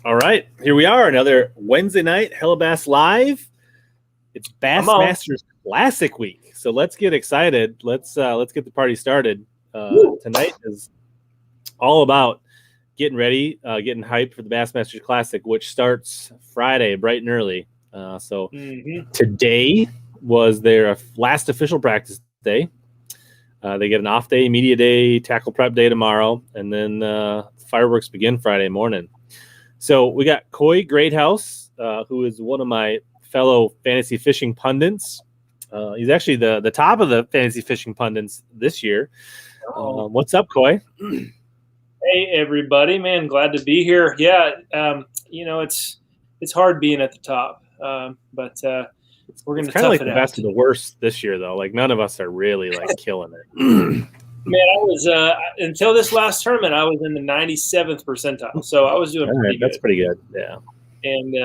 All right, here we are, another Wednesday night HellaBass Live. It's Bassmaster Classic week, so let's get excited. Let's get the party started. Tonight is all about getting ready, getting hyped for the Bassmaster Classic, which starts Friday bright and early. Today was their last official practice day. They get an off day, media day, tackle prep day tomorrow, and then fireworks begin Friday morning. So we got Coy Greathouse, who is one of my fellow fantasy fishing pundits. He's actually the top of the fantasy fishing pundits this year. What's up, Coy? Hey, everybody, man. Glad to be here. Yeah, it's hard being at the top, but we're going to kind of like the out. best of the worst this year, though. Like, none of us are really, like, killing it. Man, I was until this last tournament, I was in the 97th percentile, so I was doing pretty good. That's pretty good, yeah. And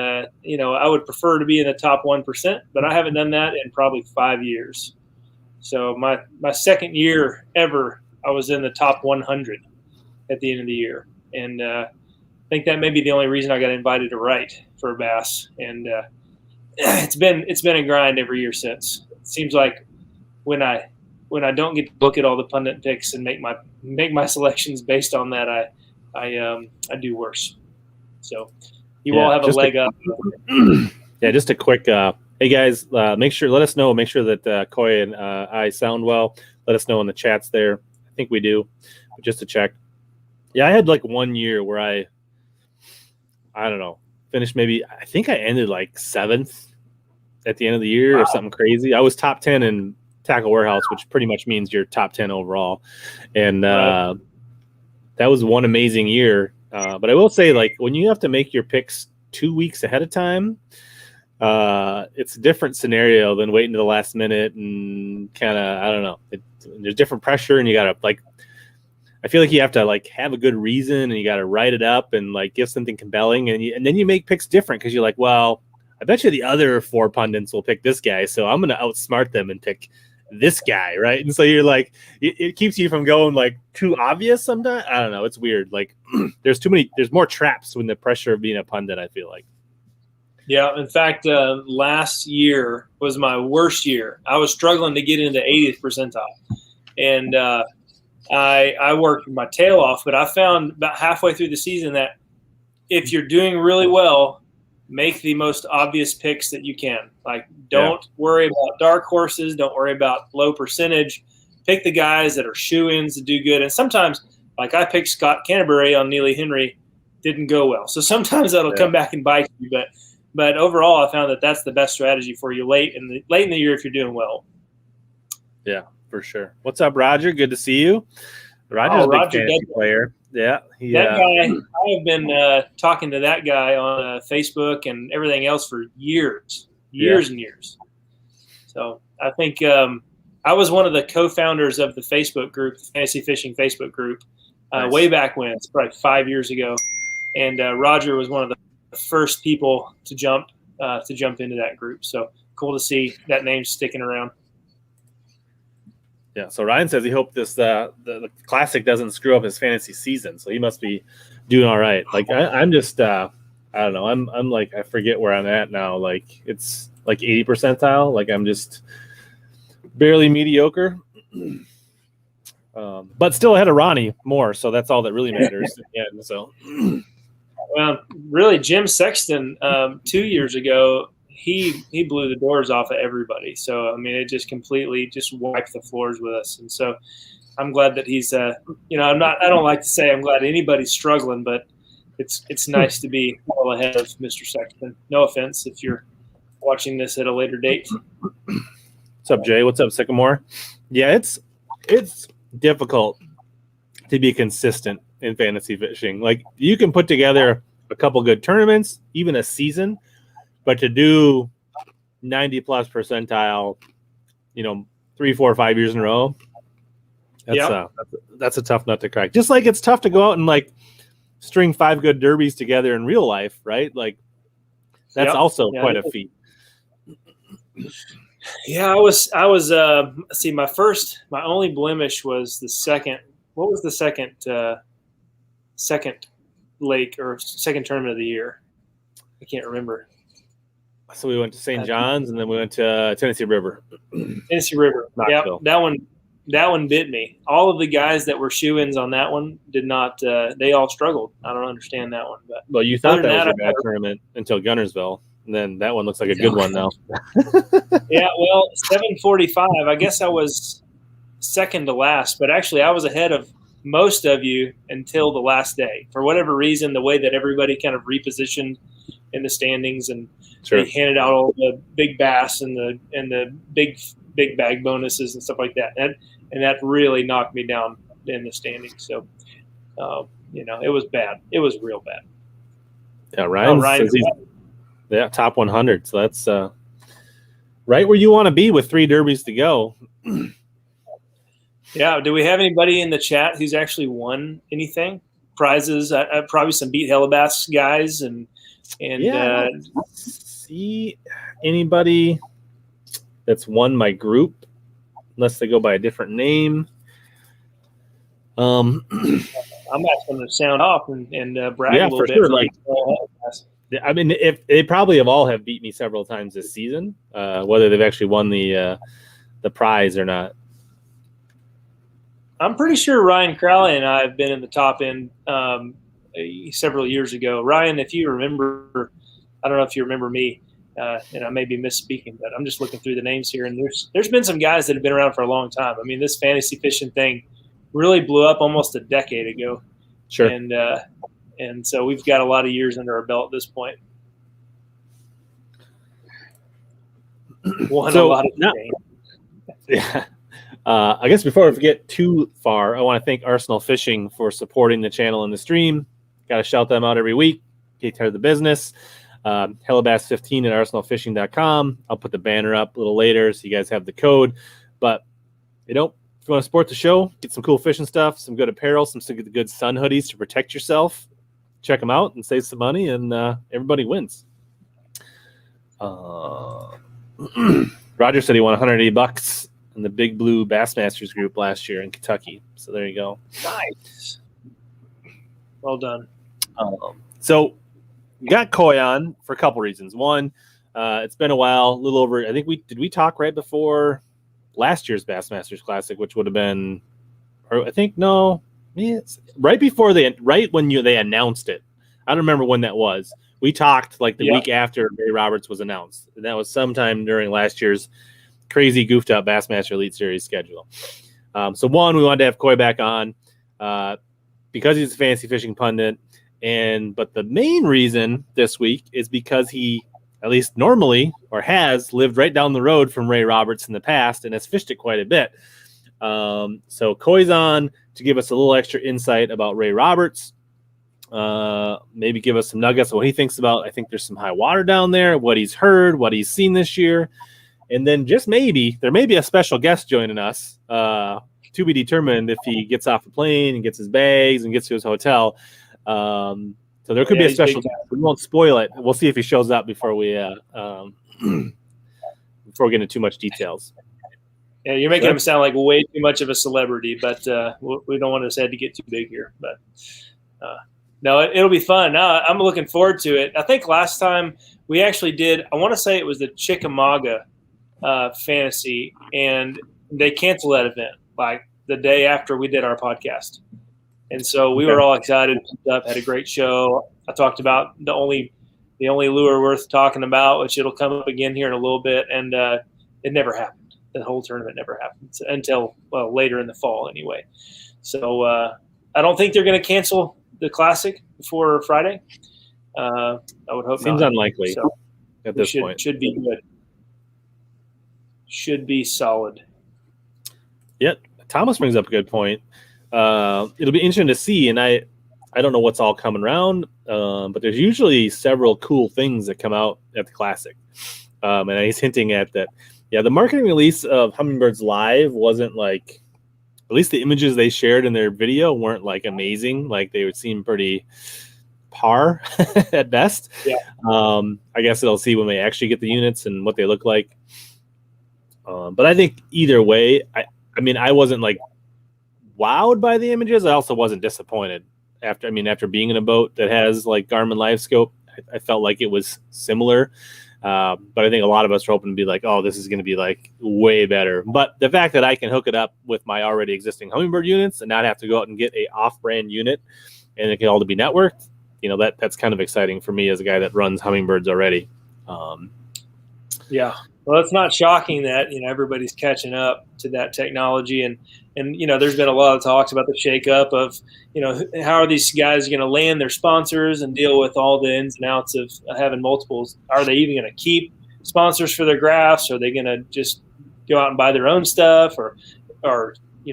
I would prefer to be in the top 1%, but I haven't done that in probably 5 years. So my second year ever, I was in the top 100 at the end of the year, and I think that may be the only reason I got invited to write for a bass. And it's been a grind every year since. It seems like when I don't get to look at all the pundit picks and make my selections based on that, I do worse. So you all have a leg up. Yeah, just a quick hey guys, make sure that Coy and I sound well. Let us know in the chats there. I think we do, but just to check. Yeah, I had like 1 year where I don't know, finished I think I ended like 7th at the end of the year. Wow. Or something crazy. I was top 10 in Tackle Warehouse, which pretty much means you're top 10 overall. And that was one amazing year. But I will say, like, when you have to make your picks 2 weeks ahead of time, it's a different scenario than waiting to the last minute and kind of, I don't know. There's different pressure, and you got to, like, I feel like you have to, like, have a good reason, and you got to write it up and, like, give something compelling. And then you make picks different because you're like, well, I bet you the other 4 pundits will pick this guy, so I'm going to outsmart them and pick this guy, right? And so you're like, it keeps you from going like too obvious sometimes. I don't know, it's weird. Like there's more traps when the pressure of being a pundit, I feel like. Yeah, in fact, last year was my worst year. I was struggling to get into 80th percentile, and I worked my tail off. But I found about halfway through the season that if you're doing really well, make the most obvious picks that you can. Like, don't worry about dark horses. Don't worry about low percentage. Pick the guys that are shoe-ins to do good. And sometimes, like I picked Scott Canterbury on Neely Henry, didn't go well. So sometimes that'll come back and bite you. But overall, I found that that's the best strategy for you late in the year if you're doing well. Yeah, for sure. What's up, Roger? Good to see you. Roger's a big fantasy player. Yeah, that guy. I have been talking to that guy on Facebook and everything else for years and years. So I think I was one of the co-founders of the Facebook group, the Fantasy Fishing Facebook group, way back when. It's probably 5 years ago, and Roger was one of the first people to jump into that group. So cool to see that name sticking around. Yeah, so Ryan says he hoped the Classic doesn't screw up his fantasy season, so he must be doing all right. Like I'm just I don't know. I'm like, I forget where I'm at now. Like it's like 80 percentile. Like I'm just barely mediocre, but still ahead of Ronnie more. So that's all that really matters. So, well, really, Jim Sexton 2 years ago. He blew the doors off of everybody. So, I mean, it just completely wiped the floors with us. And so I'm glad that he's, I don't like to say I'm glad anybody's struggling, but it's nice to be well ahead of Mr. Sexton. No offense if you're watching this at a later date. What's up, Jay? What's up, Sycamore? Yeah, it's difficult to be consistent in fantasy fishing. Like, you can put together a couple good tournaments, even a season, but to do 90 plus percentile, 3, 4, 5 years in a row, that's a tough nut to crack. Just like it's tough to go out and like string 5 good derbies together in real life, right? Like that's also quite a feat. Yeah, I was see, my only blemish was the second. What was the second lake or second tournament of the year? I can't remember. So we went to St. John's, and then we went to Tennessee River. Tennessee River. Yeah, that one bit me. All of the guys that were shoe-ins on that one did not. They all struggled. I don't understand that one. But well, you thought that was a bad tournament until Gunnersville, and then that one looks like a good one now. Yeah, well, 7:45. I guess I was second to last, but actually I was ahead of most of you until the last day. For whatever reason, the way that everybody kind of repositioned in the standings, and sure. They handed out all the big bass and the big bag bonuses and stuff like that. And that really knocked me down in the standings. So, it was bad. It was real bad. Yeah, Ryan says he's top 100. So that's right where you want to be with 3 derbies to go. Yeah. Do we have anybody in the chat who's actually won anything? Prizes? Probably some Beat HellaBass guys and I don't see anybody that's won my group unless they go by a different name. I'm asking them to sound off and brag a little bit. Sure. I mean, if they probably have beat me several times this season, whether they've actually won the prize or not. I'm pretty sure Ryan Crowley and I have been in the top end several years ago. Ryan, if you remember, I don't know if you remember me, and I may be misspeaking, but I'm just looking through the names here, and there's been some guys that have been around for a long time. I mean, this fantasy fishing thing really blew up almost a decade ago. Sure. And so we've got a lot of years under our belt at this point. Won a lot of things. Yeah. I guess before we get too far, I want to thank Arsenal Fishing for supporting the channel and the stream. Got to shout them out every week. Take care of the business. HellaBass15 at arsenalfishing.com. I'll put the banner up a little later so you guys have the code. But if you want to support the show, get some cool fishing stuff, some good apparel, some good sun hoodies to protect yourself. Check them out and save some money, and everybody wins. Roger said he won $180 in the Big Blue Bassmasters group last year in Kentucky. So there you go. Nice. Well done. So we got Coy on for a couple reasons. One, it's been a while, a little over. I think we talk right before last year's Bassmasters Classic, which would have been, or I think right before right when they announced it. I don't remember when that was. We talked like the week after Ray Roberts was announced, and that was sometime during last year's crazy goofed out Bassmaster Elite Series schedule. So one, we wanted to have Coy back on because he's a fantasy fishing pundit, but the main reason this week is because he, at least normally, or has lived right down the road from Ray Roberts in the past and has fished it quite a bit. So Coy's on to give us a little extra insight about Ray Roberts. Maybe give us some nuggets of what he thinks about. I think there's some high water down there, what he's heard, what he's seen this year. And then just maybe there may be a special guest joining us to be determined if he gets off the plane and gets his bags and gets to his hotel. So there could be a special guest. We won't spoil it. We'll see if he shows up before we get into too much details. Yeah, you're making him sound like way too much of a celebrity, but we don't want his head to get too big here. But no, it'll be fun. I'm looking forward to it. I think last time we actually did, I want to say it was the Chickamauga Fantasy, and they canceled that event like the day after we did our podcast. And so we were all excited, had a great show. I talked about the only lure worth talking about, which it'll come up again here in a little bit, and it never happened. The whole tournament never happened until later in the fall anyway. So I don't think they're going to cancel the Classic before Friday. I would hope Seems not. unlikely at this point. Should be good. Should be solid. Yep. Thomas brings up a good point. It'll be interesting to see, and I don't know what's all coming around, but there's usually several cool things that come out at the Classic. And he's hinting at that. Yeah, the marketing release of Hummingbirds Live wasn't like, at least the images they shared in their video weren't like amazing. Like they would seem pretty par at best. Yeah. I guess it'll see when they actually get the units and what they look like. But I think either way, I mean, I wasn't like wowed by the images. I also wasn't disappointed. after being in a boat that has like Garmin Live Scope, I felt like it was similar. But I think a lot of us are hoping to be like, oh, this is going to be like way better. But the fact that I can hook it up with my already existing Humminbird units and not have to go out and get a off-brand unit and it can all be networked, that's kind of exciting for me as a guy that runs Humminbirds already. Yeah. Well, it's not shocking that, everybody's catching up to that technology. And there's been a lot of talks about the shakeup of, how are these guys going to land their sponsors and deal with all the ins and outs of having multiples? Are they even going to keep sponsors for their graphs? Are they going to just go out and buy their own stuff? Or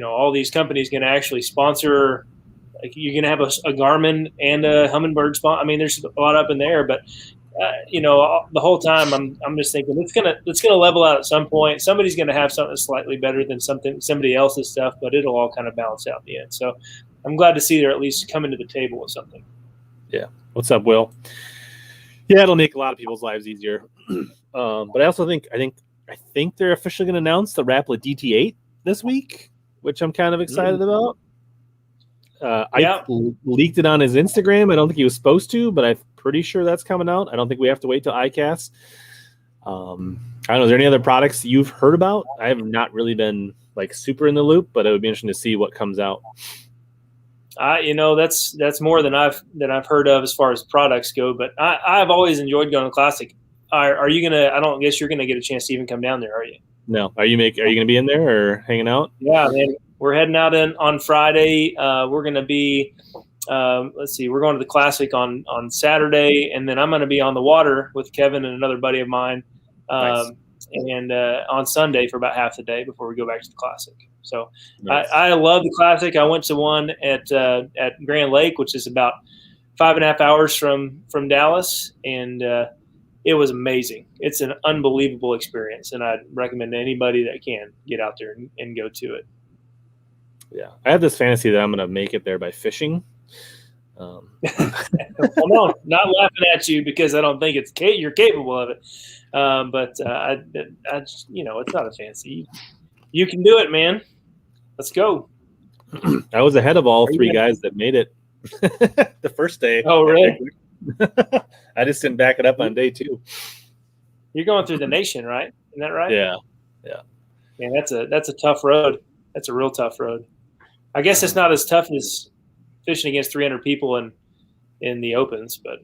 all these companies going to actually sponsor? Like, you're going to have a Garmin and a Humminbird sponsor. I mean, there's a lot up in there, but the whole time I'm just thinking it's gonna level out at some point. Somebody's gonna have something slightly better than somebody else's stuff, but it'll all kind of balance out in the end. So I'm glad to see they're at least coming to the table with something. Yeah. What's up, Will? Yeah, it'll make a lot of people's lives easier. But I also think they're officially gonna announce the Rapala DT8 this week, which I'm kind of excited about. I leaked it on his Instagram. I don't think he was supposed to, but I'm pretty sure that's coming out. I don't think we have to wait till ICAST. I don't know. Is there any other products you've heard about? I have not really been like super in the loop, but it would be interesting to see what comes out. That's more than I've heard of as far as products go. But I've always enjoyed going to Classic. Are you gonna? I don't guess you're gonna get a chance to even come down there, are you? No. Are you gonna be in there or hanging out? Yeah, man. We're heading out on Friday. We're going to be, we're going to the Classic on Saturday, and then I'm going to be on the water with Kevin and another buddy of mine, Nice. and on Sunday for about half the day before we go back to the Classic. So Nice. I love the Classic. I went to one at Grand Lake, which is about 5.5 hours from Dallas, and it was amazing. It's an unbelievable experience, and I'd recommend to anybody that can get out there and go to it. Yeah, I have this fantasy that I'm going to make it there by fishing. Well, no, not laughing at you because I don't think you're capable of it. But it's not a fancy. You can do it, man. Let's go. I was ahead of all three guys that made it the first day. Oh, really? I just didn't back it up on day 2. You're going through the nation, right? Isn't that right? Yeah. Man, that's a tough road. That's a real tough road. I guess it's not as tough as fishing against 300 people in the opens, but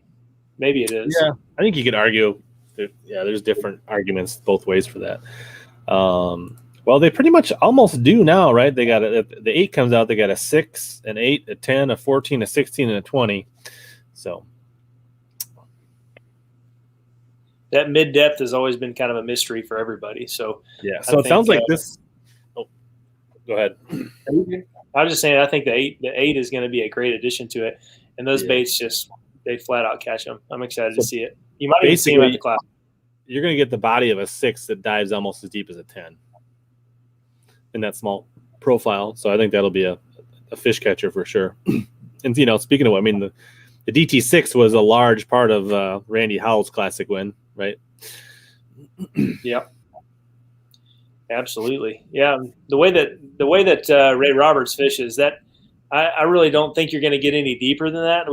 maybe it is. Yeah, I think you could argue. There's different arguments both ways for that. Well, they pretty much almost do now, right? They got the 8 comes out. They got a 6, an 8, a 10, a 14, a 16, and a 20. So that mid depth has always been kind of a mystery for everybody. So yeah, so it sounds like this. Oh, go ahead. I was just saying, I think the eight is going to be a great addition to it, and those baits they flat out catch them. I'm excited to see it. You might even see them at the class. You're going to get the body of a 6 that dives almost as deep as a 10 in that small profile. So I think that'll be a fish catcher for sure. And speaking of what, I mean, the DT6 was a large part of Randy Howell's Classic win, right? Yep. Absolutely. Yeah. The way that Ray Roberts fishes, that I really don't think you're going to get any deeper than that.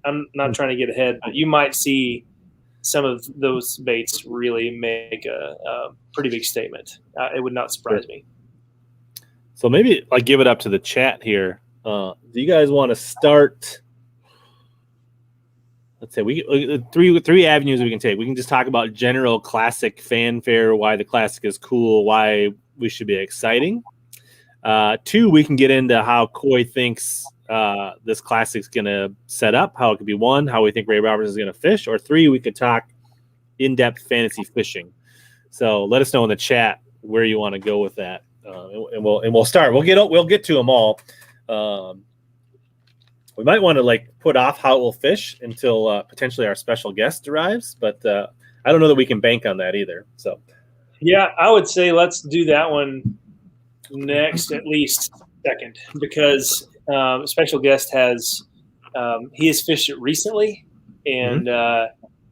I'm not trying to get ahead, but you might see some of those baits really make a pretty big statement. It would not surprise me. So maybe I give it up to the chat here. Do you guys want to start? Let's say we three avenues we can take. We can just talk about general Classic fanfare, why the Classic is cool, why we should be exciting. 2, we can get into how Coy thinks this Classic's going to set up, how it could be won, how we think Ray Roberts is going to fish. Or 3, we could talk in-depth fantasy fishing. So let us know in the chat where you want to go with that, and we'll start. We'll get to them all. We might want to put off how we'll fish until potentially our special guest arrives, but I don't know that we can bank on that either. So, yeah, I would say let's do that one next, at least second, because special guest he has fished it recently, and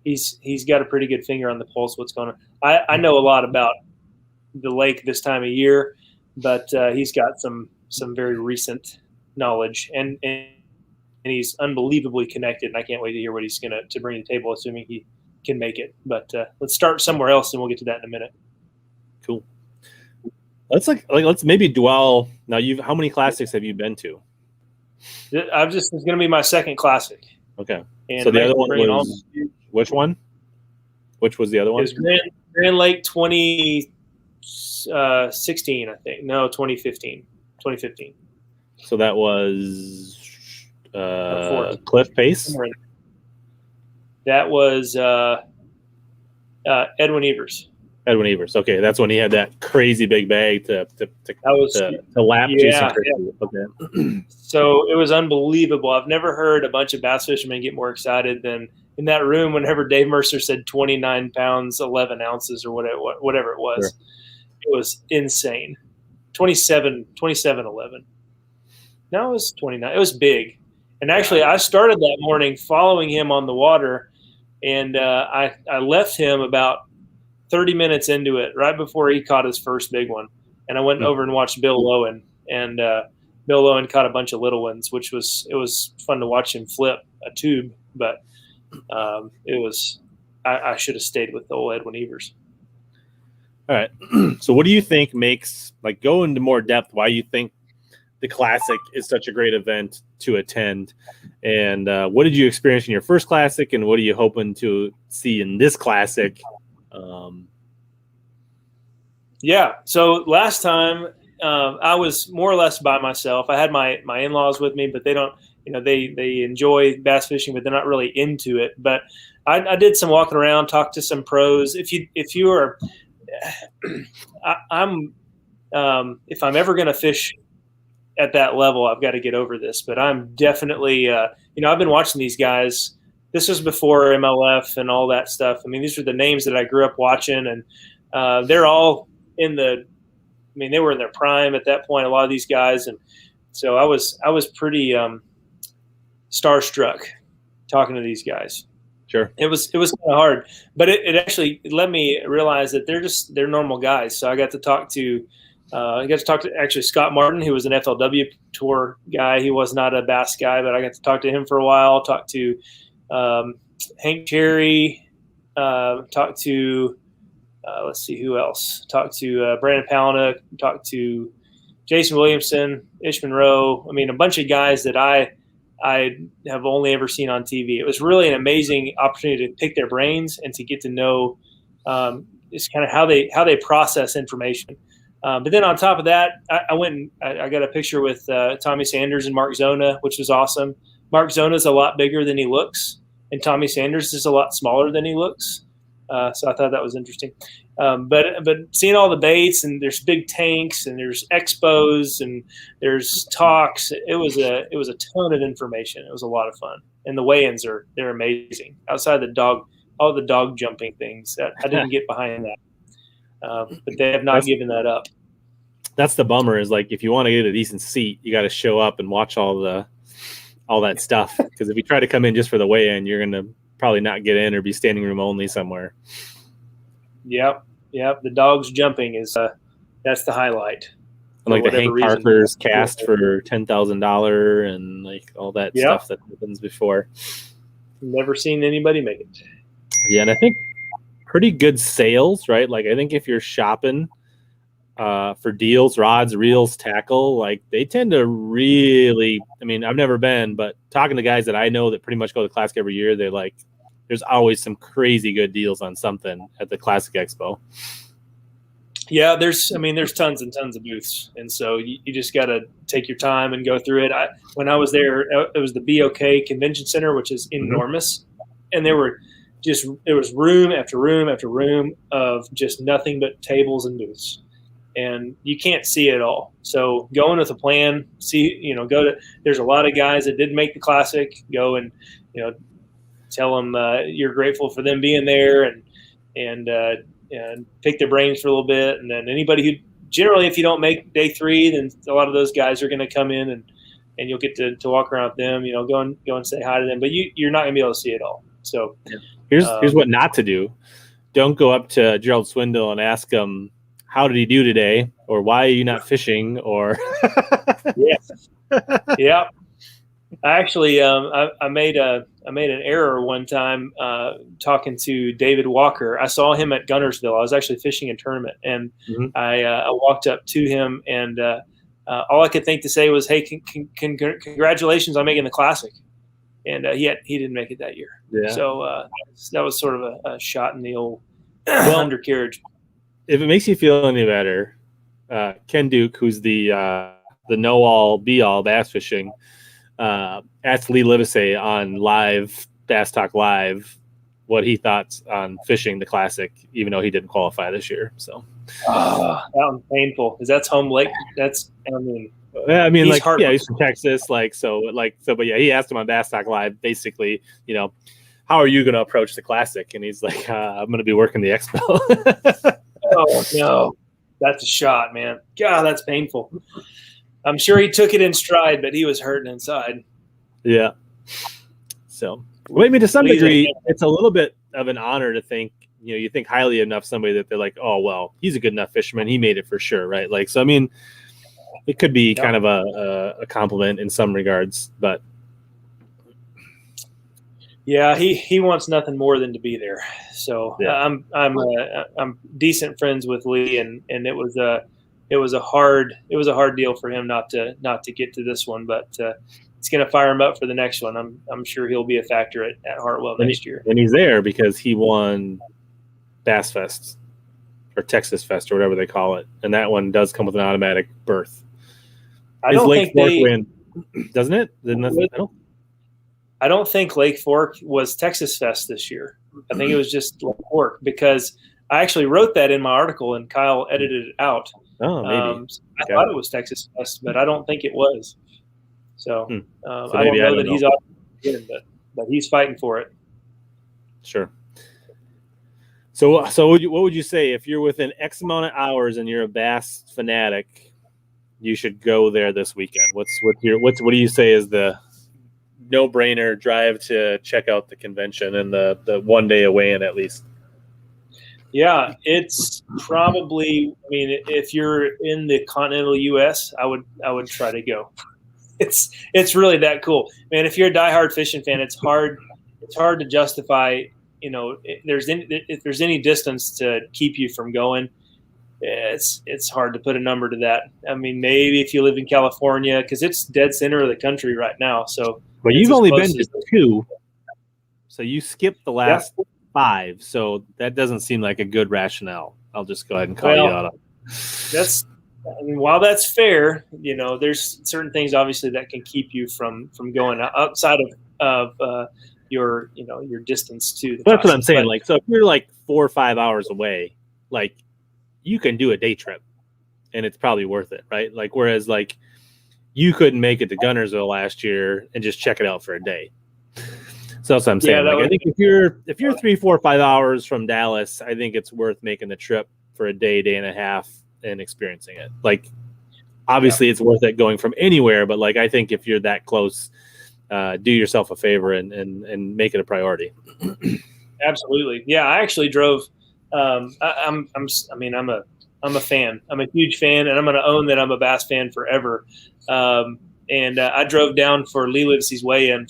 he's got a pretty good finger on the pulse of what's going on. I know a lot about the lake this time of year, but he's got some very recent knowledge, and and he's unbelievably connected. And I can't wait to hear what he's going to bring to the table, assuming he can make it. But let's start somewhere else, and we'll get to that in a minute. Cool. Let's maybe dwell. Now, how many classics have you been to? It's going to be my second classic. Okay. And so the other one was which one? Which was the other one? It was Grand Lake 2016, I think. No, 2015. 2015. So that was Cliff Pace? That was Edwin Evers. Edwin Evers. Okay, that's when he had that crazy big bag to lap. Yeah. Okay. So it was unbelievable. I've never heard a bunch of bass fishermen get more excited than in that room whenever Dave Mercer said 29 pounds, 11 ounces, or whatever it was. Sure. It was insane. 27.11. No, it was 29. It was big. And actually, I started that morning following him on the water, and I left him about 30 minutes into it, right before he caught his first big one. And I went over and watched Bill Lowen, and Bill Lowen caught a bunch of little ones, it was fun to watch him flip a tube, but I should have stayed with the old Edwin Evers. All right. So what do you think makes, go into more depth, why you think the Classic is such a great event to attend? And what did you experience in your first Classic, and what are you hoping to see in this Classic? Yeah. So last time I was more or less by myself. I had my in-laws with me, but they don't, they enjoy bass fishing, but they're not really into it. But I did some walking around, talked to some pros. If you are, if I'm ever going to fish at that level, I've got to get over this. But I'm definitely, I've been watching these guys. This was before MLF and all that stuff. I mean, these are the names that I grew up watching, and they're all they were in their prime at that point, a lot of these guys. And so I was pretty starstruck talking to these guys. Sure. It was kind of hard, but it actually let me realize that they're normal guys. So I got to talk to actually Scott Martin, who was an FLW tour guy. He was not a bass guy, but I got to talk to him for a while. Talked to Hank Cherry, talked to let's see who else. Talked to Brandon Palaniuk, talked to Jason Williamson, Ish Monroe. I mean, a bunch of guys that I have only ever seen on TV. It was really an amazing opportunity to pick their brains and to get to know just kind of how they process information. But then on top of that, I went and I got a picture with Tommy Sanders and Mark Zona, which was awesome. Mark Zona is a lot bigger than he looks, and Tommy Sanders is a lot smaller than he looks. So I thought that was interesting. But seeing all the baits, and there's big tanks, and there's expos, and there's talks. It was a ton of information. It was a lot of fun, and the weigh-ins they're amazing. Outside all the dog jumping things, that I didn't get behind that. But they have not given that up. That's the bummer. Is if you want to get a decent seat, you got to show up and watch all that stuff. Because if you try to come in just for the weigh-in, you're gonna probably not get in or be standing room only somewhere. Yep. The dogs jumping is that's the highlight. And the Hank Parker's cast for $10,000 and all that stuff that happens before. Never seen anybody make it. Yeah, and I think pretty good sales, right? I think if you're shopping for deals, rods, reels, tackle, they tend to really, I've never been, but talking to guys that I know that pretty much go to the Classic every year, they're there's always some crazy good deals on something at the Classic Expo. Yeah, there's tons and tons of booths. And so you just got to take your time and go through it. When I was there, it was the BOK Convention Center, which is enormous. And there was room after room after room of just nothing but tables and booths. And you can't see it all. So go in with a plan, there's a lot of guys that didn't make the Classic, go and, tell them you're grateful for them being there and pick their brains for a little bit. And then anybody who generally, if you don't make day 3, then a lot of those guys are going to come in and you'll get to walk around with them, go and say hi to them, but you're not going to be able to see it all. So here's what not to do. Don't go up to Gerald Swindle and ask him, how did he do today? Or why are you not fishing? Or yeah. I actually, I made an error one time talking to David Walker. I saw him at Gunnersville. I was actually fishing a tournament, and I walked up to him, and all I could think to say was, "Hey, congratulations on making the Classic." And he didn't make it that year. Yeah. So that was sort of a shot in the old undercarriage. If it makes you feel any better, Ken Duke, who's the know-all, be-all bass fishing, asked Lee Livesey on live Bass Talk Live what he thought on fishing the Classic, even though he didn't qualify this year. So that was painful because that's home lake. That's he's from Texas, but yeah, he asked him on Bass Talk Live, basically, how are you going to approach the Classic? And he's like, I'm going to be working the Expo. Oh no, that's a shot, man. God, that's painful. I'm sure he took it in stride, but he was hurting inside. Yeah. So, to some degree, it's a little bit of an honor to think, you think highly enough somebody that they're like, oh, well, he's a good enough fisherman. He made it for sure, right? It could be kind of a compliment in some regards, but. Yeah, he wants nothing more than to be there. So I'm decent friends with Lee, and it was a hard deal for him not to get to this one, but it's going to fire him up for the next one. I'm sure he'll be a factor at Hartwell next year. And he's there because he won Bass Fest or Texas Fest or whatever they call it, and that one does come with an automatic berth. I don't think they win, doesn't it? I don't think Lake Fork was Texas Fest this year. I think it was just Lake Fork because I actually wrote that in my article and Kyle edited it out. Oh, maybe. I thought it was Texas Fest, but I don't think it was. So, I don't know that he's off, but he's fighting for it. Sure. So what would you say if you're within X amount of hours and you're a bass fanatic, you should go there this weekend? What do you say is the no-brainer drive to check out the convention and the 1 day away in at least? Yeah, it's probably, if you're in the continental US, I would try to go. It's really that cool. Man, if you're a diehard fishing fan, it's hard to justify, if there's any distance to keep you from going. It's hard to put a number to that. Maybe if you live in California, because it's dead center of the country right now. So, but you've only been to 2, so you skipped the last 5. So that doesn't seem like a good rationale. I'll just go ahead and call you out on. While that's fair, there's certain things obviously that can keep you from going outside of your distance to the. That's what I'm saying. So if you're 4 or 5 hours away, you can do a day trip, and it's probably worth it, right? Whereas you couldn't make it to Gunnersville last year and just check it out for a day. So that's what I'm saying. I think if you're 3, 4, 5 hours from Dallas, I think it's worth making the trip for a day and a half and experiencing it. Obviously it's worth it going from anywhere, but I think if you're that close, do yourself a favor and make it a priority. Absolutely. Yeah. I actually drove, I'm a fan. I'm a huge fan, and I'm going to own that I'm a bass fan forever. And I drove down for Lee Livesey's weigh-in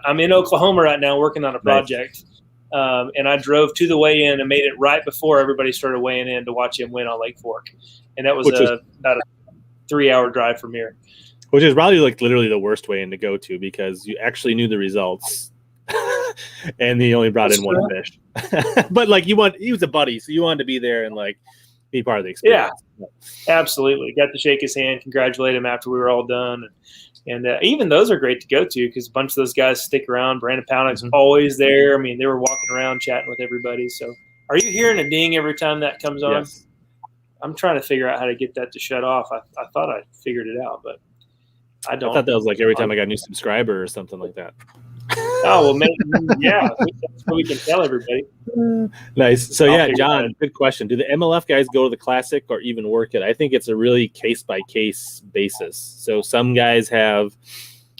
I'm in Oklahoma right now working on a project. Nice. And I drove to the weigh-in and made it right before everybody started weighing in to watch him win on Lake Fork. And that was about a 3-hour drive from here. Which is probably literally the worst weigh-in to go to because you actually knew the results and he only brought in one fish. But he was a buddy, so you wanted to be there and be part of the experience. Yeah, absolutely. Got to shake his hand, congratulate him after we were all done. And even those are great to go to because a bunch of those guys stick around. Brandon Pownak's always there. They were walking around chatting with everybody. So are you hearing a ding every time that comes on? Yes. I'm trying to figure out how to get that to shut off. I thought I figured it out, but I don't. I thought that was every time I got a new subscriber or something like that. Oh, well, maybe, yeah. That's what we can tell everybody. Nice. So, John, good question. Do the MLF guys go to the Classic or even work it? I think it's a really case-by-case basis. So some guys have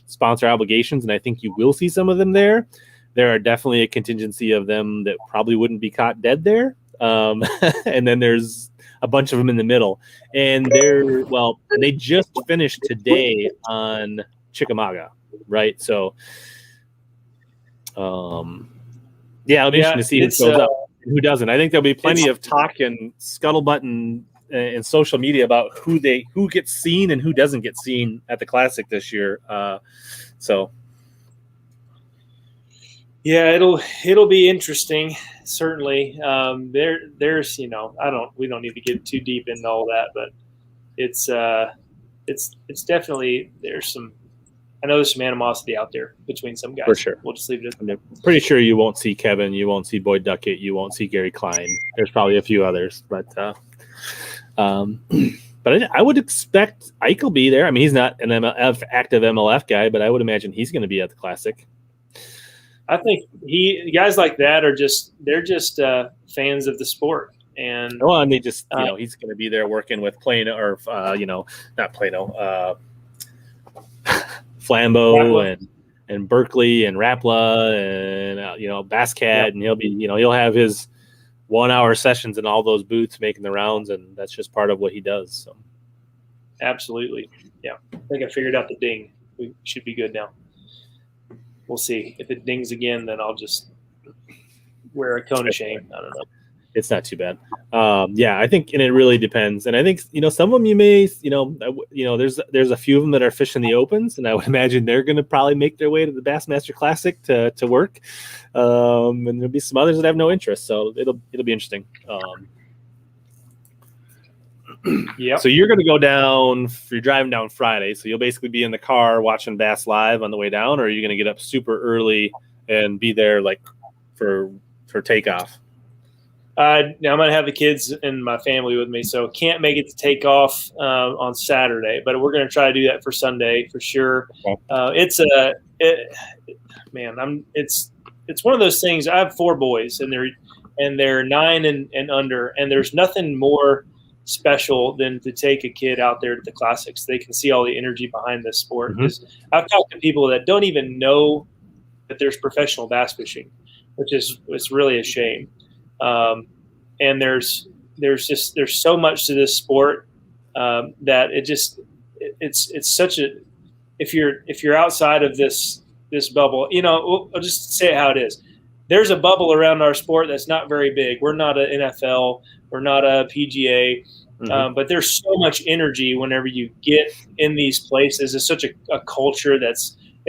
sponsor obligations, and I think you will see some of them there. There are definitely a contingency of them that probably wouldn't be caught dead there. And then there's a bunch of them in the middle. And they just finished today on Chickamauga. right? So, yeah, it'll be interesting to see who shows up and who doesn't. I think there'll be plenty of talk and scuttlebutt and social media about who gets seen and who doesn't get seen at the Classic this year. So, yeah, it'll be interesting. Certainly, there's we don't need to get too deep into all that, but it's definitely I know there's some animosity out there between some guys. For sure. We'll just leave it at that. I'm pretty sure you won't see Kevin, you won't see Boyd Duckett, you won't see Gary Klein. There's probably a few others, but I would expect Ike will be there. I mean, he's not an active MLF guy, but I would imagine he's going to be at the Classic. I think guys like that they're just fans of the sport. And they just he's going to be there working with Plano or not Plano, Flambeau and Berkeley and Rapla and Basscat, and he'll have his 1 hour sessions in all those booths making the rounds, and that's just part of what he does. So absolutely, yeah. I think I figured out the ding. We should be good now. We'll see. If it dings again, then I'll just wear a cone of shame. I don't know. It's not too bad. I think, and it really depends. And I think, some of them you may, there's a few of them that are fishing the opens, and I would imagine they're going to probably make their way to the Bassmaster Classic to work. And there'll be some others that have no interest. So it'll be interesting. Yeah. So you're going to go down, you're driving down Friday. So you'll basically be in the car watching Bass live on the way down, or are you going to get up super early and be there like for takeoff? Now I'm going to have the kids and my family with me, so can't make it to take off on Saturday, but we're going to try to do that for Sunday for sure. Okay. It's one of those things. I have 4 boys, and they're 9 and under, and there's nothing more special than to take a kid out there to the Classics. They can see all the energy behind this sport. Mm-hmm. I've talked to people that don't even know that there's professional bass fishing, it's really a shame. And there's so much to this sport that it's such a, if you're outside of this bubble, I'll just say it how it is. There's a bubble around our sport that's not very big. We're not an NFL, we're not a PGA, mm-hmm. But there's so much energy whenever you get in these places. It's such a culture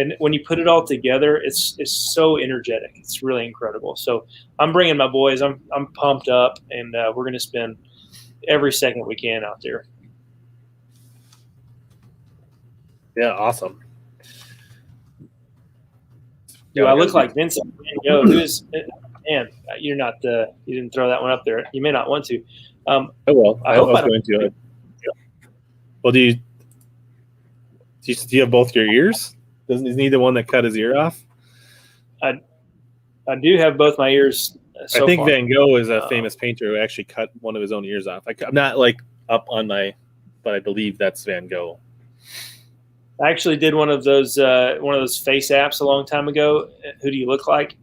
and when you put it all together, it's so energetic. It's really incredible. So I'm bringing my boys. I'm pumped up, and we're going to spend every second we can out there. Yeah, awesome. Do I look like Vincent Van Gogh? Man, you're not. You didn't throw that one up there. You may not want to. I will. I was going to. Well, do you have both your ears? Isn't he the one that cut his ear off? I do have both my ears. I think Van Gogh is a famous painter who actually cut one of his own ears off. I'm not like up on but I believe that's Van Gogh. I actually did one of those face apps a long time ago. Who do you look like?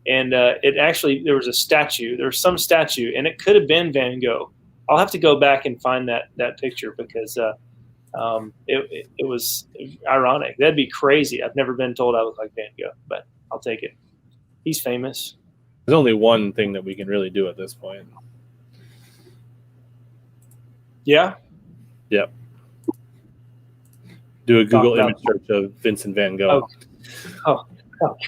And there was a statue. There was some statue, and it could have been Van Gogh. I'll have to go back and find that picture because it was ironic. That'd be crazy. I've never been told I look like Van Gogh, but I'll take it. He's famous. There's only one thing that we can really do at this point. Yeah? Yep. Do a Google image search of Vincent Van Gogh. Oh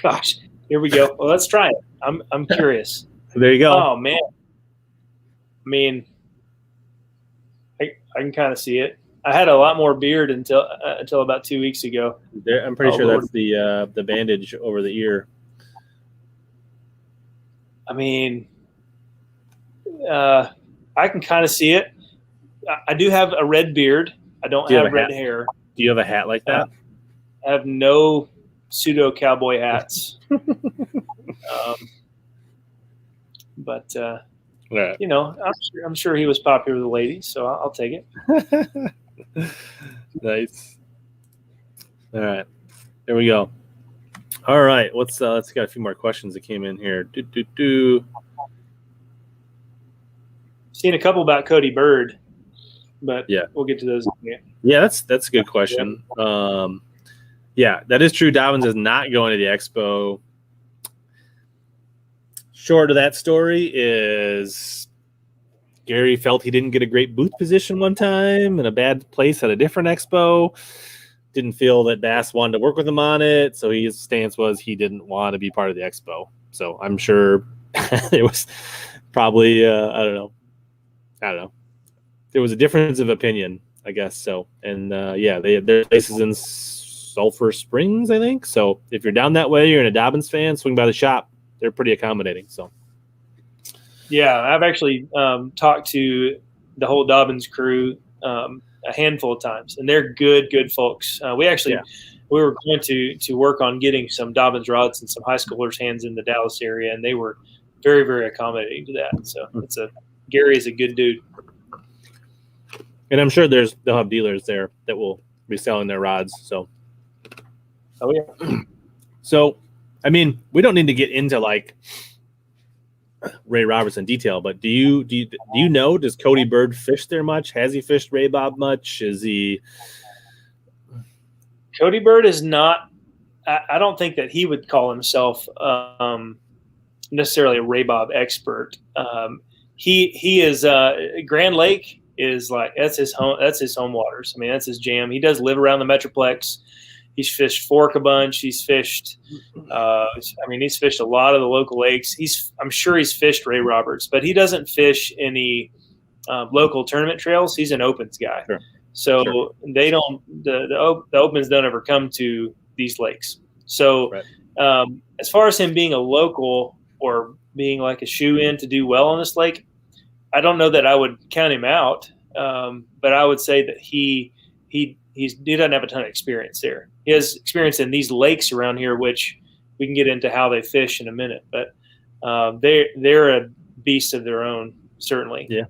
gosh. Here we go. Well, let's try it. I'm curious. There you go. Oh, man. I mean, I can kind of see it. I had a lot more beard until about 2 weeks ago. I'm pretty sure that's the bandage over the ear. I mean, I can kind of see it. I do have a red beard. I don't have red hair. Do you have a hat like that? I have no pseudo cowboy hats. But right. I'm sure he was popular with the ladies, so I'll take it. Nice. All right, there we go. All right, let's got a few more questions that came in here. Seen a couple about Cody Bird, but yeah, we'll get to those in a minute. Yeah, that's a good question. Yeah, that is true. Dobbins is not going to the expo. Short of that story is Gary felt he didn't get a great booth position one time in a bad place at a different expo. Didn't feel that Bass wanted to work with him on it, so his stance was he didn't want to be part of the expo. So I'm sure it was probably I don't know. There was a difference of opinion, I guess. So, and their place is in Sulphur Springs, I think. So if you're down that way, you're a Dobbins fan, swing by the shop. They're pretty accommodating. So, yeah, I've actually talked to the whole Dobbins crew a handful of times, and they're good folks. We were going to work on getting some Dobbins rods and some high schoolers' hands in the Dallas area, and they were very, very accommodating to that. So Gary is a good dude. And I'm sure they'll have dealers there that will be selling their rods. So, oh yeah. So, I mean, we don't need to get into like Ray Roberts in detail, but do you know? Does Cody Bird fish there much? Has he fished Ray Bob much? Is he? Cody Bird is not. I don't think that he would call himself necessarily a Ray Bob expert. He is Grand Lake is like that's his home waters. I mean, that's his jam. He does live around the Metroplex. He's fished Fork a bunch. He's fished. He's fished a lot of the local lakes. I'm sure he's fished Ray Roberts, but he doesn't fish any local tournament trails. He's an opens guy. Sure. So they don't. The opens don't ever come to these lakes. So right. As far as him being a local or being like a shoe-in to do well on this lake, I don't know that I would count him out. But I would say that he doesn't have a ton of experience there. He has experience in these lakes around here, which we can get into how they fish in a minute. But they're a beast of their own, certainly. Yeah.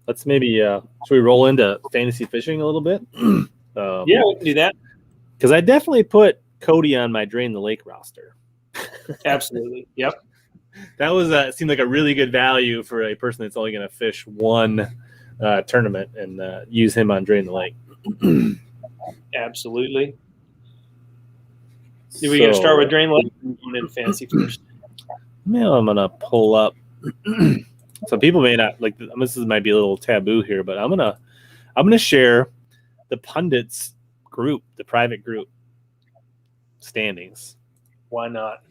Let's maybe should we roll into fantasy fishing a little bit? Yeah, we can do that. Because I definitely put Cody on my Drain the Lake roster. Absolutely. Yep. That was seemed like a really good value for a person that's only going to fish one tournament and use him on Drain the Lake. Absolutely. Are we going to start with Drain the Lake or going into fantasy first? Well, I'm going to pull up. Some people may not like this. Might be a little taboo here, but I'm gonna share the pundits group, the private group standings. Why not?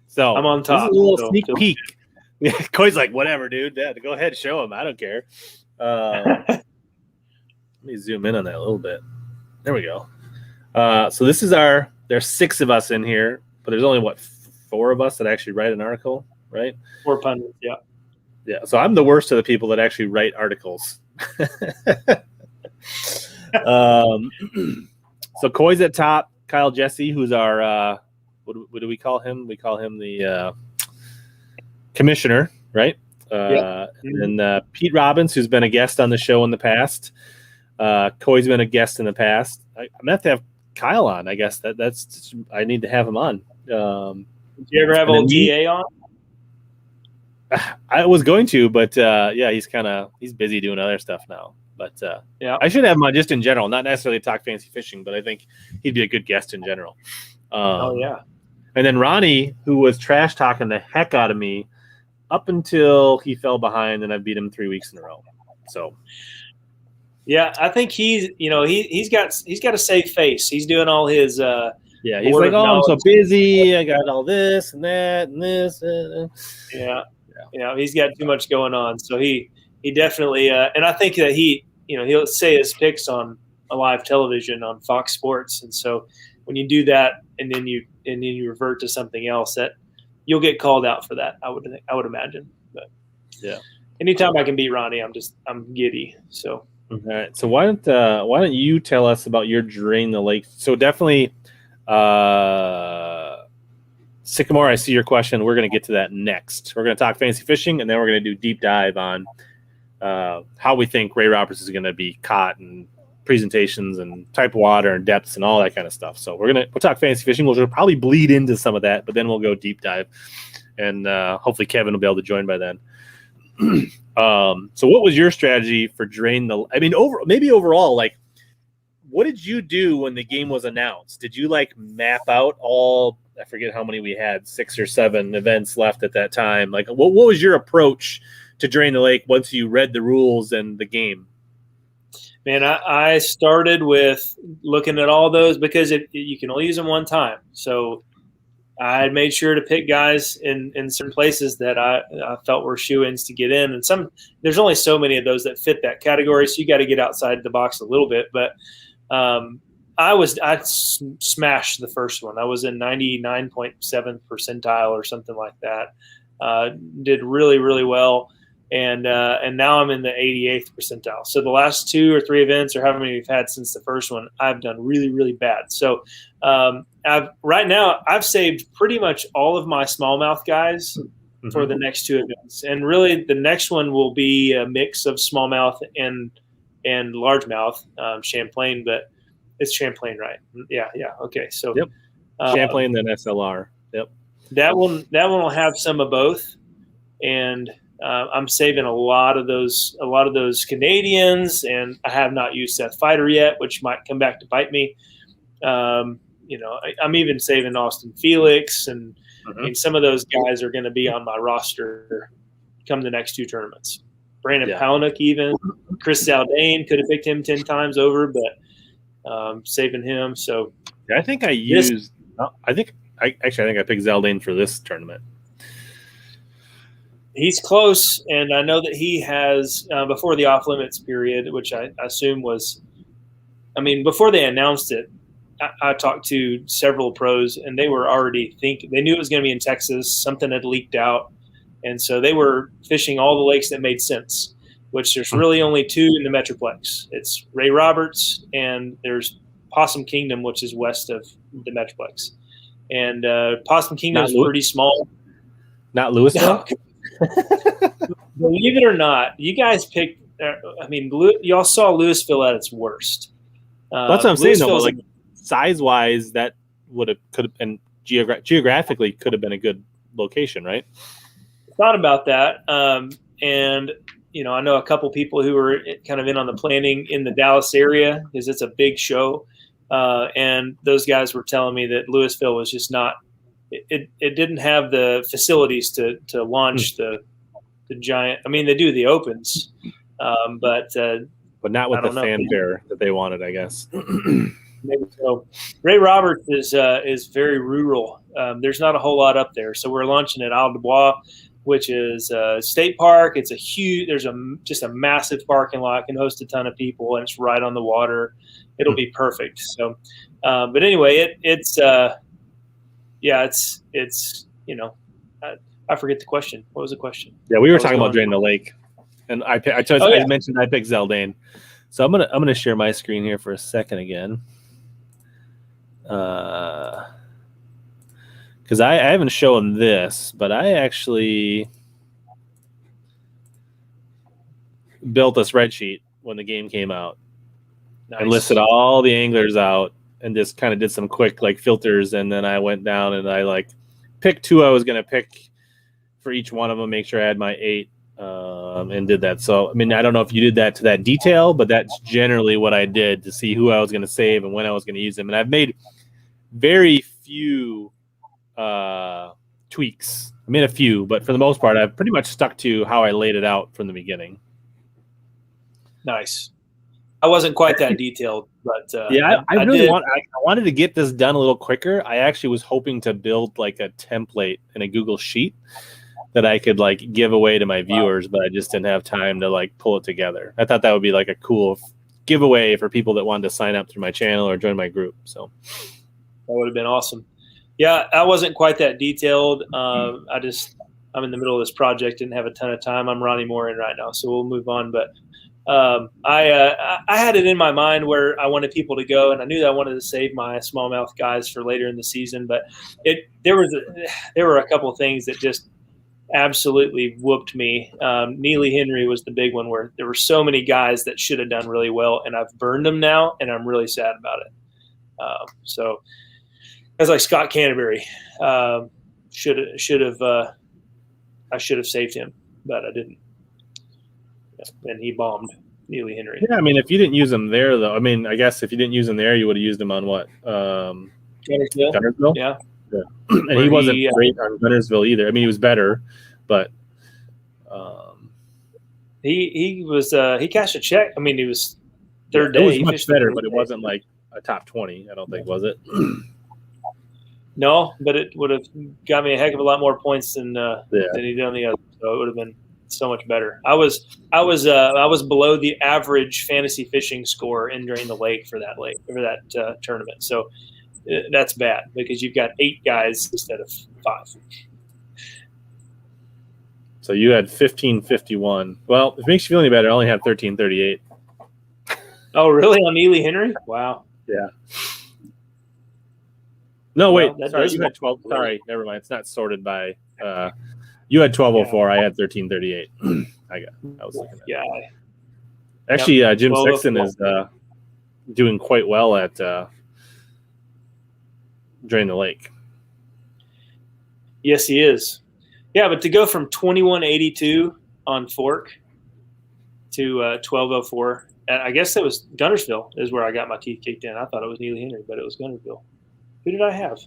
So I'm on top. This is a little sneak peek. Coy's like, whatever, dude. Yeah, go ahead, show him. I don't care. Let me zoom in on that a little bit. There we go. So this is there's 6 of us in here, but there's only 4 of us that actually write an article, right? 4 pundits, yeah. Yeah, so I'm the worst of the people that actually write articles. So Coy's at top. Kyle Jesse, who's our what do we call him? We call him the commissioner, right? And Pete Robbins, who's been a guest on the show in the past. Coy's been a guest in the past. I'm gonna have to have Kyle on. I guess that's I need to have him on. Did you ever have old GA on? I was going to, but he's busy doing other stuff now. But I should have him on just in general, not necessarily talk fancy fishing, but I think he'd be a good guest in general. And then Ronnie, who was trash talking the heck out of me up until he fell behind, and I beat him 3 weeks in a row. So, yeah, I think he's got a safe face. He's doing all his. He's like, oh, I'm so busy. I got all this and that and this. Yeah, he's got too much going on. So he definitely, and I think that he'll say his picks on a live television on Fox Sports. And so when you do that and then you revert to something else, that you'll get called out for that. I would imagine. But yeah, anytime I can beat Ronnie, I'm giddy. So. All right. So why don't you tell us about your Drain the Lake? So definitely, Sycamore, I see your question. We're going to get to that next. We're going to talk fancy fishing, and then we're going to do deep dive on how we think Ray Roberts is going to be caught and presentations and type of water and depths and all that kind of stuff. So we'll talk fancy fishing. We'll probably bleed into some of that, but then we'll go deep dive, and hopefully Kevin will be able to join by then. So what was your strategy for Drain the? I mean, overall, like, what did you do when the game was announced? Did you like map out all, I forget how many we had, 6 or 7 events left at that time. Like what was your approach to Drain the Lake once you read the rules and the game? Man, I started with looking at all those because you can only use them one time. So I made sure to pick guys in certain places that I felt were shoo-ins to get in. And there's only so many of those that fit that category. So you got to get outside the box a little bit. But I smashed the first one. I was in 99.7th percentile or something like that. Did really, really well. And now I'm in the 88th percentile. So the last 2 or 3 events, or however many we've had since the first one, I've done really, really bad. So right now I've saved pretty much all of my smallmouth guys for the next 2 events. And really the next one will be a mix of smallmouth and largemouth, Champlain, but it's Champlain, right? Yeah. Okay. So yep. Champlain, then SLR. Yep. That one will have some of both. And I'm saving a lot of those Canadians, and I have not used Seth Fighter yet, which might come back to bite me. I'm even saving Austin Felix, and some of those guys are going to be on my roster come the next 2 tournaments. Brandon Palaniuk, even Chris Zaldane, could have picked him 10 times over, but saving him. So I think I picked Zaldane for this tournament. He's close, and I know that he has before the off limits period, which I assume was, before they announced it, I talked to several pros, and they were already they knew it was going to be in Texas. Something had leaked out, and so they were fishing all the lakes that made sense. Which there's really only 2 in the Metroplex. It's Ray Roberts, and there's Possum Kingdom, which is west of the Metroplex. And Possum Kingdom is pretty small. Not Louisville. No. Believe it or not, you guys picked. Y'all saw Louisville at its worst. That's what I'm saying. Though, like size-wise, that could have been geographically could have been a good location, right? Thought about that, and I know a couple people who were kind of in on the planning in the Dallas area because it's a big show, and those guys were telling me that Louisville was just not. It didn't have the facilities to launch the giant. They do the opens, but not with the fanfare that they wanted, I guess. Maybe so. Ray Roberts is very rural. There's not a whole lot up there, so we're launching at Isle du Bois, which is a state park. It's just a massive parking lot, can host a ton of people, and it's right on the water. It'll be perfect. So, but anyway, it's I forget the question. What was the question? Yeah, we were talking about Drain the Lake, and I mentioned I picked Zaldane. So I'm gonna share my screen here for a second again, because I haven't shown this, but I actually built a spreadsheet when the game came out. Nice. And listed all the anglers out and just kind of did some quick filters, and then I went down and I picked 2 I was gonna pick for each one of them, make sure I had my 8, and did that. So I don't know if you did that to that detail, but that's generally what I did to see who I was gonna save and when I was gonna use them. And I've made very few tweaks. I made a few, but for the most part, I've pretty much stuck to how I laid it out from the beginning. Nice. I wasn't quite that detailed, but I wanted to get this done a little quicker. I actually was hoping to build a template in a Google Sheet that I could give away to my viewers, but I just didn't have time to pull it together. I thought that would be a cool giveaway for people that wanted to sign up through my channel or join my group. So that would have been awesome. Yeah, I wasn't quite that detailed. I'm in the middle of this project, didn't have a ton of time. I'm Ronnie Moore in right now, so we'll move on. But I had it in my mind where I wanted people to go, and I knew that I wanted to save my smallmouth guys for later in the season. But there were a couple of things that just absolutely whooped me. Neely Henry was the big one where there were so many guys that should have done really well, and I've burned them now, and I'm really sad about it. So as Scott Canterbury, I should have saved him, but I didn't. And he bombed. Neely Henry. Yeah, I mean, if you didn't use him there, though, I mean, I guess if you didn't use him there, you would have used him on what? Gunnersville? Yeah. And he wasn't great on Gunnersville either. I mean, he was better, but he was he cashed a check. I mean, he was third day. It was much better, but it wasn't like a top 20. I don't think, was it? No, but it would have got me a heck of a lot more points than he did on the other. So it would have been so much better. I was below the average fantasy fishing score in Drain the Lake for that tournament. So that's bad because you've got 8 guys instead of 5. So you had 1551. Well, if it makes you feel any better, I only had 1338. Oh, really? On Neely Henry? Wow. Yeah. No, wait. Sorry, you had 12. Sorry, never mind. It's not sorted by. You had 1204. I had 1338. I was looking at. Yeah. Actually, Jim Sexton is doing quite well at Drain the Lake. Yes, he is. Yeah, but to go from 2182 on Fork to 1204, I guess it was Gunnersville is where I got my teeth kicked in. I thought it was Neely Henry, but it was Gunnersville. Who did I have?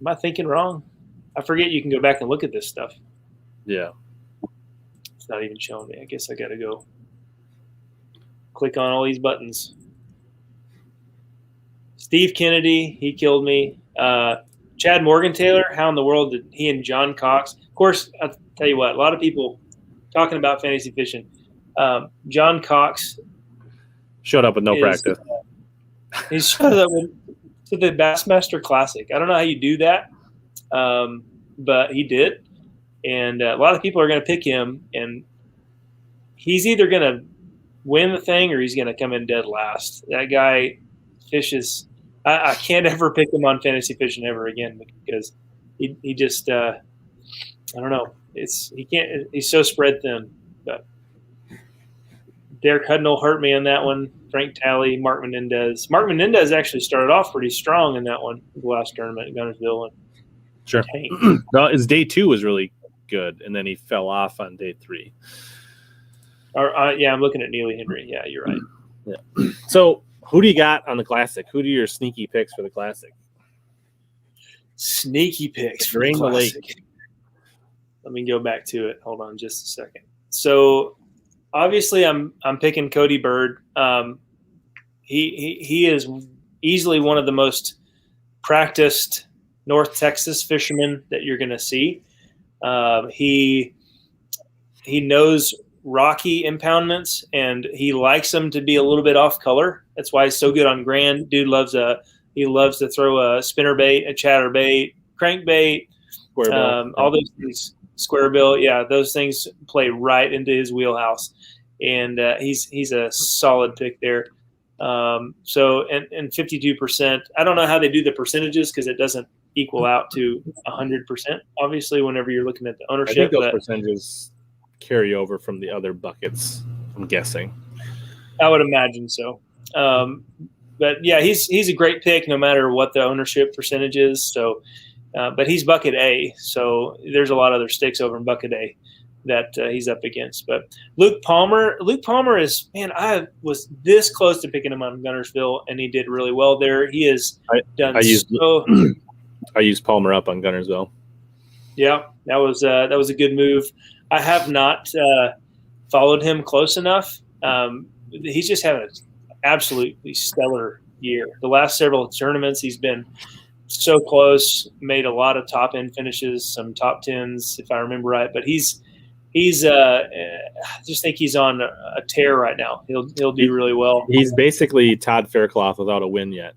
Am I thinking wrong? I forget you can go back and look at this stuff. Yeah. It's not even showing me. I guess I got to go click on all these buttons. Steve Kennedy, he killed me. Chad Morgan-Taylor, how in the world did he and John Cox? Of course, I'll tell you what, a lot of people talking about fantasy fishing. John Cox showed up with no practice. He showed up to the Bassmaster Classic. I don't know how you do that, but he did. And a lot of people are going to pick him, and he's either going to win the thing or he's going to come in dead last. That guy fishes. I can't ever pick him on fantasy fishing ever again because he just I don't know. He's so spread thin. But Derek Hudnall hurt me in that one. Frank Talley, Mark Menendez. Mark Menendez actually started off pretty strong in that one, the last tournament in Gunnersville. Sure. No, his day 2 was really good, and then he fell off on day 3. Yeah, I'm looking at Neely Henry. Yeah, you're right. Yeah. So who do you got on the Classic? Who do your sneaky picks for the Classic? Sneaky picks for the Classic. Let me go back to it. Hold on just a second. So obviously I'm picking Cody Bird. He is easily one of the most practiced North Texas fishermen that you're going to see. He knows rocky impoundments, and he likes them to be a little bit off color. That's why he's so good on Grand. Dude loves to throw a spinner bait, a chatter bait, crankbait, all those things. Square bill, yeah, those things play right into his wheelhouse, and he's a solid pick there. So and 52%. I don't know how they do the percentages because it doesn't equal out to 100%. Obviously, whenever you're looking at the ownership, I think those percentages carry over from the other buckets. I'm guessing. I would imagine so. But yeah, he's a great pick no matter what the ownership percentage is. So. But he's bucket A, so there's a lot of other sticks over in bucket A that he's up against. But Luke Palmer is, man, I was this close to picking him on Gunnersville, and he did really well there. He has done I used Palmer up on Gunnersville. Yeah, that was a good move. I have not followed him close enough. He's just having an absolutely stellar year. The last several tournaments, he's been so close, made a lot of top end finishes, some top 10s, if I remember right. But he's I just think he's on a tear right now. He'll do really well. He's basically Todd Faircloth without a win yet.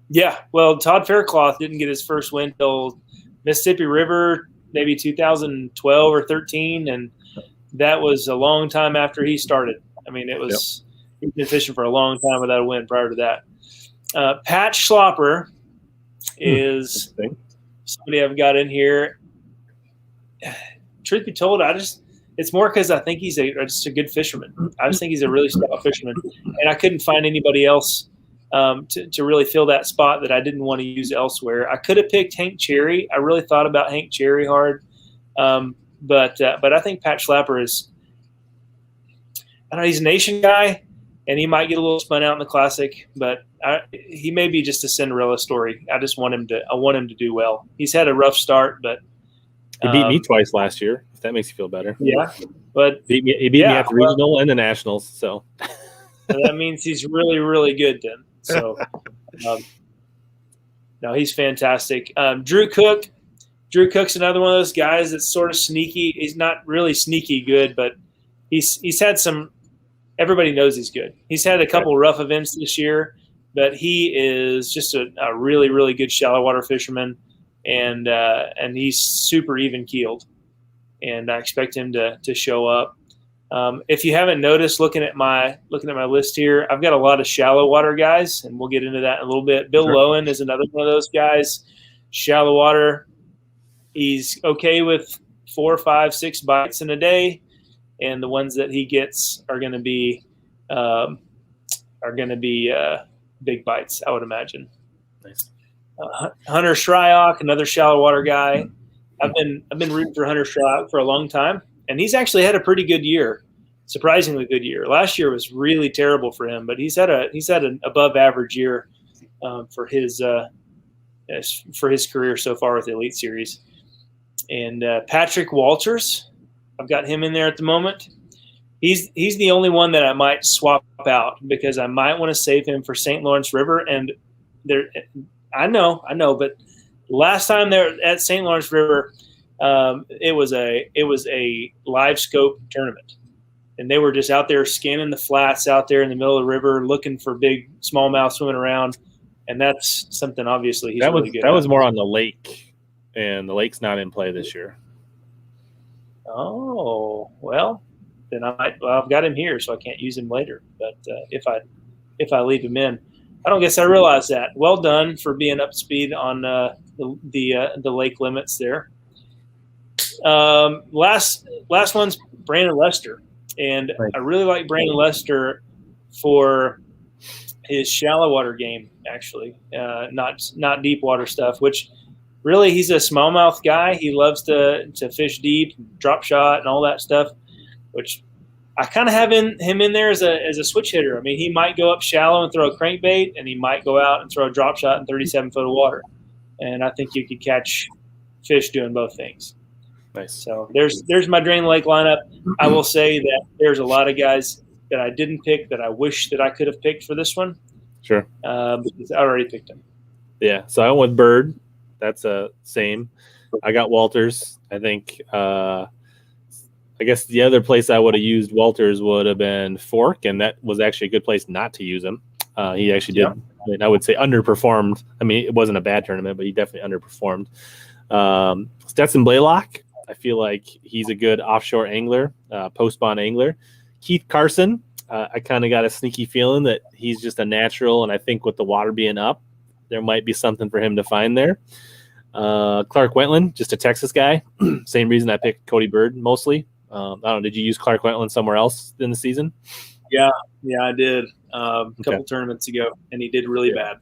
Yeah, well, Todd Faircloth didn't get his first win till Mississippi River, maybe 2012 or 13, and that was a long time after he started. I mean, he's been fishing for a long time without a win prior to that. Pat Schlopper is somebody I've got in here. Truth be told, it's more because I think he's just a good fisherman. I just think he's a really stout fisherman, and I couldn't find anybody else to really fill that spot that I didn't want to use elsewhere. I could have picked Hank Cherry. I really thought about Hank Cherry hard, but I think Pat Schlapper is. I don't know, he's a nation guy, and he might get a little spun out in the Classic, but he may be just a Cinderella story. I want him to do well. He's had a rough start, but he beat me twice last year. If that makes you feel better. Yeah, but he beat me at the regional and the nationals. So that means he's really, really good then. So no, he's fantastic. Drew Cook's another one of those guys that's sort of sneaky. He's not really sneaky good, but he's had some. Everybody knows he's good. He's had a couple rough events this year, but he is just a really, really good shallow water fisherman, and he's super even keeled, and I expect him to show up. If you haven't noticed, looking at my list here, I've got a lot of shallow water guys, and we'll get into that in a little bit. Bill Lowen is another one of those guys. Shallow water, he's okay with 4, 5, 6 bites in a day. And the ones that he gets are going to be big bites, I would imagine. Nice. Hunter Shryock, another shallow water guy. I've been rooting for Hunter Shryock for a long time, and he's actually had a pretty good year, surprisingly good year. Last year was really terrible for him, but he's had an above average year for his career so far with the Elite Series. And Patrick Walters, I've got him in there at the moment. He's the only one that I might swap out because I might want to save him for St. Lawrence River. And I know, but last time they're at St. Lawrence River, it was a live scope tournament, and they were just out there scanning the flats out there in the middle of the river, looking for big smallmouth swimming around. And that's something obviously he's really good at. That was more on the lake, and the lake's not in play this year. Oh, well, then I've got him here, so I can't use him later. But if I leave him in, I don't guess I realized that. Well done for being up to speed on the lake limits there. Last one's Brandon Lester, and right. I really like Brandon Lester for his shallow water game. Actually, not deep water stuff, which. Really, he's a smallmouth guy. He loves to fish deep, drop shot, and all that stuff, which I kind of have him in there as a switch hitter. I mean, he might go up shallow and throw a crankbait, and he might go out and throw a drop shot in 37 foot of water. And I think you could catch fish doing both things. Nice. So there's my Drain Lake lineup. I will say that there's a lot of guys that I didn't pick that I wish that I could have picked for this one. Sure. Because I already picked them. Yeah. So I went with Bird. That's same. I got Walters. I think I guess the other place I would have used Walters would have been Fork, and that was actually a good place not to use him. He actually did, I would say, underperformed. I mean, it wasn't a bad tournament, but he definitely underperformed. Stetson Blaylock, I feel like he's a good offshore angler, post-spawn angler. Keith Carson, I kind of got a sneaky feeling that he's just a natural, and I think with the water being up, there might be something for him to find there. Clark Wentland, just a Texas guy. Same reason I picked Cody Bird mostly. I don't know, did you use Clark Wentland somewhere else in the season? Yeah, I did a couple tournaments ago, and he did really bad.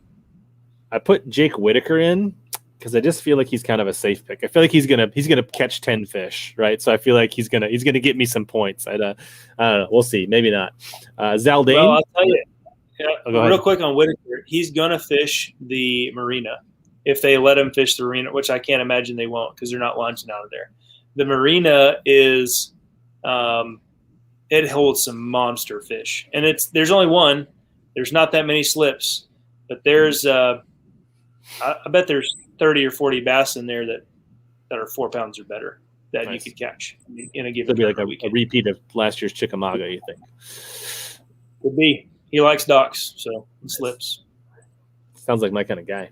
I put Jake Whitaker in because I just feel like he's kind of a safe pick. I feel like he's gonna catch 10 fish, right? So I feel like he's gonna get me some points. I don't know. We'll see. Maybe not. Zaldane. Well, I'll tell you. Yeah, real quick on Whitaker, he's going to fish the marina if they let him fish the marina, which I can't imagine they won't because they're not launching out of there. The marina is it holds some monster fish, and there's only one. There's not that many slips, but there's I bet there's 30 or 40 bass in there that are 4 pounds or better that you could catch in a given. It'll be like a repeat of last year's Chickamauga, you think? Could be. He likes docks, so it slips. Sounds like my kind of guy.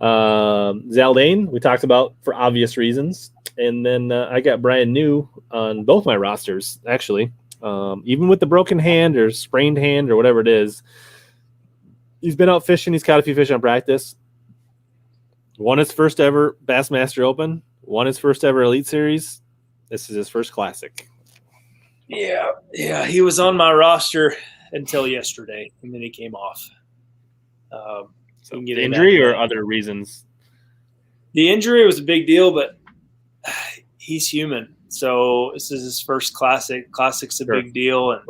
Zaldane, we talked about for obvious reasons. And then I got Brian New on both my rosters, actually. Even with the broken hand or sprained hand or whatever it is, he's been out fishing. He's caught a few fish on practice. Won his first ever Bassmaster Open. Won his first ever Elite Series. This is his first Classic. Yeah, he was on my roster until yesterday, and then he came off. So injury or other reasons? The injury was a big deal, but he's human. So this is his first Classic. Classic's a big deal, and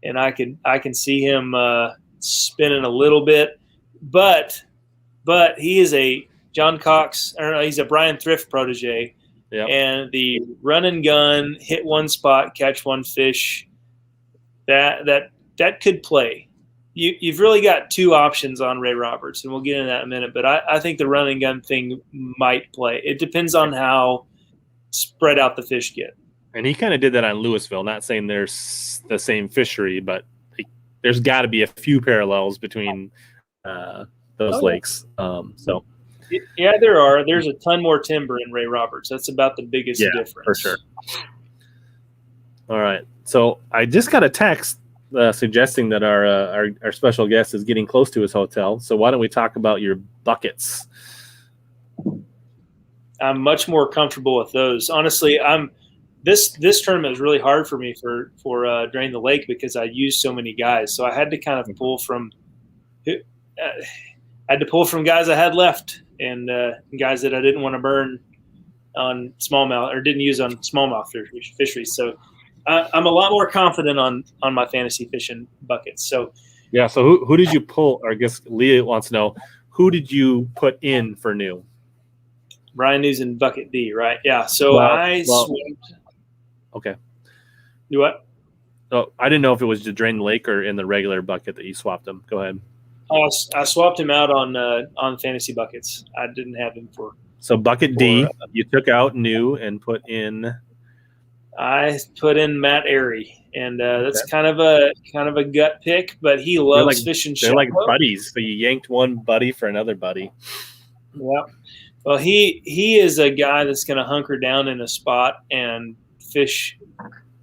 and I can see him spinning a little bit, but he is a John Cox, or he's a Brian Thrift protege. Yep. And the run and gun, hit one spot, catch one fish, that could play. You've really got two options on Ray Roberts, and we'll get into that in a minute. But I think the run and gun thing might play. It depends on how spread out the fish get. And he kind of did that on Louisville. Not saying there's the same fishery, but there's got to be a few parallels between those lakes. So. Yeah, there are. There's a ton more timber in Ray Roberts. That's about the biggest difference. For sure. All right. So I just got a text suggesting that our special guest is getting close to his hotel. So why don't we talk about your buckets? I'm much more comfortable with those. Honestly, this tournament was really hard for me for Drain the Lake because I used so many guys. So I had to kind of pull from guys I had left and guys that I didn't want to burn on smallmouth or didn't use on smallmouth fisheries. So I'm a lot more confident on my fantasy fishing buckets. So yeah. So who did you pull? Or I guess Leah wants to know, who did you put in for new? Brian News in bucket D, right? Yeah. So swapped. Okay. Do what? Oh, I didn't know if it was to Drain the Lake or in the regular bucket that you swapped them. Go ahead. I swapped him out on fantasy buckets. I didn't have him for. So bucket D, you took out new and put in. I put in Matt Airy, and that's kind of a gut pick, but he loves fishing. They're like buddies. So you yanked one buddy for another buddy. Yeah. Well, he is a guy that's going to hunker down in a spot and fish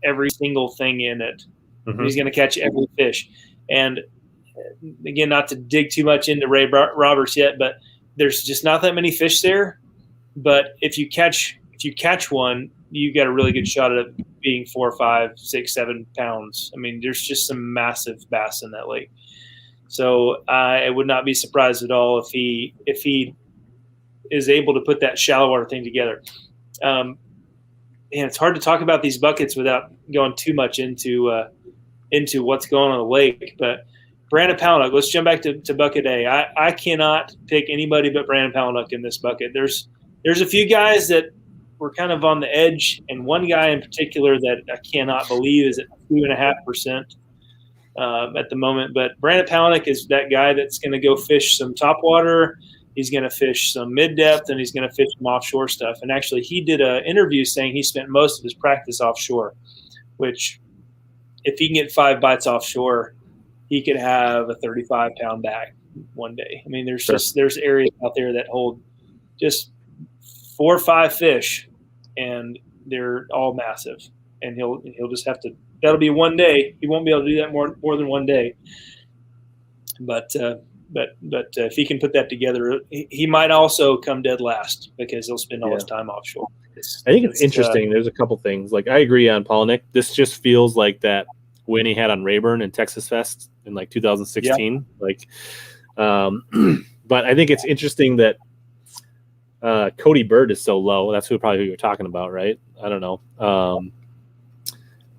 every single thing in it. Mm-hmm. He's going to catch every fish. And again, not to dig too much into Ray Roberts yet, but there's just not that many fish there. But if you catch one, you got a really good shot at it being 4, 5, 6, 7 pounds. I mean, there's just some massive bass in that lake. So I would not be surprised at all if he is able to put that shallow water thing together. And it's hard to talk about these buckets without going too much into what's going on in the lake. But Brandon Palaniuk, let's jump back to bucket A. I cannot pick anybody but Brandon Palaniuk in this bucket. There's a few guys that were kind of on the edge, and one guy in particular that I cannot believe is at 2.5% at the moment. But Brandon Palaniuk is that guy that's going to go fish some topwater. He's going to fish some mid-depth, and he's going to fish some offshore stuff. And actually, he did an interview saying he spent most of his practice offshore, which if he can get 5 bites offshore, he could have a 35-pound bag one day. I mean, there's areas out there that hold just 4 or 5 fish, and they're all massive. And he'll just have to. That'll be one day. He won't be able to do that more than one day. But if he can put that together, he might also come dead last because he'll spend all his time offshore. I think it's interesting. There's a couple things. Like I agree on Palaniuk. This just feels like that win he had on Rayburn and Texas Fest in like 2016. Yeah. Like, but I think it's interesting that Cody Bird is so low. That's who you're talking about, right? I don't know.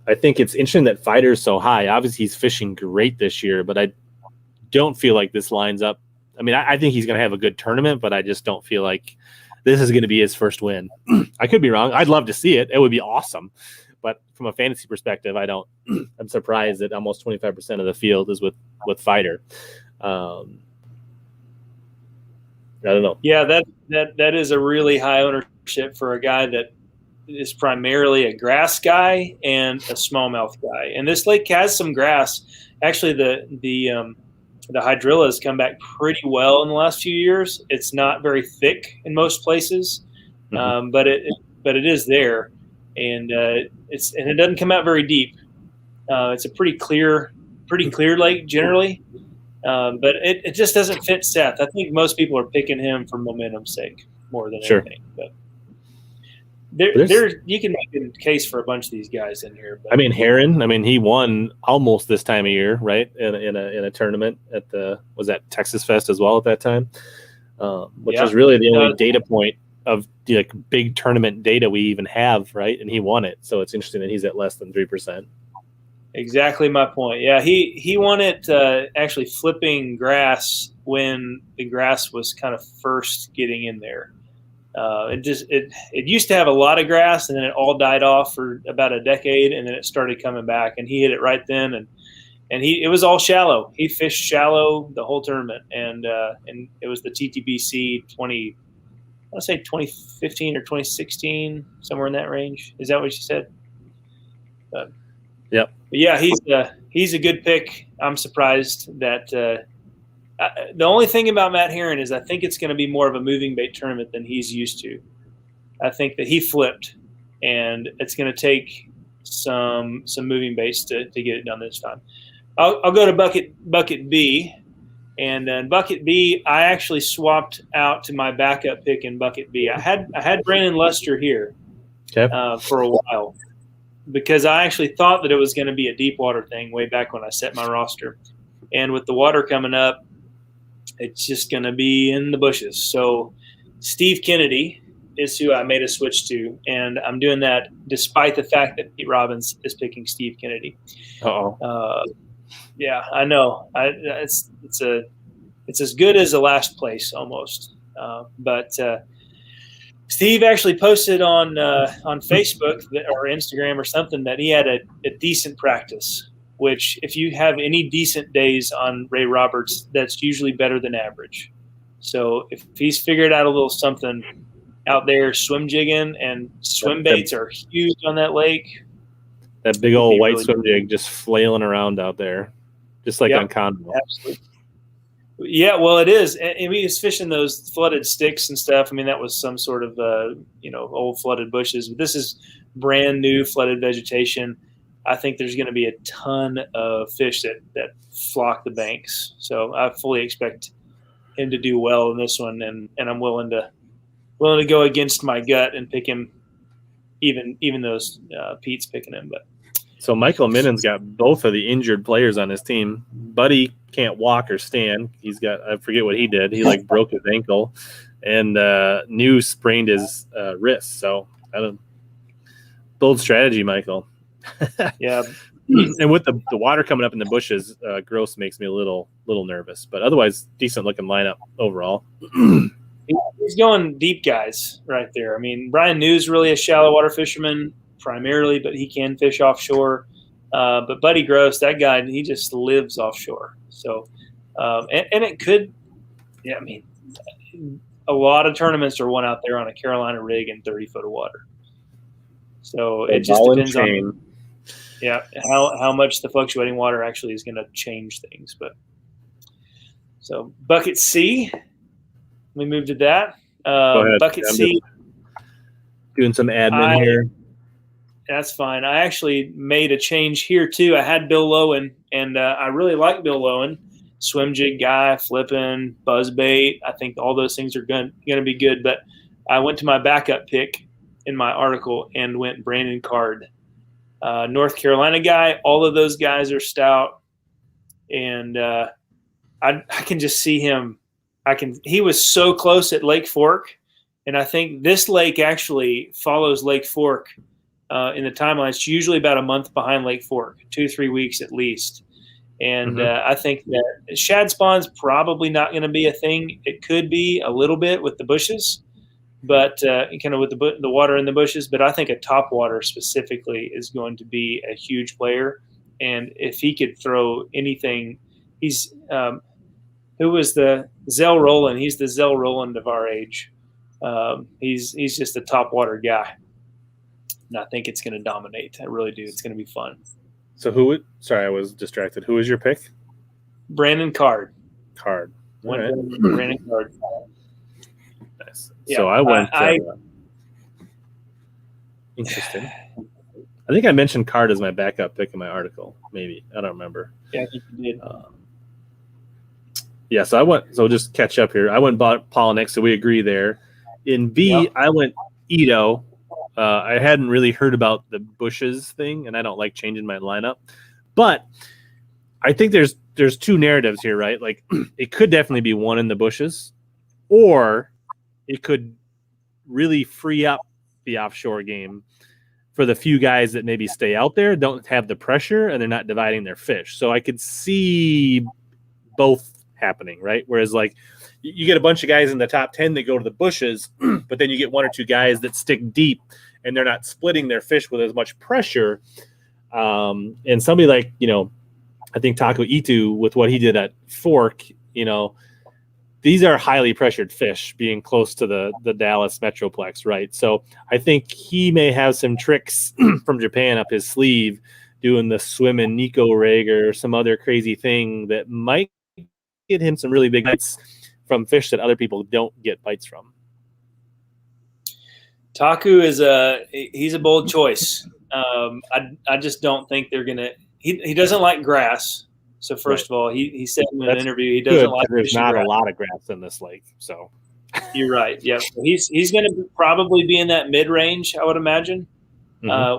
I think it's interesting that Fighter's so high. Obviously, he's fishing great this year, but I don't feel like this lines up. I mean, I think he's going to have a good tournament, but I just don't feel like this is going to be his first win. I could be wrong. I'd love to see it. It would be awesome. But from a fantasy perspective, I don't. I'm surprised that almost 25% of the field is with Fighter. I don't know. Yeah, that is a really high ownership for a guy that is primarily a grass guy and a smallmouth guy. And this lake has some grass. Actually, the hydrilla has come back pretty well in the last few years. It's not very thick in most places, but it is there, and it doesn't come out very deep. It's a pretty clear lake generally, but it just doesn't fit Seth. I think most people are picking him for momentum's sake more than anything. But you can make a case for a bunch of these guys in here. But. I mean, Heron. I mean, he won almost this time of year, right? In a tournament at was that Texas Fest as well at that time, which is really the only data point of big tournament data we even have, right? And he won it, so it's interesting that he's at less than 3%. Exactly my point. Yeah, he wanted actually flipping grass when the grass was kind of first getting in there. It used to have a lot of grass, and then it all died off for about a decade, and then it started coming back. And he hit it right then, and it was all shallow. He fished shallow the whole tournament, and it was the TTBC 20. I want to say 2015 or 2016, somewhere in that range. Is that what you said? Yep. But yeah, he's a good pick. I'm surprised that the only thing about Matt Herron is I think it's going to be more of a moving bait tournament than he's used to. I think that he flipped, and it's going to take some moving baits to get it done this time. I'll go to bucket B, and in bucket B, I actually swapped out to my backup pick in bucket B. I had Brandon Lester here for a while, because I actually thought that it was going to be a deep water thing way back when I set my roster. And with the water coming up, it's just going to be in the bushes. So Steve Kennedy is who I made a switch to, and I'm doing that despite the fact that Pete Robbins is picking Steve Kennedy. Yeah, I know. It's as good as the last place almost. But Steve actually posted on Facebook or Instagram or something that he had a decent practice, which if you have any decent days on Ray Roberts, that's usually better than average. So if he's figured out a little something out there swim jigging, and swim baits are huge on that lake. That big old white swim jig just flailing around out there, just like on Convo. Absolutely. Yeah, well, it is. And he was fishing those flooded sticks and stuff. I mean, that was some sort of, old flooded bushes. But this is brand new flooded vegetation. I think there's going to be a ton of fish that flock the banks. So I fully expect him to do well in this one, and I'm willing to go against my gut and pick him, even though Pete's picking him. But so Michael Minnen's got both of the injured players on his team. Buddy can't walk or stand. He's got, I forget what he did. He broke his ankle, and New sprained his wrist. So bold strategy, Michael. Yeah. And with the water coming up in the bushes, Gross makes me a little nervous, but otherwise decent looking lineup overall. He's going deep guys right there. I mean, Brian New's really a shallow water fisherman primarily, but he can fish offshore. But Buddy Gross, that guy, he just lives offshore. So, and it could, I mean, a lot of tournaments are won out there on a Carolina rig in 30 foot of water. So it just depends on how much the fluctuating water actually is going to change things. But so bucket C, we moved to that. Bucket C. Doing some admin here. That's fine. I actually made a change here too. I had Bill Lowen, and I really like Bill Lowen. Swim jig guy, flipping, buzzbait. I think all those things are going to be good. But I went to my backup pick in my article and went Brandon Card. North Carolina guy. All of those guys are stout. And I can just see him. He was so close at Lake Fork. And I think this lake actually follows Lake Fork in the timeline. It's usually about a month behind Lake Fork, 2-3 weeks at least. And I think that shad spawn's probably not going to be a thing. It could be a little bit with the bushes, but kind of with the water in the bushes. But I think a top water specifically is going to be a huge player. And if he could throw anything, he's who was the Zell Rowland? He's the Zell Rowland of our age. He's just a top water guy. And I think it's going to dominate. I really do. It's going to be fun. So sorry, I was distracted. Who was your pick? Brandon Card. All right. Brandon Card. Nice. Yeah, so I went. Interesting. I think I mentioned Card as my backup pick in my article. Maybe. I don't remember. Yeah, I think you did. Yeah, so I went. So just catch up here. I went bought Pollinix, so we agree there. In B, I went Ito. I hadn't really heard about the bushes thing, and I don't like changing my lineup. But I think there's two narratives here, right? Like it could definitely be one in the bushes, or it could really free up the offshore game. for the few guys that maybe stay out there, don't have the pressure, and they're not dividing their fish. So I could see both happening, right? Whereas like you get a bunch of guys in the top 10 that go to the bushes, but then you get one or two guys that stick deep and they're not splitting their fish with as much pressure. And somebody like, I think Taco Itu with what he did at Fork, these are highly pressured fish being close to the Dallas Metroplex, right? So I think he may have some tricks from Japan up his sleeve, doing the swimming Nico rig or some other crazy thing that might get him some really big bites from fish that other people don't get bites from. Taku he's a bold choice. I just don't think they're gonna. He doesn't like grass. So first of all, he said in an interview he doesn't like. There's not a lot of grass in this lake, so you're right. Yeah, he's going to probably be in that mid range, I would imagine.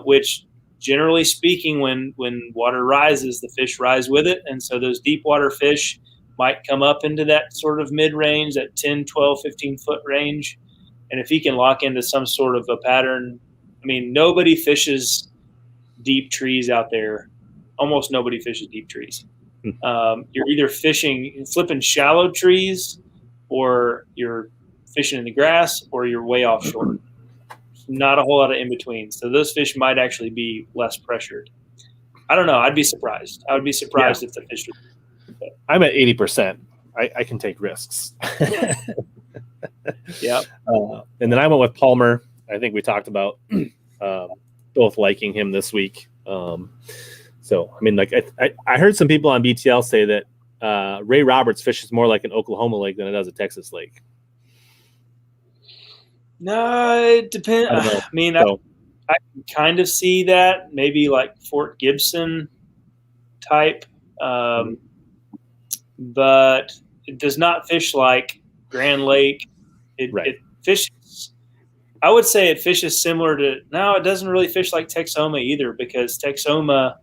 Which, generally speaking, when water rises, the fish rise with it, and so those deep water fish might come up into that sort of mid range, that 10, 12, 15 foot range. And if he can lock into some sort of a pattern, I mean, nobody fishes deep trees out there. Almost nobody fishes deep trees. You're either flipping shallow trees, or you're fishing in the grass, or you're way offshore. Not a whole lot of in between. So those fish might actually be less pressured. I don't know. I'd be surprised. I would be surprised if the fish. I'm at 80%. I can take risks. Yeah. And then I went with Palmer. I think we talked about both liking him this week. So, I mean, like I heard some people on BTL say that Ray Roberts fishes more like an Oklahoma lake than it does a Texas lake. No, it depends. I mean, I can kind of see that. Maybe like Fort Gibson type. But it does not fish like Grand Lake. It fishes. I would say it fishes similar to. No, it doesn't really fish like Texoma either, because Texoma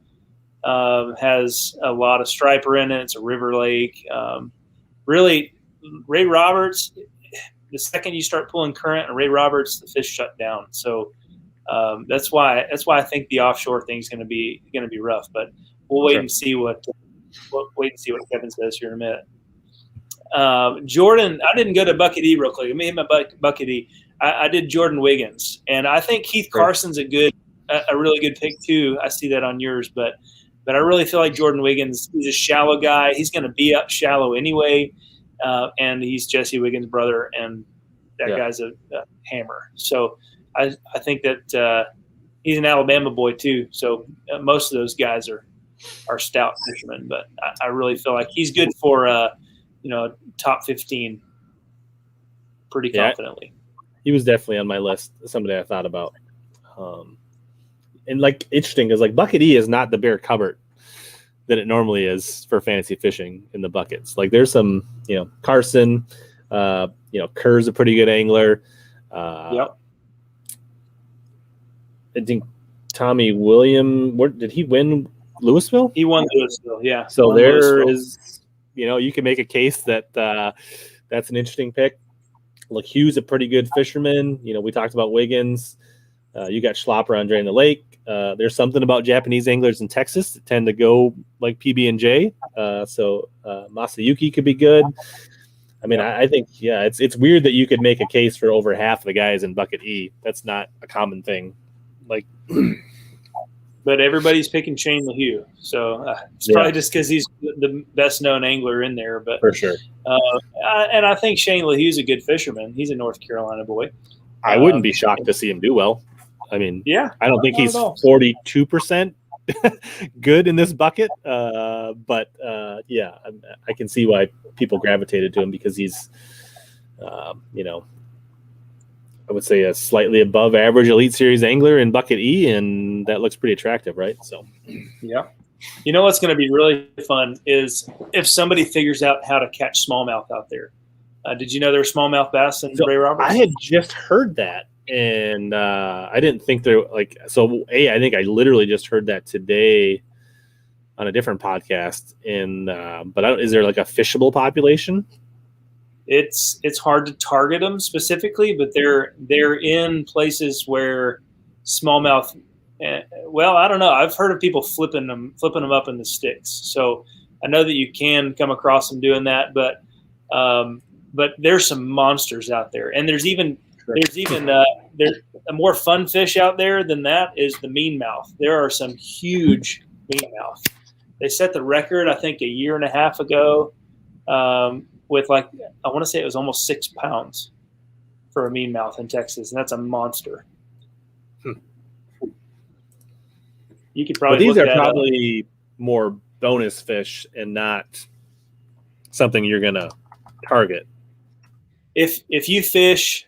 has a lot of striper in it. It's a river lake. Really, Ray Roberts. The second you start pulling current and Ray Roberts, the fish shut down. So that's why I think the offshore thing is going to be rough. But we'll wait and see what Kevin says here in a minute. Jordan, I didn't go to Bucket E real quick. Let me hit my Bucket E. I did Jordan Wiggins, and I think Keith Carson's a really good pick too. I see that on yours, but I really feel like Jordan Wiggins, he's a shallow guy. He's going to be up shallow anyway, and he's Jesse Wiggins' brother, and that guy's a hammer. So I think that he's an Alabama boy too. So most of those guys are stout fishermen, but I really feel like he's good for top 15 pretty confidently. He was definitely on my list, somebody I thought about. And like interesting because like Bucket E is not the bare cupboard that it normally is for fantasy fishing in the buckets. Like there's some, Carson, Kerr's a pretty good angler. I think Tommy William, did he win Louisville? He won Louisville, yeah. So is, you can make a case that that's an interesting pick. Look, Hugh's a pretty good fisherman. We talked about Wiggins. You got Schlopper on Drain the Lake. There's something about Japanese anglers in Texas that tend to go like PB&J. So Masayuki could be good. I mean, I think, it's weird that you could make a case for over half the guys in Bucket E. That's not a common thing. Like, but everybody's picking Shane LaHue. So it's probably just because he's the best known angler in there. But for sure. And I think Shane LaHue's a good fisherman. He's a North Carolina boy. I wouldn't be shocked to see him do well. I mean, I don't think he's 42% good in this bucket. But I can see why people gravitated to him because he's, I would say a slightly above average Elite Series angler in Bucket E, and that looks pretty attractive, right? So, yeah. You know what's going to be really fun is if somebody figures out how to catch smallmouth out there. Did you know there were smallmouth bass in Ray Roberts? I had just heard that, and I didn't think there I think I literally just heard that today on a different podcast. And but is there like a fishable population? It's hard to target them specifically, but they're in places where smallmouth Well, I don't know. I've heard of people flipping them up in the sticks. So I know that you can come across them doing that, but there's some monsters out there, and there's even a more fun fish out there than that is the meanmouth. There are some huge meanmouth. They set the record, I think, a year and a half ago with I want to say it was almost 6 pounds for a meanmouth in Texas, and that's a monster. You could probably. But these are probably more bonus fish and not something you're gonna target. If you fish,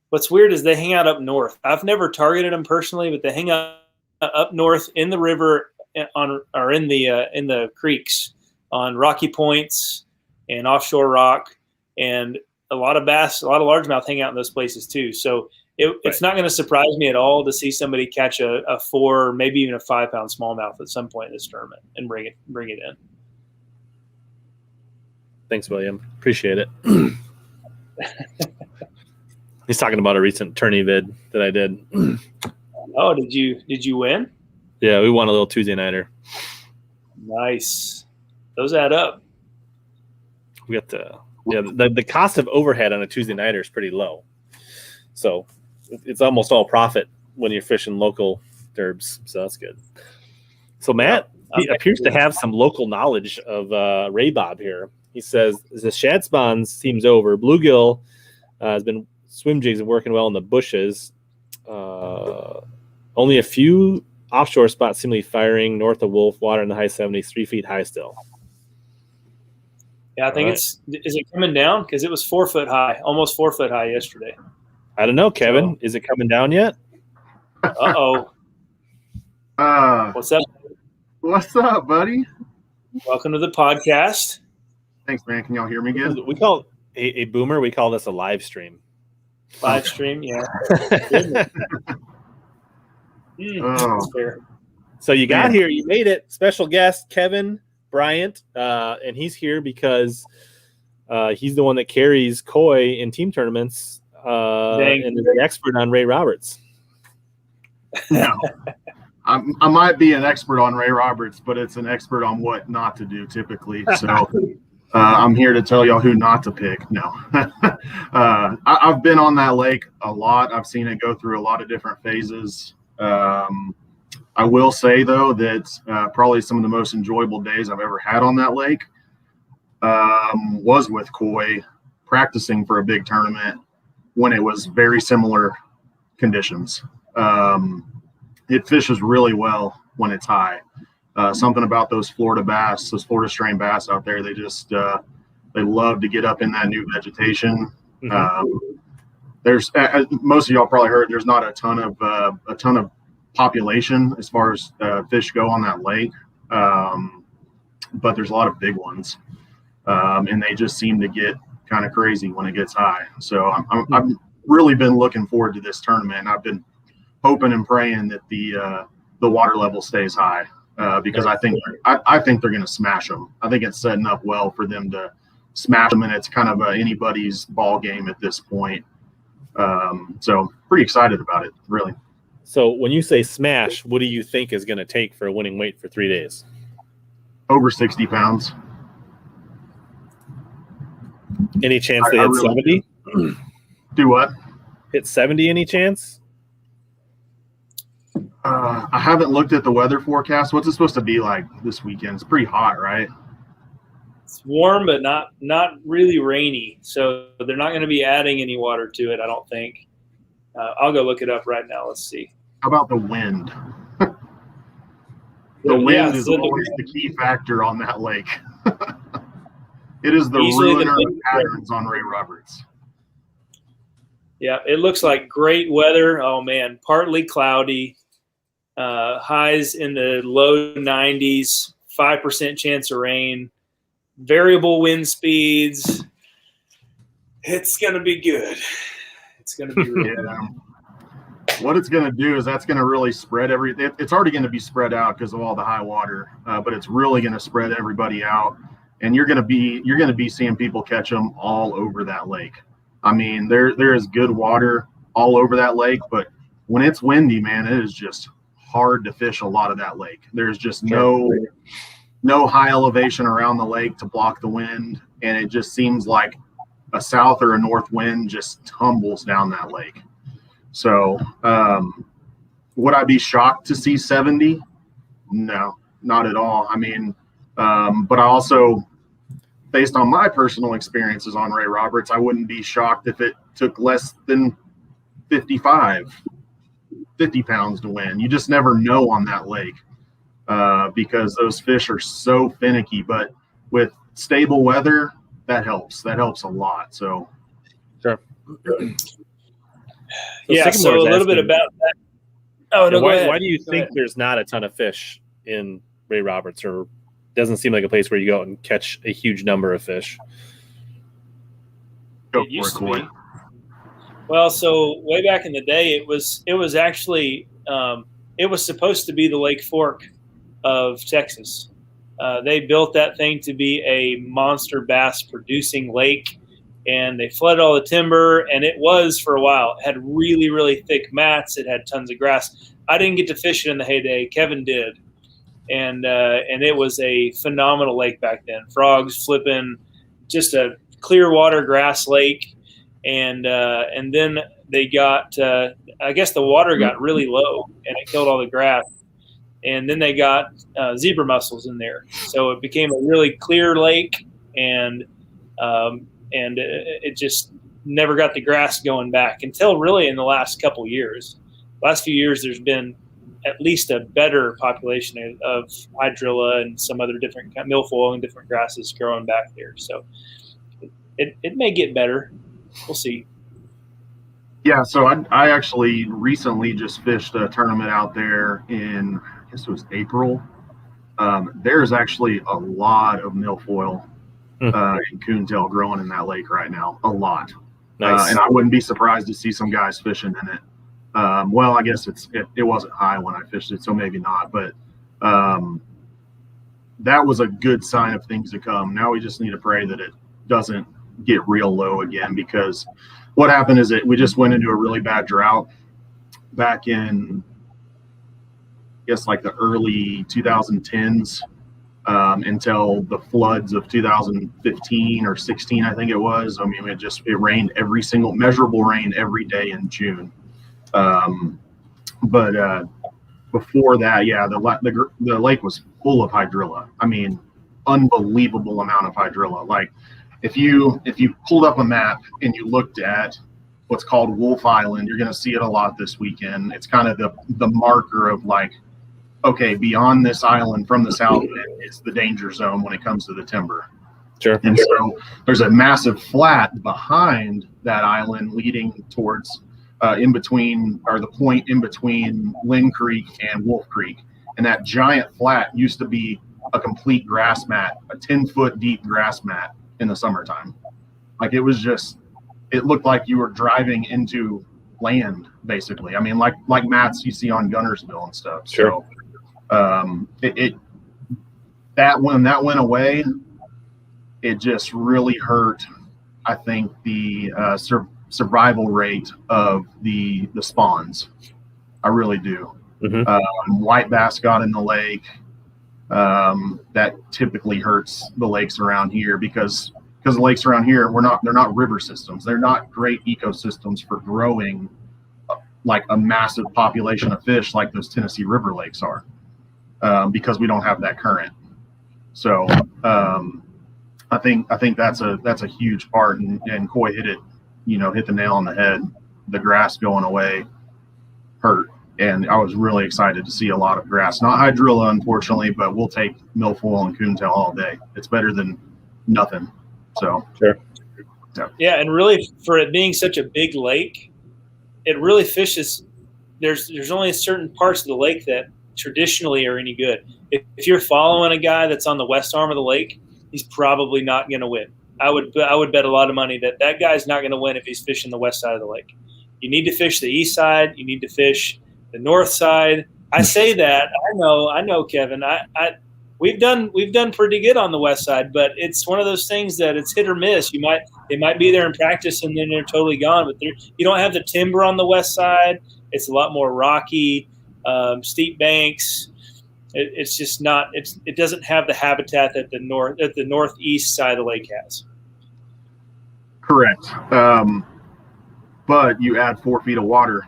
what's weird is they hang out up north. I've never targeted them personally, but they hang out up north in the river in the creeks on rocky points and offshore rock, and a lot of bass, a lot of largemouth hang out in those places too. So it's not going to surprise me at all to see somebody catch a 4, maybe even a 5 pound smallmouth at some point in this tournament and bring it in. Thanks, William. Appreciate it. He's talking about a recent tourney vid that I did. Oh, did you win? Yeah, we won a little Tuesday nighter. Nice. Those add up. We got the cost of overhead on a Tuesday nighter is pretty low, so it's almost all profit when you're fishing local derbs. So that's good. So Matt appears to have some local knowledge of Ray Bob here. He says the shad spawns seems over. Bluegill has been swim jigs and working well in the bushes. Only a few offshore spots seemingly firing north of Wolf. Water in the high 70s, 3 feet high still. Yeah, I think is it coming down? Because it was 4 foot high, almost 4 foot high yesterday. I don't know, Kevin. So, is it coming down yet? Uh-oh. What's up? What's up, buddy? Welcome to the podcast. Thanks, man. Can y'all hear me good? We call a boomer. We call this a live stream. Live stream, yeah. That's fair. So you got here. You made it. Special guest, Kevin Bryant, and he's here because he's the one that carries Coy in team tournaments and is an expert on Ray Roberts. No, I might be an expert on Ray Roberts, but it's an expert on what not to do typically. So I'm here to tell y'all who not to pick. No, I've been on that lake a lot. I've seen it go through a lot of different phases. I will say, though, that probably some of the most enjoyable days I've ever had on that lake was with Coy practicing for a big tournament when it was very similar conditions. It fishes really well when it's high. Something about those Florida bass, those Florida strain bass out there, they just they love to get up in that new vegetation. There's most of y'all probably heard there's not a ton of population as far as fish go on that lake, but there's a lot of big ones, and they just seem to get kind of crazy when it gets high. So I've really been looking forward to this tournament. I've been hoping and praying that the water level stays high because I think they're going to smash them. I think it's setting up well for them to smash them, and it's kind of anybody's ball game at this point. So pretty excited about it, really. So when you say smash, what do you think is going to take for a winning weight for 3 days? Over 60 pounds. Any chance they hit 70? Do what? Hit 70 any chance? I haven't looked at the weather forecast. What's it supposed to be like this weekend? It's pretty hot, right? It's warm, but not really rainy. So they're not going to be adding any water to it, I don't think. I'll go look it up right now. Let's see. How about the wind? The wind is always the key factor on that lake. It is the ruiner of patterns on Ray Roberts. Yeah, it looks like great weather. Oh, man, partly cloudy. Highs in the low 90s, 5% chance of rain, variable wind speeds. It's going to be good. It's going to be really good. What it's going to do is that's going to really spread it's already going to be spread out because of all the high water, but it's really going to spread everybody out, and you're going to be seeing people catch them all over that lake. I mean, there is good water all over that lake, but when it's windy, man, it is just hard to fish a lot of that lake. There's just no high elevation around the lake to block the wind, and it just seems like a south or a north wind just tumbles down that lake. So would I be shocked to see 70? No, not at all. I mean, but I also, based on my personal experiences on Ray Roberts, I wouldn't be shocked if it took less than 50 pounds to win. You just never know on that lake because those fish are so finicky. But with stable weather, that helps. That helps a lot. So, sure. So a little bit about that. Oh, no, why do you think there's not a ton of fish in Ray Roberts, or doesn't seem like a place where you go out and catch a huge number of fish? It used to be. Well, so way back in the day, it was actually it was supposed to be the Lake Fork of Texas. They built that thing to be a monster bass producing lake, and they flooded all the timber, and it was for a while. It had really, really thick mats. It had tons of grass. I didn't get to fish it in the heyday. Kevin did. And it was a phenomenal lake back then. Frogs flipping, just a clear water grass lake. And then they got, I guess the water got really low and it killed all the grass. And then they got zebra mussels in there. So it became a really clear lake, and it just never got the grass going back until really in the last couple of years. Last few years, there's been at least a better population of hydrilla and some other different milfoil and different grasses growing back there. So it may get better. We'll see. Yeah, so I actually recently just fished a tournament out there in, I guess it was April. There's actually a lot of milfoil and coontail growing in that lake right now. A lot. Nice. And I wouldn't be surprised to see some guys fishing in it. Well, I guess it wasn't high when I fished it, so maybe not. But that was a good sign of things to come. Now we just need to pray that it doesn't get real low again, because what happened is that we just went into a really bad drought back in, I guess, like the early 2010s until the floods of 2015 or 16, I think it was. I mean, it rained measurable rain every day in June. But before that, yeah, the lake was full of hydrilla. I mean, unbelievable amount of hydrilla. Like if you pulled up a map and you looked at what's called Wolf Island, you're going to see it a lot this weekend. It's kind of the marker of like, okay, beyond this island from the south end, it's the danger zone when it comes to the timber. Sure. And so there's a massive flat behind that island leading towards in between, or the point in between Lynn Creek and Wolf Creek. And that giant flat used to be a complete grass mat, a 10-foot deep grass mat in the summertime. Like it looked like you were driving into land, basically. I mean, like mats you see on Gunnersville and stuff. Sure. So when that went away, it just really hurt, I think, the survival rate of the spawns. I really do. Mm-hmm. White bass got in the lake. That typically hurts the lakes around here because the lakes around here, they're not river systems. They're not great ecosystems for growing like a massive population of fish like those Tennessee River lakes are, because we don't have that current. So I think that's a huge part, and Coy hit the nail on the head. The grass going away hurt, and I was really excited to see a lot of grass. Not hydrilla, unfortunately, but we'll take milfoil and coontail all day. It's better than nothing. So sure. Yeah, and really, for it being such a big lake, it really fishes. There's only certain parts of the lake that traditionally are any good. If you're following a guy that's on the west arm of the lake, he's probably not going to win. I would bet a lot of money that guy's not going to win if he's fishing the west side of the lake. You need to fish the east side. You need to fish the north side. I say that. I know, Kevin. We've done pretty good on the west side, but it's one of those things that it's hit or miss. They might be there in practice and then they're totally gone. But you don't have the timber on the west side. It's a lot more rocky, steep banks. It's just not. It doesn't have the habitat that the northeast side of the lake has. Correct. But you add 4 feet of water,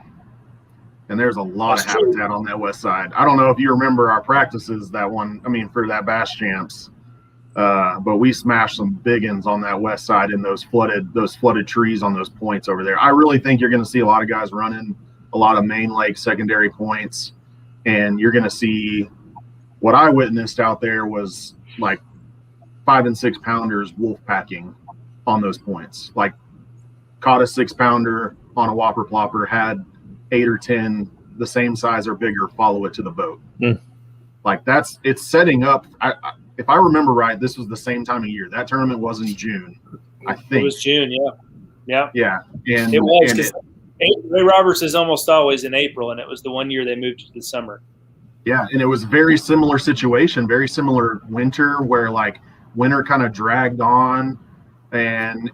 and there's a lot That's of habitat on that west side. I don't know if you remember our practices for that Bass Champs, but we smashed some big ones on that west side in those flooded trees on those points over there. I really think you're going to see a lot of guys running a lot of main lake secondary points, and you're going to see what I witnessed out there was like 5 and 6 pounders wolf packing on those points. Like, caught a 6 pounder on a whopper plopper, had 8 or 10 the same size or bigger follow it to the boat. Like, it's setting up. If I remember right, this was the same time of year. That tournament was in June, I think. It was June, yeah. And it was, because Ray Roberts is almost always in April, and it was the one year they moved to the summer. Yeah, and it was very similar situation, very similar winter, where like winter kind of dragged on, and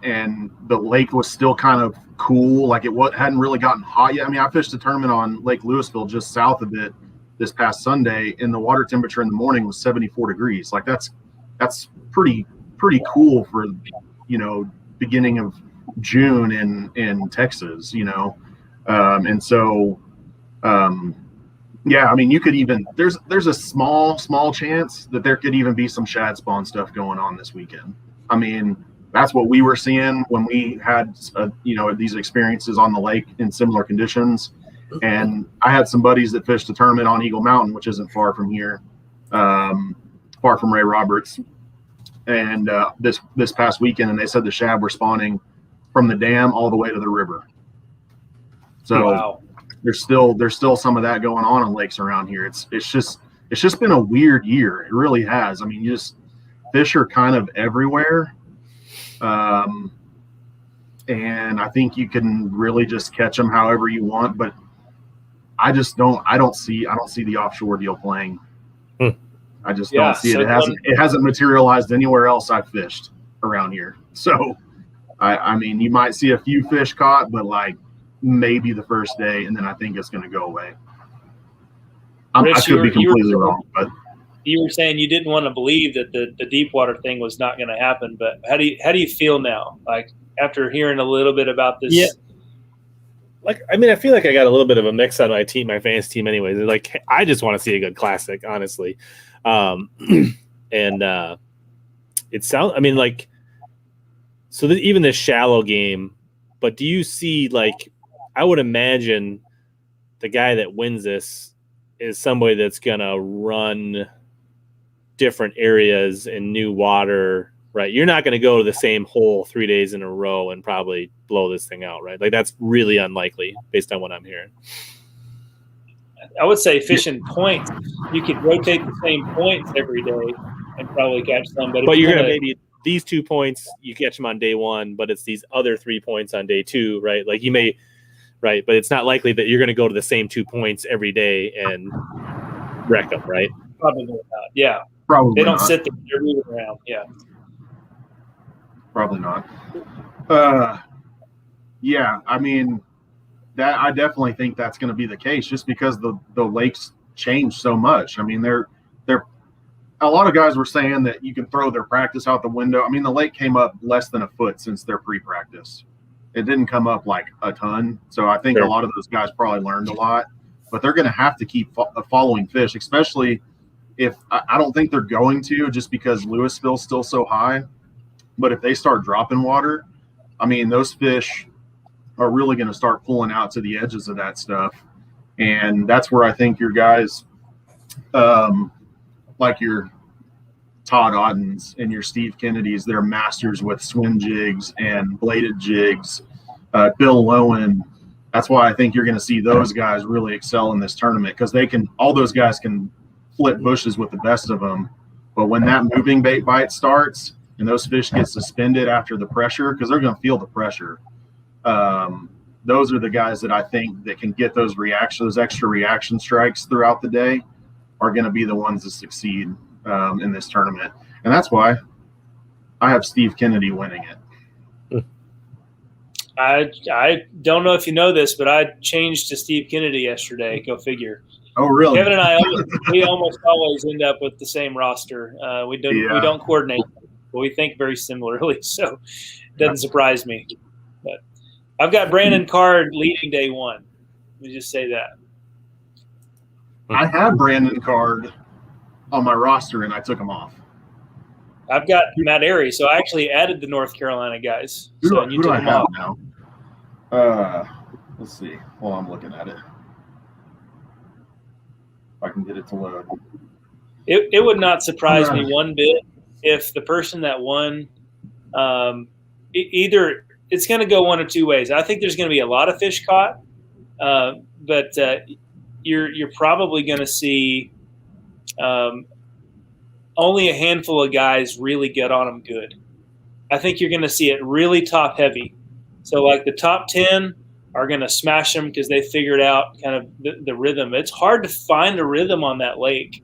the lake was still kind of cool. Like, hadn't really gotten hot yet. I mean, I fished a tournament on Lake Louisville just south of it this past Sunday, and the water temperature in the morning was 74 degrees. Like, that's pretty cool for, beginning of June in Texas, and so yeah, I mean, you could even there's a small chance that there could even be some shad spawn stuff going on this weekend. I mean, that's what we were seeing when we had these experiences on the lake in similar conditions. And I had some buddies that fished a tournament on Eagle Mountain, which isn't far from here, far from Ray Roberts, and this past weekend, and they said the shad were spawning from the dam all the way to the river. So wow. There's still some of that going on lakes around here. It's just been a weird year. It really has. I mean, fish are kind of everywhere. And I think you can really just catch them however you want, but I don't see the offshore deal playing. I just don't see it. It hasn't materialized anywhere else I've fished around here. So I mean, you might see a few fish caught, but like maybe the first day, and then I think it's going to go away. Rich, I could be completely wrong, but you were saying you didn't want to believe that the deep water thing was not going to happen. But how do you feel now? Like, after hearing a little bit about this? Yeah. Like, I mean, I feel like I got a little bit of a mix on my fantasy team anyways. Like, I just want to see a good classic, honestly. And it sounds, I mean, like, so even this shallow game, but do you see, like, I would imagine the guy that wins this is somebody that's going to run different areas in new water, right? You're not going to go to the same hole 3 days in a row and probably blow this thing out, right? Like, that's really unlikely based on what I'm hearing. I would say fishing points, you could rotate the same points every day and probably catch somebody. But you're going to maybe these 2 points, you catch them on day 1, but it's these other 3 points on day 2, right? Like, you may, right? But it's not likely that you're going to go to the same 2 points every day and wreck them, right? Probably not. Yeah. Probably they don't not. sit there, they're moving around. Yeah. Probably not. Yeah, I mean, that I definitely think that's going to be the case, just because the lakes changed so much. I mean, they're a lot of guys were saying that you can throw their practice out the window. I mean, the lake came up less than a foot since their pre-practice. It didn't come up like a ton. So I think a lot of those guys probably learned a lot, but they're going to have to keep following fish, especially if I don't think they're going to, just because Louisville's still so high. But if they start dropping water, I mean, those fish are really going to start pulling out to the edges of that stuff. And that's where I think your guys, like your Todd Oddens and your Steve Kennedys, they're masters with swim jigs and bladed jigs. Bill Lowen, that's why I think you're going to see those guys really excel in this tournament, because all those guys can flip bushes with the best of them. But when that moving bait bite starts and those fish get suspended after the pressure, because they're going to feel the pressure, those are the guys that I think that can get those extra reaction strikes throughout the day are going to be the ones that succeed in this tournament. And that's why I have Steve Kennedy winning it. I don't know if you know this, but I changed to Steve Kennedy yesterday. Go figure. Oh, really? Kevin and I, we almost always end up with the same roster. We don't coordinate, but we think very similarly. So it doesn't surprise me. But I've got Brandon Card leading day one. Let me just say that. I had Brandon Card on my roster, and I took him off. I've got Matt Airy, so I actually added the North Carolina guys. Who So do I have now? Let's see. Well, I'm looking at it. If I can get it to load. It would not surprise me one bit if the person that won, either it's going to go one of two ways. I think there's going to be a lot of fish caught, but you're probably going to see only a handful of guys really get on them good. I think you're going to see it really top heavy. So like the top 10 are going to smash them because they figured out kind of the rhythm. It's hard to find a rhythm on that lake.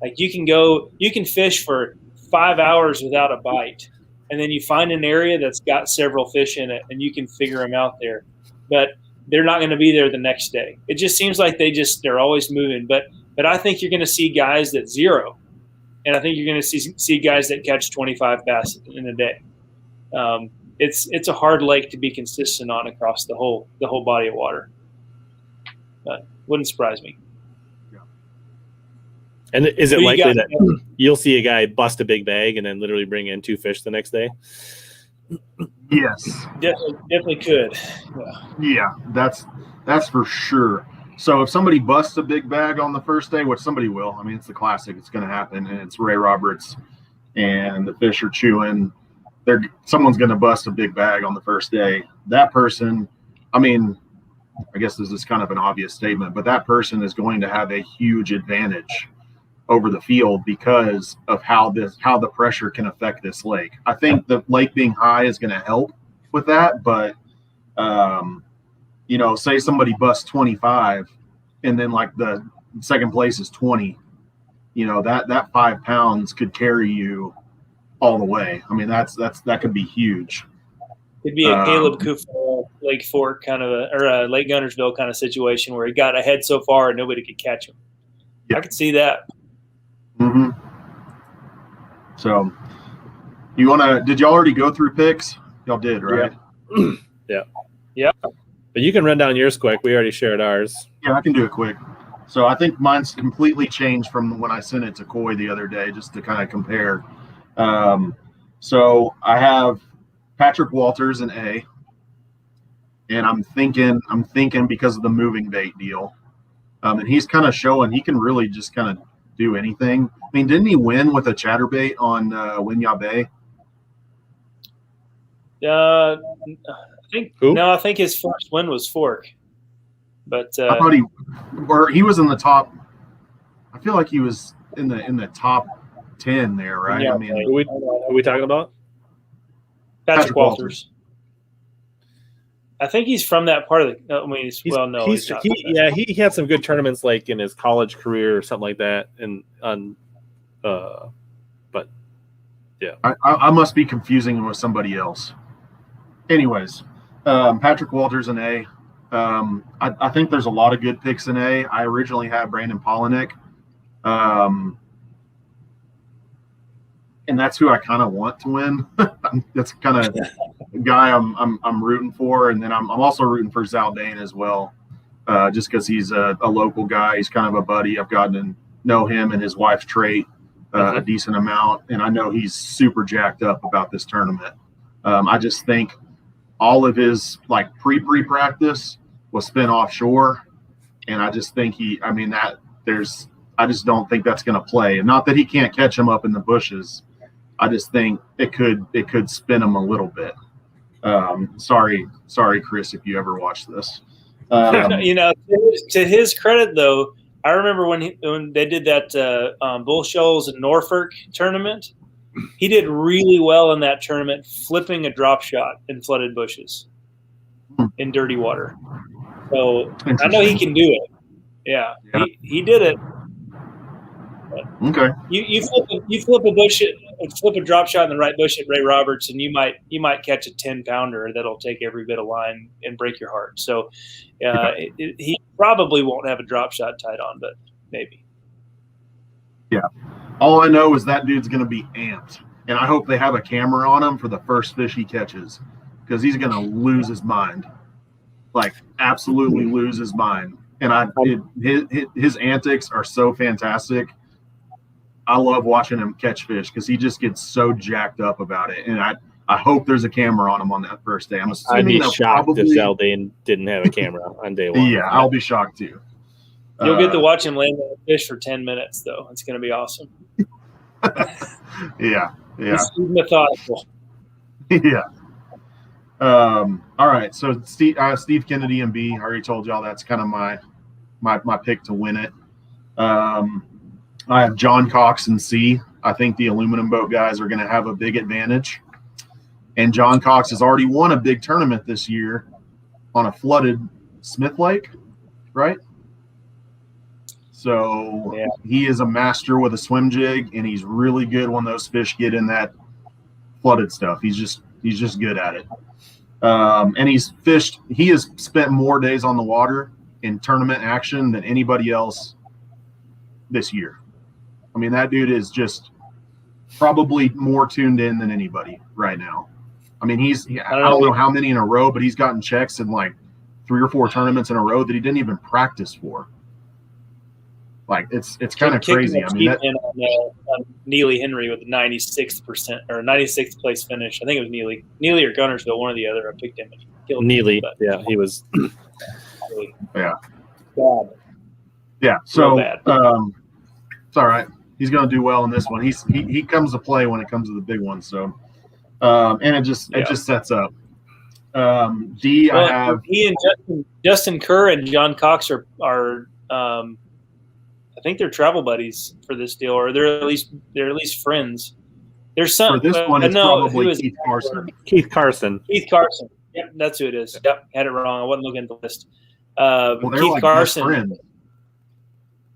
Like you can fish for 5 hours without a bite, and then you find an area that's got several fish in it, and you can figure them out there. But they're not going to be there the next day. It just seems like they're always moving. But I think you're going to see guys that zero, and I think you're going to see guys that catch 25 bass in a day. It's a hard lake to be consistent on across the whole body of water. But wouldn't surprise me. And is it likely that you'll see a guy bust a big bag and then literally bring in 2 fish the next day? Yes, definitely could. Yeah, that's for sure. So if somebody busts a big bag on the first day, which somebody will, I mean, it's the classic, it's going to happen, and it's Ray Roberts, and the fish are chewing. Someone's going to bust a big bag on the first day. That person, I mean, I guess this is kind of an obvious statement, but that person is going to have a huge advantage over the field because of how the pressure can affect this lake. I think the lake being high is going to help with that, but say somebody busts 25 and then like the second place is 20, that 5 pounds could carry you all the way. I mean, that could be huge. It'd be a Caleb Kufal, Lake Fork kind of or a Lake Guntersville kind of situation where he got ahead so far and nobody could catch him. Yeah. I could see that. Mm-hmm. So, did y'all already go through picks? Y'all did, right? Yeah. But you can run down yours quick. We already shared ours. Yeah, I can do it quick. So I think mine's completely changed from when I sent it to Coy the other day, just to kind of compare. So I have Patrick Walters in A, and I'm thinking because of the moving bait deal, and he's kind of showing he can really just kind of do anything. I mean, didn't he win with a chatterbait on Winyah Bay? I think his first win was Fork, but I thought he was in the top. I feel like he was in the top 10 there, right? Yeah, I mean, who are we talking about? Patrick Walters. I think he's from that part of the. I mean, he's not. He had some good tournaments like in his college career or something like that, but yeah, I must be confusing him with somebody else. Anyways, Patrick Walters in A. I think there's a lot of good picks in A. I originally had Brandon Polinick, and that's who I kind of want to win. That's kind of the guy I'm rooting for, and then I'm also rooting for Zaldain as well, just because he's a local guy. He's kind of a buddy. I've gotten to know him and his wife Trait a decent amount, and I know he's super jacked up about this tournament. I just think all of his like pre-practice was spent offshore, and I just think I just don't think that's going to play. And not that he can't catch him up in the bushes. I just think it could spin him a little bit. Sorry, Chris, if you ever watch this. To his credit though, I remember when they did that Bull Shoals in Norfolk tournament, he did really well in that tournament, flipping a drop shot in flooded bushes in dirty water. So I know he can do it. Yeah. He did it. Okay. You flip a flip a drop shot in the right bush at Ray Roberts, and you might catch a 10-pounder that'll take every bit of line and break your heart. So he probably won't have a drop shot tied on, but maybe. Yeah. All I know is that dude's going to be amped, and I hope they have a camera on him for the first fish he catches, because he's going to lose his mind, like absolutely lose his mind. And his antics are so fantastic. I love watching him catch fish because he just gets so jacked up about it. And I hope there's a camera on him on that first day. I'm assuming I'd be shocked if Zaldane didn't have a camera on day one. Yeah, I'll be shocked too. You'll get to watch him land on a fish for 10 minutes, though. It's going to be awesome. Yeah. He's methodical. Yeah. All right. So Steve Kennedy and B. I already told y'all that's kind of my pick to win it. I have John Cox and C. I think the aluminum boat guys are going to have a big advantage. And John Cox has already won a big tournament this year on a flooded Smith Lake, right? So he is a master with a swim jig, and he's really good when those fish get in that flooded stuff. He's just good at it. And he has spent more days on the water in tournament action than anybody else this year. I mean, that dude is just probably more tuned in than anybody right now. I mean, I don't know how many in a row, but he's gotten checks in like 3 or 4 tournaments in a row that he didn't even practice for. Like it's kind of crazy. I mean, on Neely Henry with the 96th place finish. I think it was Neely or Gunnersville, one or the other. I picked him. And he killed Neely, him, yeah, he was. Yeah. Bad. Yeah. So it's all right. He's going to do well in this one. He comes to play when it comes to the big ones. So, and it just sets up. D, well, I have he and Justin Kerr and John Cox are I think they're travel buddies for this deal, or they're at least friends. There's some for this one. It's probably Keith Carson. Keith Carson. Yep, that's who it is. Yep, had it wrong. I wasn't looking at the list. Keith Carson.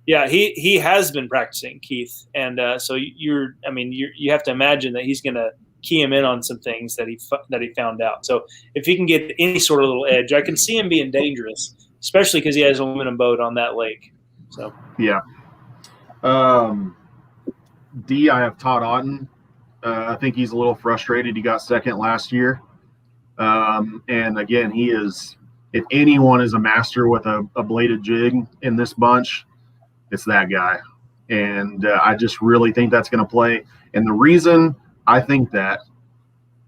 Yeah, he has been practicing, Keith, and so you have to imagine that he's going to key him in on some things that he found out. So if he can get any sort of little edge, I can see him being dangerous, especially because he has an aluminum boat on that lake. So yeah. D, I have Todd Otten. I think he's a little frustrated. He got second last year, and again, he is. If anyone is a master with a bladed jig in this bunch, it's that guy. And I just really think that's going to play. And the reason I think that,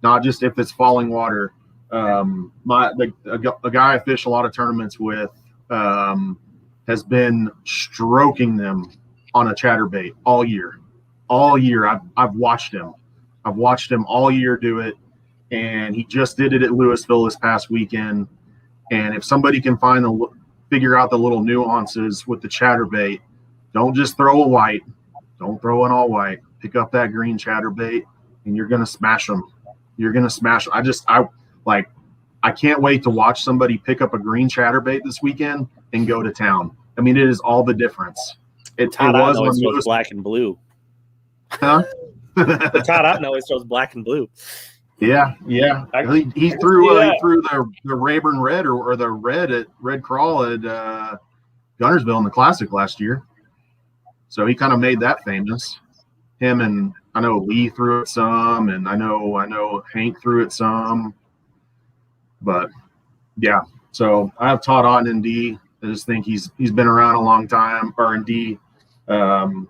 not just if it's falling water, a guy I fish a lot of tournaments with has been stroking them on a chatterbait all year. All year. I've watched him. I've watched him all year do it. And he just did it at Louisville this past weekend. And if somebody can figure out the little nuances with the chatterbait, don't just throw a white. Don't throw an all white. Pick up that green chatterbait, and you're going to smash them. You're going to smash them. I can't wait to watch somebody pick up a green chatterbait this weekend and go to town. I mean, it is all the difference. It was when throws black and blue. Huh? Todd Otten always throws black and blue. Yeah. He threw the Rayburn Red or the red at Red Crawl at Gunnersville in the Classic last year. So he kind of made that famous. Him and I know Lee threw it some, and I know Hank threw it some. But yeah, so I have Todd Otten in D. I just think he's been around a long time, or in D. And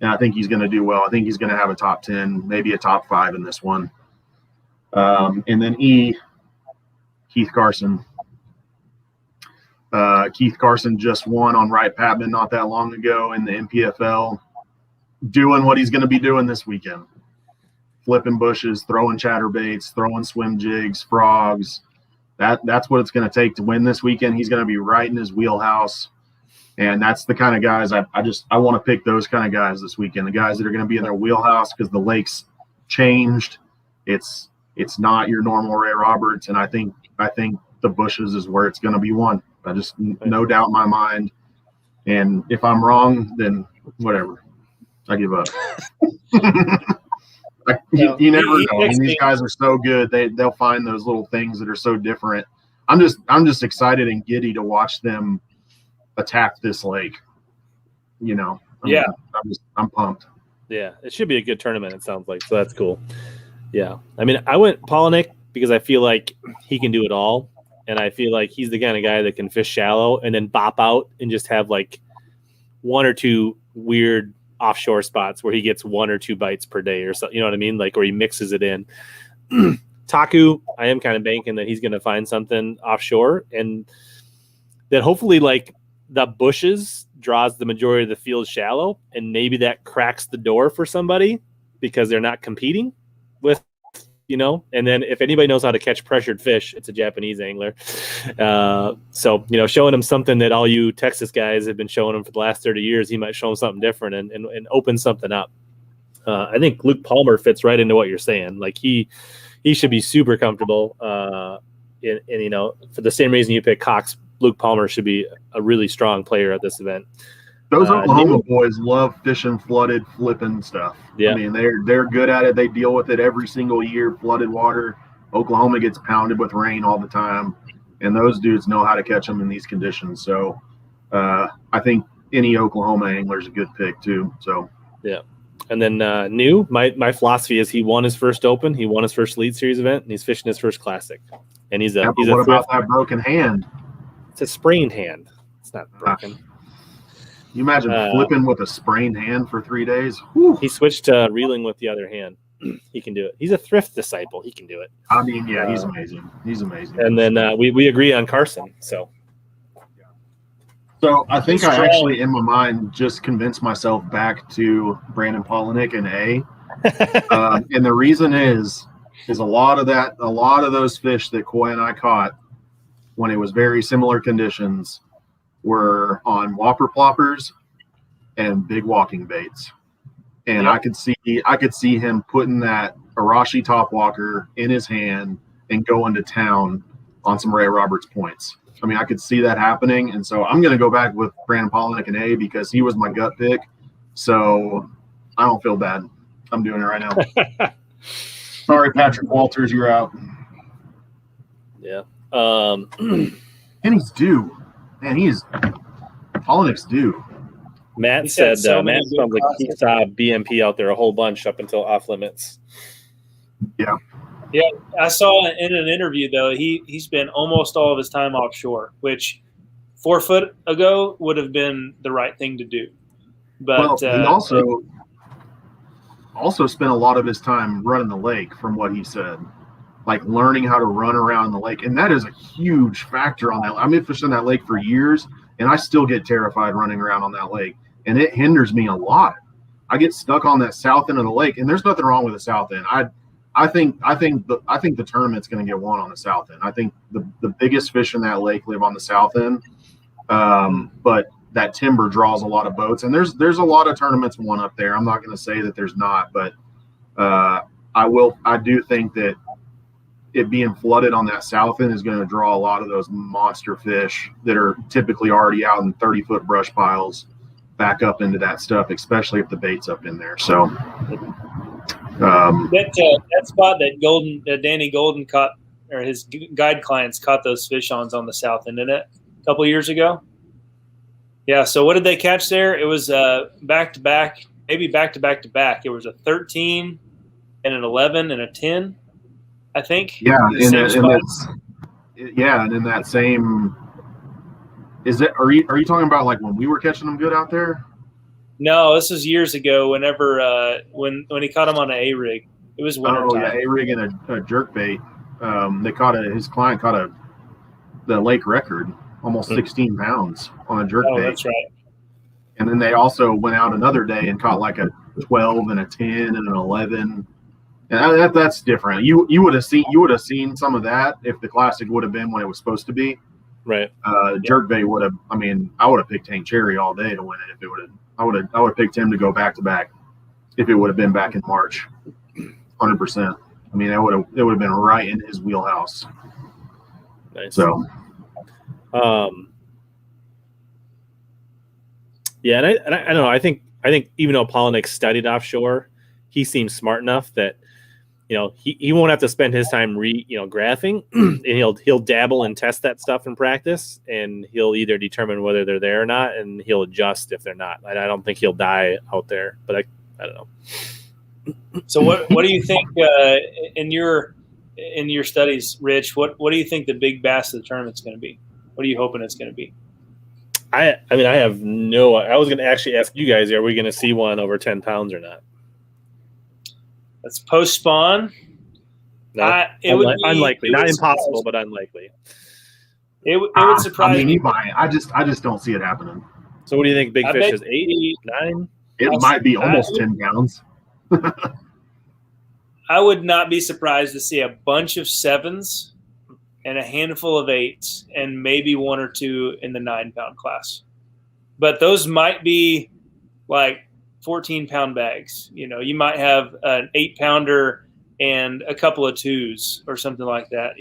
I think he's going to do well. I think he's going to have a top 10, maybe a top 5 in this one. And then E, Keith Carson. Keith Carson just won on Wright Patman not that long ago in the MPFL, doing what he's going to be doing this weekend. Flipping bushes, throwing chatterbaits, throwing swim jigs, frogs. That's what it's going to take to win this weekend. He's going to be right in his wheelhouse. And that's the kind of guys I want to pick those kind of guys this weekend, the guys that are going to be in their wheelhouse because the lake's changed. It's not your normal Ray Roberts, and I think the bushes is where it's going to be won. I just no doubt in my mind. And if I'm wrong, then whatever. I give up. You never he know. I mean, these guys are so good. They'll find those little things that are so different. I'm just excited and giddy to watch them attack this lake. I'm pumped. Yeah, it should be a good tournament. It sounds like, so that's cool. Yeah, I mean, I went Polinick because I feel like he can do it all, and I feel like he's the kind of guy that can fish shallow and then bop out and just have like one or two weird offshore spots where he gets one or two bites per day or something. You know what I mean? Like, or he mixes it in. Taku, I am kind of banking that he's going to find something offshore, and that hopefully like the bushes draws the majority of the field shallow, and maybe that cracks the door for somebody because they're not competing with, and then if anybody knows how to catch pressured fish, it's a Japanese angler. So, showing him something that all you Texas guys have been showing him for the last 30 years, he might show him something different and open something up. I think Luke Palmer fits right into what you're saying. Like he should be super comfortable. And for the same reason you pick Cox, Luke Palmer should be a really strong player at this event. Those Oklahoma boys love fishing flooded, flipping stuff. Yeah. I mean, they're good at it. They deal with it every single year, flooded water. Oklahoma gets pounded with rain all the time, and those dudes know how to catch them in these conditions. So I think any Oklahoma angler is a good pick too. So yeah. And then New, my philosophy is he won his first Open, he won his first Lead Series event, and he's fishing his first Classic. And he's a what about that broken hand? It's a sprained hand. It's not broken. You imagine flipping with a sprained hand for 3 days? Whew. He switched to reeling with the other hand. He can do it. He's a thrift disciple. He can do it. I mean, yeah, he's amazing. He's amazing. And then we agree on Carson. So I think I actually, in my mind, just convinced myself back to Brandon Polinick and A. And the reason is a lot of those fish that Coy and I caught when it was very similar conditions were on whopper ploppers and big walking baits. And yeah. I could see him putting that Arashi top walker in his hand and going to town on some Ray Roberts points. I mean, I could see that happening. And so I'm going to go back with Brandon Polinick and A because he was my gut pick. So I don't feel bad. I'm doing it right now. Sorry, Patrick Walters, you're out. Yeah. And he's due. Man, Polinick's due. Matt said Matt sounds like he saw BMP out there a whole bunch up until off limits. Yeah. Yeah, I saw in an interview though he spent almost all of his time offshore, which 4 foot ago would have been the right thing to do. But he also spent a lot of his time running the lake, from what he said, like learning how to run around the lake, and that is a huge factor on that. I've been fishing that lake for years, and I still get terrified running around on that lake, and it hinders me a lot. I get stuck on that south end of the lake, and there's nothing wrong with the south end. I think the tournament's going to get won on the south end. I think the biggest fish in that lake live on the south end, but that timber draws a lot of boats, and there's a lot of tournaments won up there. I'm not going to say that there's not, but I do think that it being flooded on that south end is going to draw a lot of those monster fish that are typically already out in 30-foot brush piles back up into that stuff, especially if the bait's up in there. So that spot that Danny Golden caught, or his guide clients caught those fish on the south end, didn't it? A couple of years ago. Yeah. So what did they catch there? It was back to back, maybe back to back to back. It was a 13 and an 11 and a 10, I think. Yeah, and in that same. Is it? Are you talking about like when we were catching them good out there? No, this was years ago. Whenever when he caught him on an A rig, it was winter time. Oh yeah, A rig and a jerk bait. His client caught the lake record, almost 16 pounds on a jerk bait. That's right. And then they also went out another day and caught like a 12 and a 10 and an 11. And that's different. You would have seen some of that if the Classic would have been when it was supposed to be. Right. Jerkbait would have. I mean, I would have picked Hank Cherry all day to win it if it would have. I would have picked him to go back to back if it would have been back in March. 100%. I mean, it would have been right in his wheelhouse. Nice. So. Yeah, and I don't know. I think even though Polinick studied offshore, he seems smart enough that, he won't have to spend his time graphing, and he'll dabble and test that stuff in practice, and he'll either determine whether they're there or not, and he'll adjust if they're not. I don't think he'll die out there, but I don't know. So what do you think in your studies, Rich? What do you think the big bass of the tournament's going to be? What are you hoping it's going to be? I have no. I was going to actually ask you guys: are we going to see one over 10 pounds or not? That's post spawn. No, it would be unlikely, not impossible, but unlikely. It would surprise me. I just don't see it happening. So what do you think? Big fish is 8, 9? It might be almost 10 pounds. I would not be surprised to see a bunch of 7s and a handful of 8s and maybe 1 or 2 in the 9-pound class. But those might be like 14-pound bags. You might have an 8-pounder and a couple of 2s or something like that.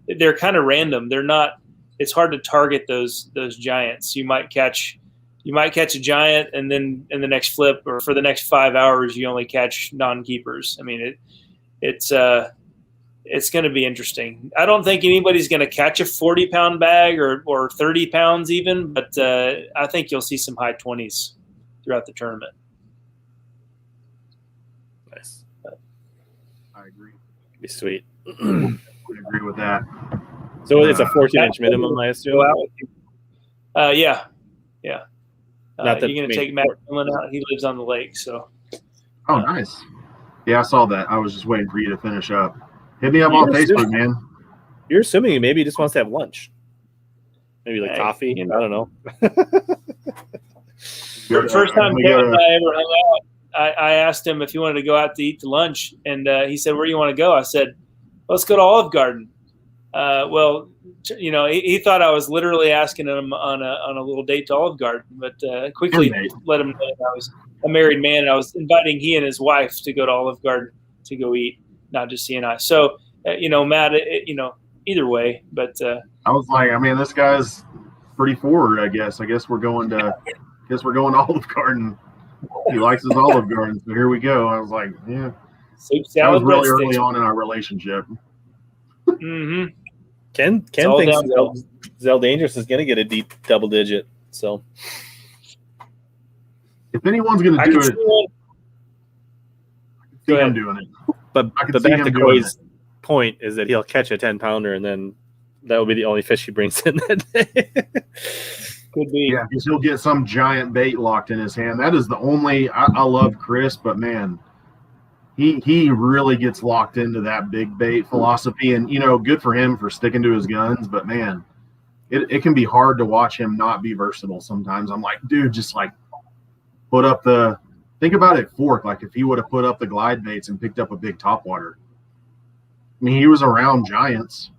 They're kind of random. They're not. It's hard to target those giants. You might catch a giant, and then in the next flip or for the next 5 hours, you only catch non-keepers. I mean, it's going to be interesting. I don't think anybody's going to catch a 40-pound bag or 30 pounds even, but I think you'll see some high 20s throughout the tournament. Nice. I agree. Be sweet. I agree with that. So it's a 14-inch minimum, I assume. Yeah. Not that, you're going to take Matt Dillon out. He lives on the lake, so. Oh, nice. Yeah, I saw that. I was just waiting for you to finish up. Hit me up on Facebook, man. You're assuming maybe he just wants to have lunch. Maybe like coffee. I don't know. First time Kevin and I ever hung out, I asked him if he wanted to go out to eat to lunch, and he said, "Where do you want to go?" I said, "Let's go to Olive Garden." He thought I was literally asking him on a little date to Olive Garden, but quickly let him know that I was a married man, and I was inviting he and his wife to go to Olive Garden to go eat, not just he and I. So, Matt, either way, but I was like, this guy's pretty forward, I guess. I guess we're going to Olive Garden. He likes his Olive Garden, so here we go. I was like, yeah. That was really early on in our relationship. Mm-hmm. Ken thinks Zell Dangerous is going to get a deep double digit. So if anyone's going to do it, I can see him doing it. But back to Coy's point is that he'll catch a 10-pounder, and then that will be the only fish he brings in that day. Could be. Yeah, because he'll get some giant bait locked in his hand. That is the only. I love Chris, but man, he really gets locked into that big bait philosophy, and good for him for sticking to his guns. But man, it can be hard to watch him not be versatile sometimes. I'm like, dude, just like put up the. Think about it, Fork. Like if he would have put up the glide baits and picked up a big topwater. He was around giants.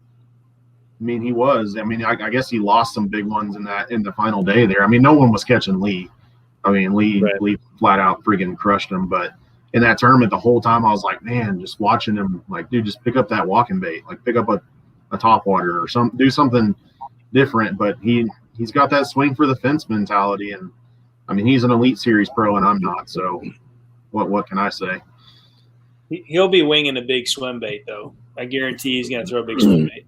He was. I guess he lost some big ones in the final day there. No one was catching Lee. Lee flat out freaking crushed him. But in that tournament, the whole time I was like, man, just watching him, like, dude, just pick up that walking bait, like pick up a topwater or do something different. But he's got that swing for the fence mentality, and he's an Elite Series pro, and I'm not. So what can I say? He'll be winging a big swim bait, though. I guarantee he's going to throw a big swim bait.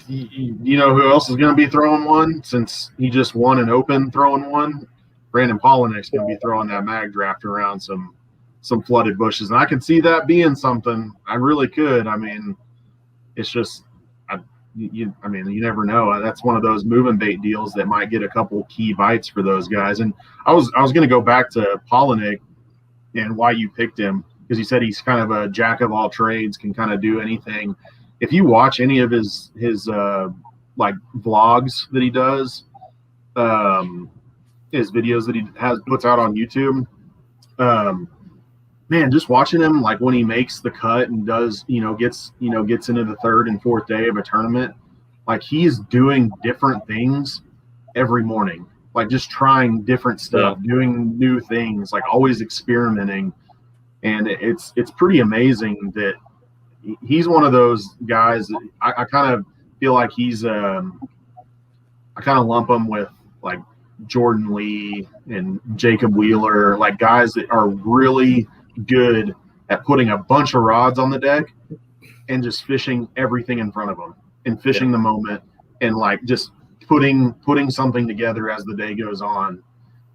You know who else is going to be throwing one since he just won an Open throwing one? Brandon Polinick's going to be throwing that mag draft around some flooded bushes, and I can see that being something. I really could. It's just, you never know. That's one of those moving bait deals that might get a couple key bites for those guys. And I was going to go back to Polinick and why you picked him, because he said he's kind of a jack of all trades, can kind of do anything. If you watch any of his like vlogs that he does, his videos that he puts out on YouTube, man, just watching him, like when he makes the cut and does, gets into the third and fourth day of a tournament, like he's doing different things every morning, like just trying different stuff, doing new things, like always experimenting. And it's pretty amazing that he's one of those guys that I kind of feel like he's I kind of lump him with like Jordan Lee and Jacob Wheeler, like guys that are really good at putting a bunch of rods on the deck and just fishing everything in front of them and fishing the moment and like just putting something together as the day goes on.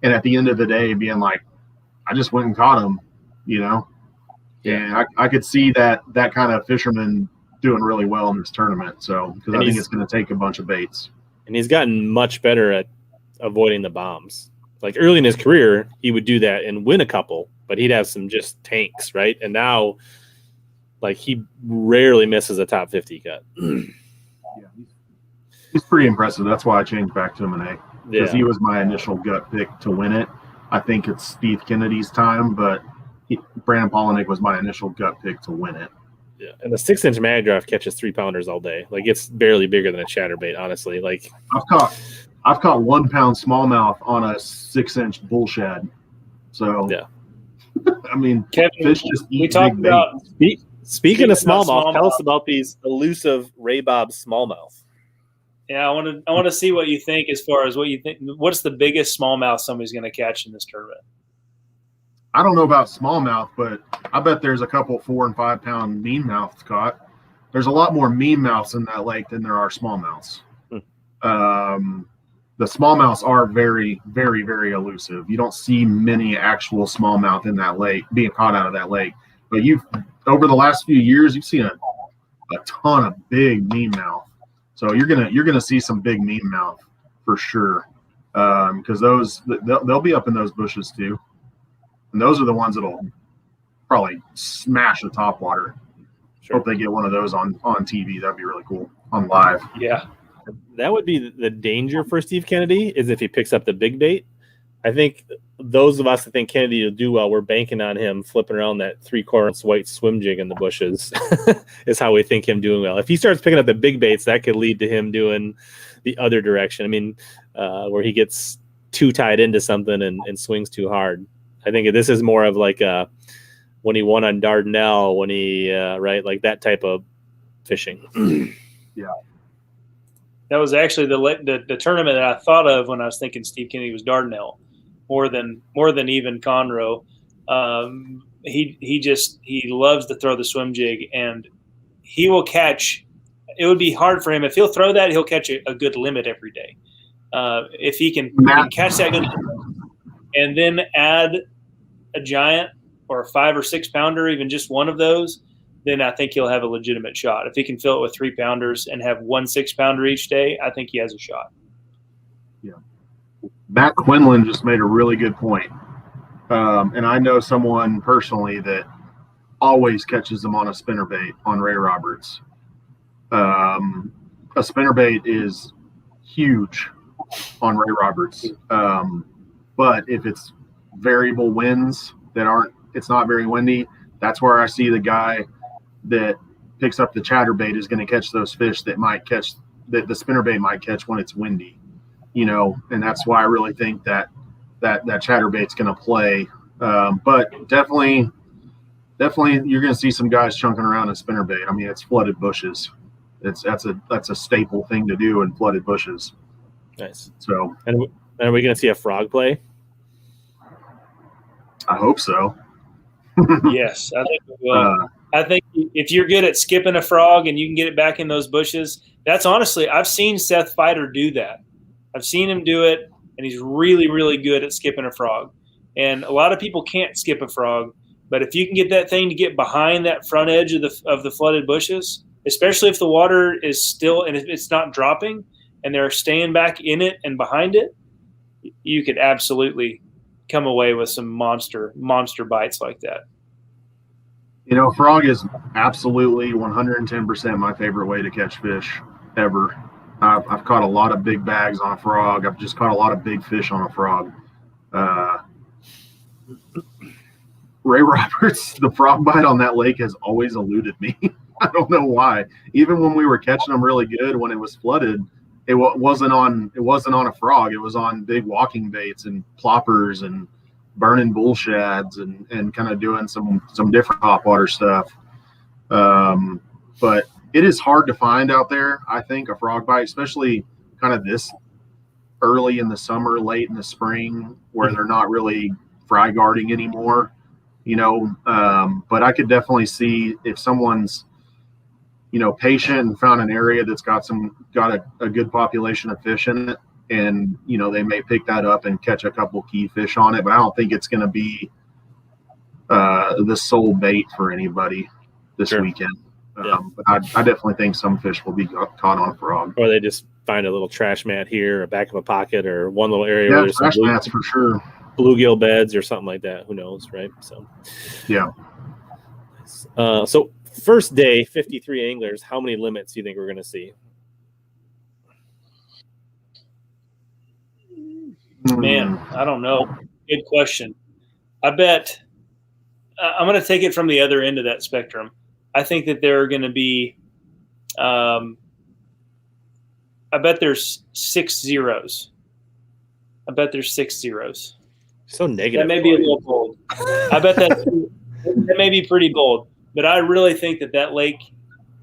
And at the end of the day being like, I just went and caught him, you know? And I could see that kind of fisherman doing really well in this tournament. So, because I think it's going to take a bunch of baits. And he's gotten much better at avoiding the bombs. Like early in his career, he would do that and win a couple, but he'd have some just tanks, right? And now, like, he rarely misses a top 50 cut. He's pretty impressive. That's why I changed back to him in A. Because he was my initial gut pick to win it. I think it's Steve Kennedy's time, but Brandon Polinick was my initial gut pick to win it. Yeah, and the 6-inch mag draft catches 3-pounders all day. Like, it's barely bigger than a chatterbait, honestly. Like, I've caught 1 pound smallmouth on a 6-inch bull shad. So I mean, Kevin, fish just eat we talked big about bait. Speaking of smallmouth, tell us about these elusive Ray Bob smallmouth. Yeah, I want to see what you think as far as what you think. What's the biggest smallmouth somebody's going to catch in this tournament? I don't know about smallmouth, but I bet there's a couple 4 and 5 pound meanmouths caught. There's a lot more meanmouths in that lake than there are smallmouths. The smallmouths are very, very, very elusive. You don't see many actual smallmouth in that lake being caught out of that lake. But over the last few years, you've seen a ton of big meanmouth. So you're gonna see some big meanmouth for sure, because they'll be up in those bushes too, and those are the ones that'll probably smash the topwater. Hope they get one of those on TV. That'd be really cool on live. Yeah, that would be the danger for Steve Kennedy is if he picks up the big bait. I think those of us that think Kennedy will do well, we're banking on him flipping around that 3/4 white swim jig in the bushes is how we think him doing well. If he starts picking up the big baits, that could lead to him doing the other direction. I mean, where he gets too tied into something and swings too hard. I think this is more of like when he won on Dardanelle, when he, right, like that type of fishing. Yeah. That was actually the tournament that I thought of when I was thinking Steve Kennedy was Dardanelle. More than even Conroe. He loves to throw the swim jig, and he will catch. It would be hard for him if he'll throw that. He'll catch a good limit every day. If he can catch that good, and then add a giant or a 5 or 6 pounder, even just one of those, then I think he'll have a legitimate shot. If he can fill it with 3 pounders and have 1 6-pounder each day, I think he has a shot. Yeah. Matt Quinlan just made a really good point. And I know someone personally that always catches them on a spinnerbait on Ray Roberts. A spinnerbait is huge on Ray Roberts. But if it's variable winds it's not very windy, that's where I see the guy that picks up the chatterbait is going to catch those fish that the spinnerbait might catch when it's windy. You know, and that's why I really think that chatterbait's going to play. But definitely you're going to see some guys chunking around in spinnerbait. I mean, it's flooded bushes. That's a staple thing to do in flooded bushes. Nice. So, and are we going to see a frog play? I hope so. Yes, I think we will. I think if you're good at skipping a frog and you can get it back in those bushes, that's honestly, I've seen Seth Fighter do that. I've seen him do it, and he's really, really good at skipping a frog. And a lot of people can't skip a frog, but if you can get that thing to get behind that front edge of the flooded bushes, especially if the water is still and if it's not dropping and they're staying back in it and behind it, you could absolutely come away with some monster bites like that. You know, frog is absolutely 110% my favorite way to catch fish ever. I've caught a lot of big bags on a frog. I've just caught a lot of big fish on a frog. Ray Roberts, the frog bite on that lake has always eluded me. I don't know why. Even when we were catching them really good, when it was flooded, it wasn't on a frog. It was on big walking baits and ploppers and burning bull shads and kind of doing some different topwater stuff. But it is hard to find out there, I think, a frog bite, especially kind of this early in the summer, late in the spring, where they're not really fry guarding anymore, but I could definitely see if someone's, patient and found an area that's got a good population of fish in it, and, they may pick that up and catch a couple key fish on it, but I don't think it's going to be the sole bait for anybody this weekend. But I definitely think some fish will be caught on a frog. Or they just find a little trash mat here, or back of a pocket, or one little area Yeah, where there's trash mats for sure. Bluegill beds or something like that. Who knows, right? So, yeah. So first day, 53 anglers. How many limits do you think we're going to see? Man, I don't know. Good question. I bet I'm going to take it from the other end of that spectrum. I think that there are going to be, I bet there's 6 zeros. I bet there's 6 zeros. So negative. That may be a little bold. I bet that may be pretty bold. But I really think that lake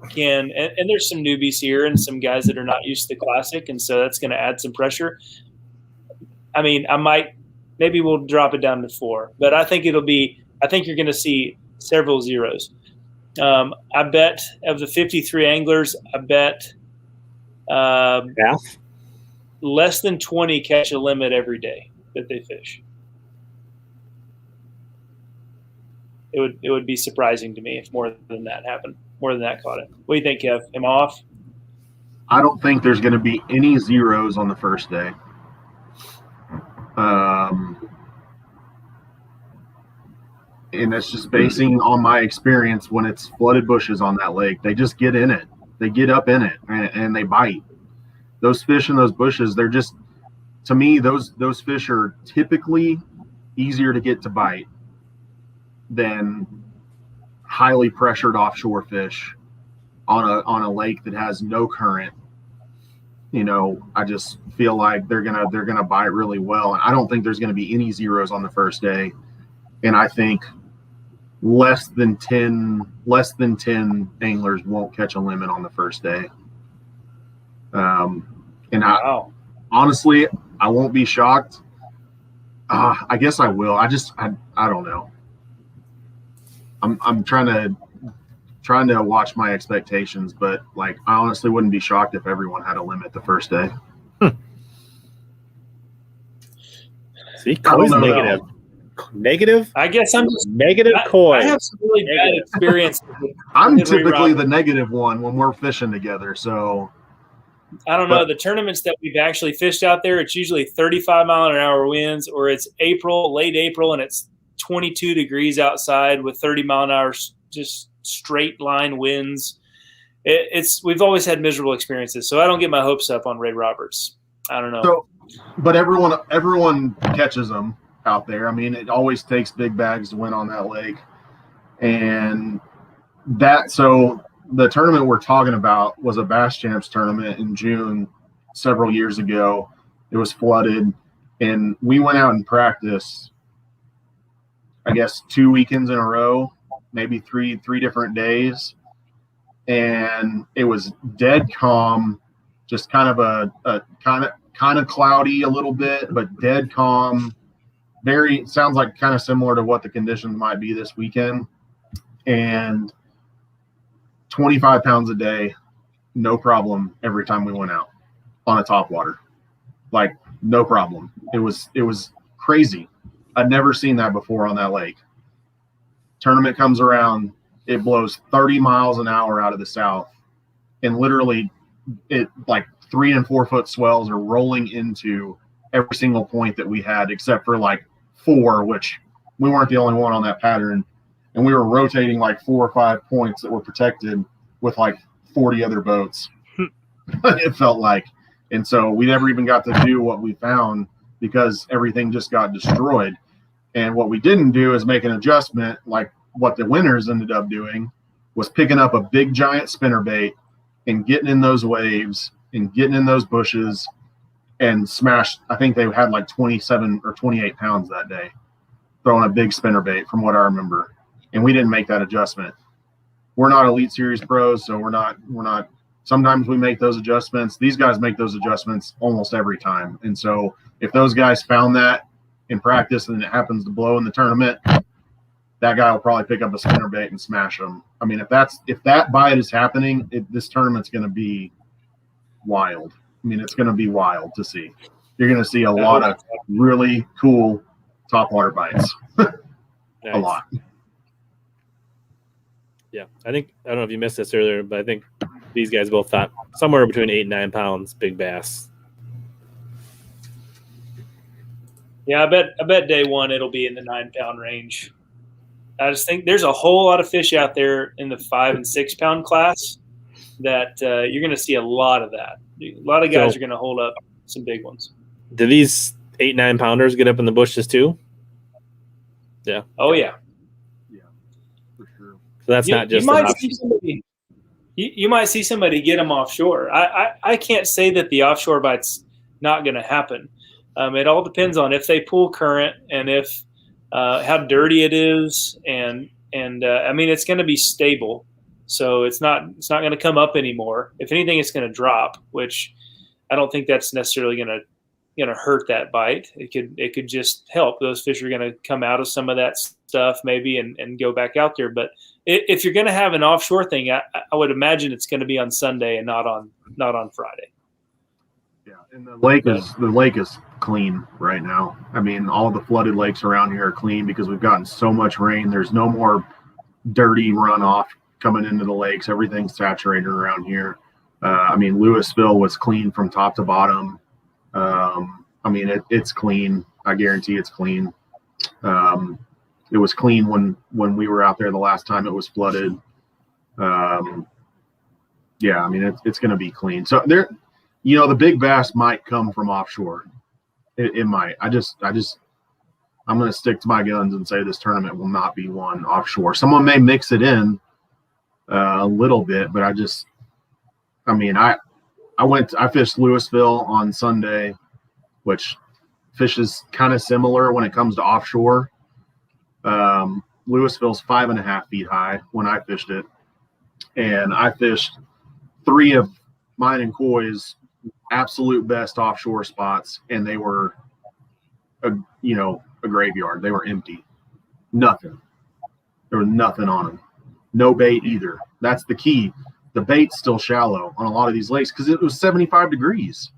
can, and there's some newbies here and some guys that are not used to the Classic, and so that's going to add some pressure. I mean, maybe we'll drop it down to 4, but I think you're going to see several zeros. I bet of the 53 anglers, I bet half, less than 20 catch a limit every day that they fish. It would be surprising to me if more than that happened, more than that caught it. What do you think, Kev? Am I off? I don't think there's going to be any zeros on the first day. And that's just basing on my experience when it's flooded bushes on that lake. They just get in it. They get up in it and they bite. Those fish in those bushes, they're just, to me, those fish are typically easier to get to bite than highly pressured offshore fish on a lake that has no current. I just feel like they're gonna bite really well, and I don't think there's gonna be any zeros on the first day. And I think less than 10 anglers won't catch a limit on the first day. Wow. Honestly, I won't be shocked. I guess I will. I don't know. I'm trying to watch my expectations, but I honestly wouldn't be shocked if everyone had a limit the first day. See, Coy's negative. Negative? I guess I'm just negative. Coy. I have some really bad experience. I'm typically the negative one when we're fishing together. So I don't know. The tournaments that we've actually fished out there, it's usually 35-mile-an-hour winds, or it's late April, and it's 22 degrees outside with 30-mile-an-hour just straight line winds. We've always had miserable experiences, so I don't get my hopes up on Ray Roberts. I don't know. So, but everyone catches them out there. I mean, it always takes big bags to win on that lake, and so the tournament we're talking about was a Bass Champs tournament in June several years ago. It was flooded, and we went out and practiced, I guess, 2 weekends in a row, maybe three different days. And it was dead calm, just kind of a kind of cloudy a little bit, but dead calm. Sounds like kind of similar to what the conditions might be this weekend. And 25 pounds a day, no problem every time we went out on a topwater. No problem. It was crazy. I'd never seen that before on that lake. Tournament comes around, it blows 30 miles an hour out of the south, and literally 3 and 4 foot swells are rolling into every single point that we had, except for 4, which we weren't the only one on that pattern. And we were rotating 4 or 5 points that were protected with 40 other boats. It felt like. And so we never even got to do what we found because everything just got destroyed. And what we didn't do is make an adjustment like what the winners ended up doing was picking up a big giant spinnerbait and getting in those waves and getting in those bushes and smashed. I think they had 27 or 28 pounds that day throwing a big spinnerbait from what I remember. And we didn't make that adjustment. We're not Elite Series pros, so we're not Sometimes we make those adjustments. These guys make those adjustments almost every time. And so if those guys found that in practice and it happens to blow in the tournament, that guy will probably pick up a spinnerbait and smash them. I mean, if that bite is happening, this tournament's going to be wild. I mean, it's going to be wild to see. You're going to see a lot of really cool topwater bites. Nice. A lot. Yeah, I don't know if you missed this earlier, but I think these guys both thought somewhere between 8 and 9 pounds big bass. Yeah, I bet day one it'll be in the 9-pound range. I just think there's a whole lot of fish out there in the 5 and 6 pound class that you're going to see a lot of that. A lot of guys are going to hold up some big ones. Do these 8-9 pounders get up in the bushes too? Yeah. Oh yeah. Yeah, for sure. So that's not just you might see somebody get them offshore. I can't say that the offshore bite's not going to happen. It all depends on if they pull current and if how dirty it is, and I mean it's going to be stable, so it's not going to come up anymore. If anything, it's going to drop, which I don't think that's necessarily going to hurt that bite. It could just help. Those fish are going to come out of some of that stuff maybe and go back out there. But if you're going to have an offshore thing, I would imagine it's going to be on Sunday and not on Friday. Yeah, and the lake is clean right now. I mean, all the flooded lakes around here are clean because we've gotten so much rain. There's no more dirty runoff coming into the lakes. Everything's saturated around here. I mean, Louisville was clean from top to bottom. I mean, it's clean. I guarantee it's clean. It was clean when we were out there the last time it was flooded. Yeah, I mean, it's going to be clean. So there. You know, the big bass might come from offshore. It might. I'm going to stick to my guns and say this tournament will not be won offshore. Someone may mix it in a little bit, but I fished Louisville on Sunday, which fishes kind of similar when it comes to offshore. Louisville's 5.5 feet high when I fished it, and I fished 3 of mine and Coy's absolute best offshore spots, and they were a graveyard. They were empty. Nothing. There was nothing on them. No bait either. That's the key. The bait's still shallow on a lot of these lakes because it was 75 degrees.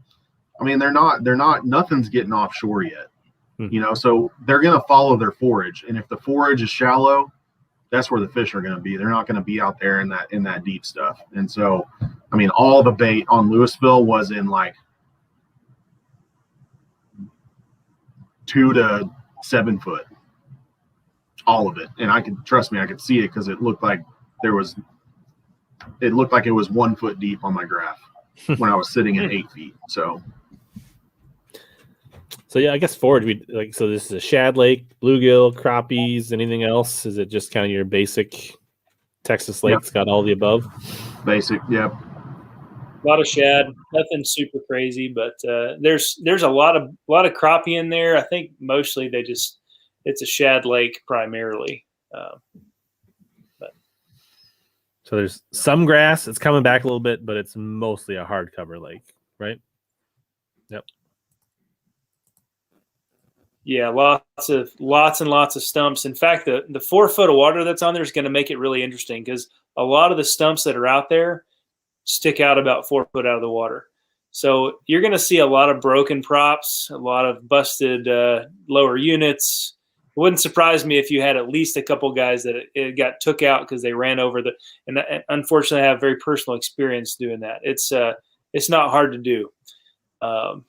I mean, nothing's getting offshore yet. You know, so they're going to follow their forage, and if the forage is shallow, that's where the fish are going to be. They're not going to be out there in that deep stuff. And so, I mean, all the bait on Louisville was in like 2 to 7 foot, all of it. And I could see it because it looked like it was 1 foot deep on my graph when I was sitting at 8 feet. So yeah, I guess forage, so this is a shad lake, bluegill, crappies, anything else? Is it just kind of your basic Texas lake? It's got all the above? Basic, yep. A lot of shad, nothing super crazy, but there's a lot of crappie in there. I think mostly it's a shad lake primarily. So there's some grass. It's coming back a little bit, but it's mostly a hardcover lake, right? Yep. Yeah, lots and lots of stumps. In fact, the 4 foot of water that's on there is going to make it really interesting because a lot of the stumps that are out there stick out about 4 foot out of the water. So you're going to see a lot of broken props, a lot of busted lower units. It wouldn't surprise me if you had at least a couple guys that it got took out because they ran over and unfortunately I have very personal experience doing that. It's not hard to do.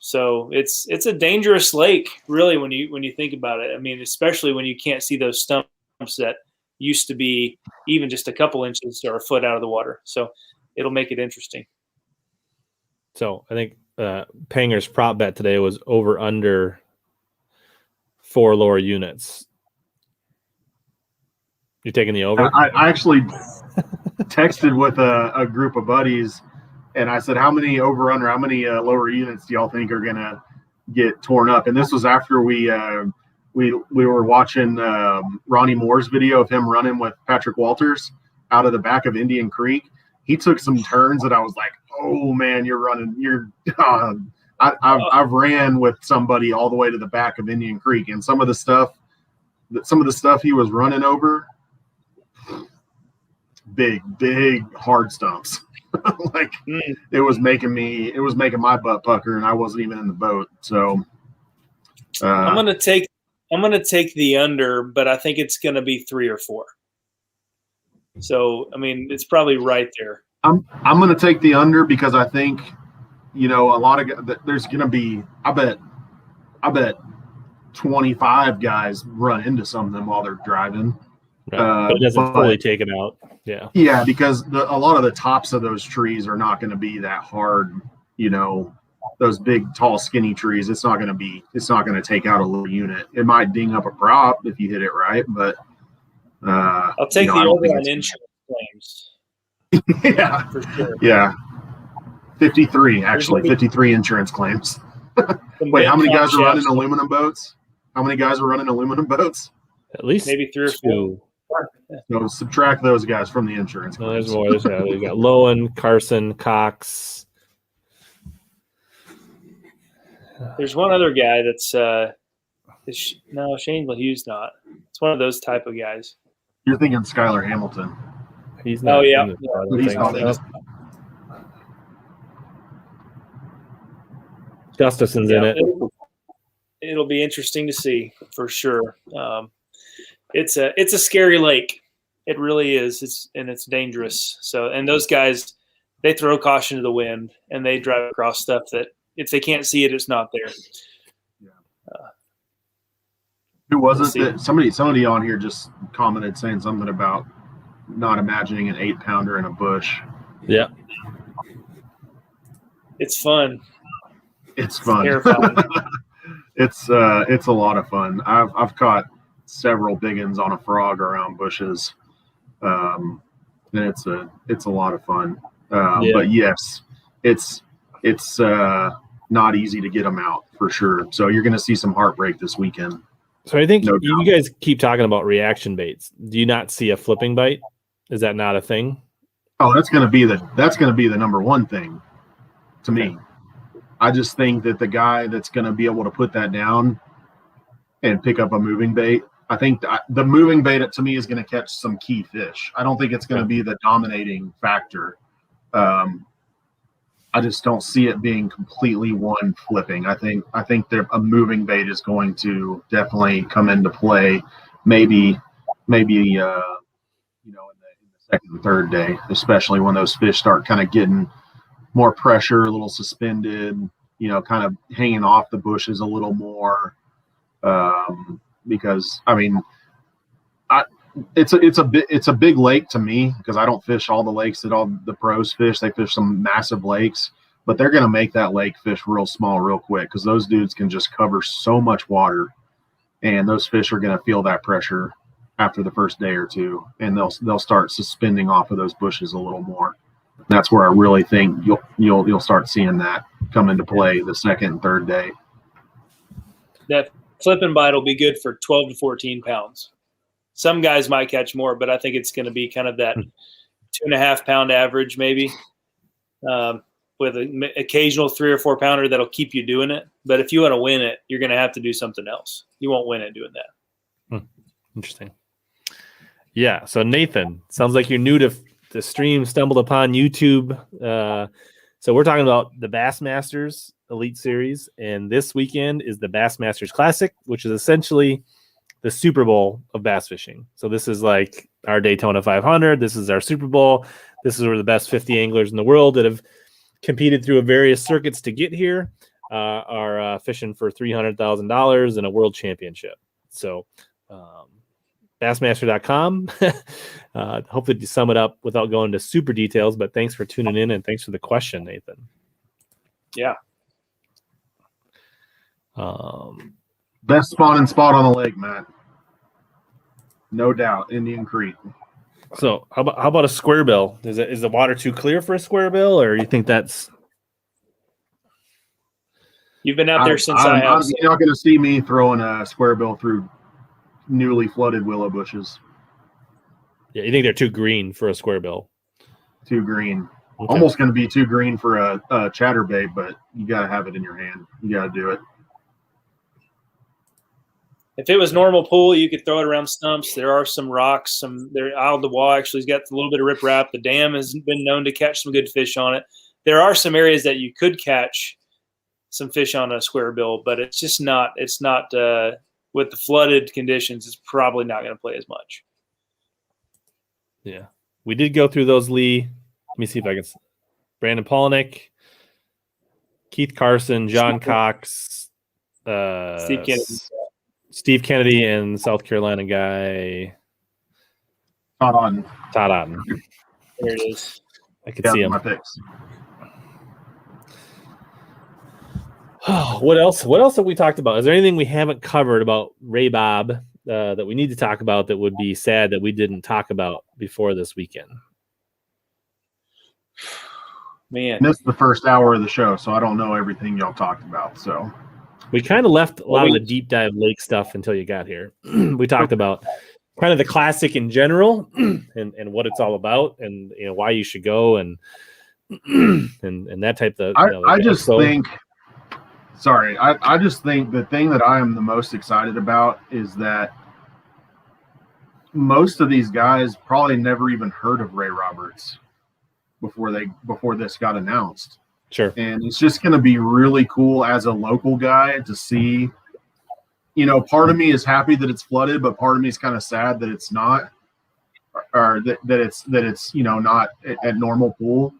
So it's a dangerous lake, really, when you think about it. I mean, especially when you can't see those stumps that used to be even just a couple inches or a foot out of the water. So it'll make it interesting. So I think Panger's prop bet today was over under 4 lower units. You taking the over? I actually texted with a group of buddies. And I said, how many lower units do y'all think are going to get torn up? And this was after we were watching Ronnie Moore's video of him running with Patrick Walters out of the back of Indian Creek. he took some turns that I was like, oh man, I've ran with somebody all the way to the back of Indian Creek, and some of the stuff he was running over, big hard stumps. Like it was making my butt pucker, and I wasn't even in the boat. So I'm gonna take the under, but I think it's gonna be 3 or 4. So I mean, it's probably right there. I'm gonna take the under because I think, a lot of there's gonna be, I bet 25 guys run into some of them while they're driving. But it doesn't fully take them out. Yeah. Yeah, because a lot of the tops of those trees are not going to be that hard. Those big, tall, skinny trees. It's not going to take out a little unit. It might ding up a prop if you hit it right, but I'll take the over on insurance claims. Yeah, for sure. Yeah, 53 insurance claims. Wait, how many guys are running aluminum boats? At least maybe 3 or 4. So subtract those guys from the insurance. No, there's more. We got Lowen, Carson, Cox. There's one other guy that's no, Shane LaHue's not. It's one of those type of guys. You're thinking Skylar Hamilton. He's not. Oh yeah. He's not. Gustafson's in it. It'll be interesting to see for sure. It's a scary lake. It really is. It's dangerous. So, and those guys, they throw caution to the wind and they drive across stuff that if they can't see it, it's not there. Yeah. Who was it that somebody on here just commented saying something about not imagining an 8-pounder in a bush? Yeah. It's fun. It's fun. Terrifying. It's a lot of fun. I've caught several big ones on a frog around bushes. And it's a lot of fun. But yes, it's not easy to get them out for sure. So you're going to see some heartbreak this weekend. So I think you guys keep talking about reaction baits. Do you not see a flipping bite? Is that not a thing? Oh, that's going to be the number one thing to me. I just think that the guy that's going to be able to put that down and pick up a moving bait, I think the moving bait to me is going to catch some key fish. I don't think it's going to be the dominating factor. I just don't see it being completely one flipping. I think that a moving bait is going to definitely come into play. Maybe in the second and third day, especially when those fish start kind of getting more pressure, a little suspended, kind of hanging off the bushes a little more. Because I mean, it's a big lake to me because I don't fish all the lakes that all the pros fish. They fish some massive lakes, but they're going to make that lake fish real small real quick because those dudes can just cover so much water, and those fish are going to feel that pressure after the first day or two, and they'll start suspending off of those bushes a little more. That's where I really think you'll start seeing that come into play the second and third day. That flipping bite will be good for 12 to 14 pounds. Some guys might catch more, but I think it's going to be kind of that 2.5 pound average, maybe, with an occasional 3 or 4 pounder that'll keep you doing it. But if you want to win it, you're going to have to do something else. You won't win it doing that. Interesting. Yeah. So Nathan, sounds like you're new to the stream, stumbled upon YouTube. So we're talking about the Bassmasters Elite Series, and this weekend is the Bassmasters Classic, which is essentially the Super Bowl of bass fishing. So this is like our Daytona 500. This is our Super Bowl. This is where the best 50 anglers in the world that have competed through various circuits to get here are fishing for $300,000 and a world championship. So Bassmaster.com. Hopefully to sum it up without going into super details, but thanks for tuning in and thanks for the question, Nathan. Yeah. Best spawning spot on the lake, Matt. No doubt, Indian Creek. So how about a square bill? Is the water too clear for a square bill, or you think that's? You've been out there since I have. You're not going to see me throwing a square bill through newly flooded willow bushes. Yeah, you think they're too green for a square bill? too green. Okay. Almost going to be too green for a chatterbait, but you got to have it in your hand. You got to do it. If it was normal pool, you could throw it around stumps. There are some rocks. Isle de Bois actually has got a little bit of riprap. The dam has been known to catch some good fish on it. There are some areas that you could catch some fish on a square bill, but it's just not. It's not with the flooded conditions. It's probably not going to play as much. Yeah, we did go through those, Lee. Let me see if I can. Brandon Polnick, Keith Carson, John Cox, Steve Kennedy, and South Carolina guy Todd Otten. There it is. I could see him. My picks. What else? What else have we talked about? Is there anything we haven't covered about Ray Bob that we need to talk about that would be sad that we didn't talk about before this weekend? Man, missed the first hour of the show, so I don't know everything y'all talked about. So we kind of left a lot of the deep dive lake stuff until you got here. We talked about kind of the classic in general and what it's all about, and why you should go and that type of. I just think the thing that I am the most excited about is that most of these guys probably never even heard of Ray Roberts before this got announced. Sure. And it's just going to be really cool as a local guy to see, part of me is happy that it's flooded, but part of me is kind of sad that it's not, or that it's not at normal pool.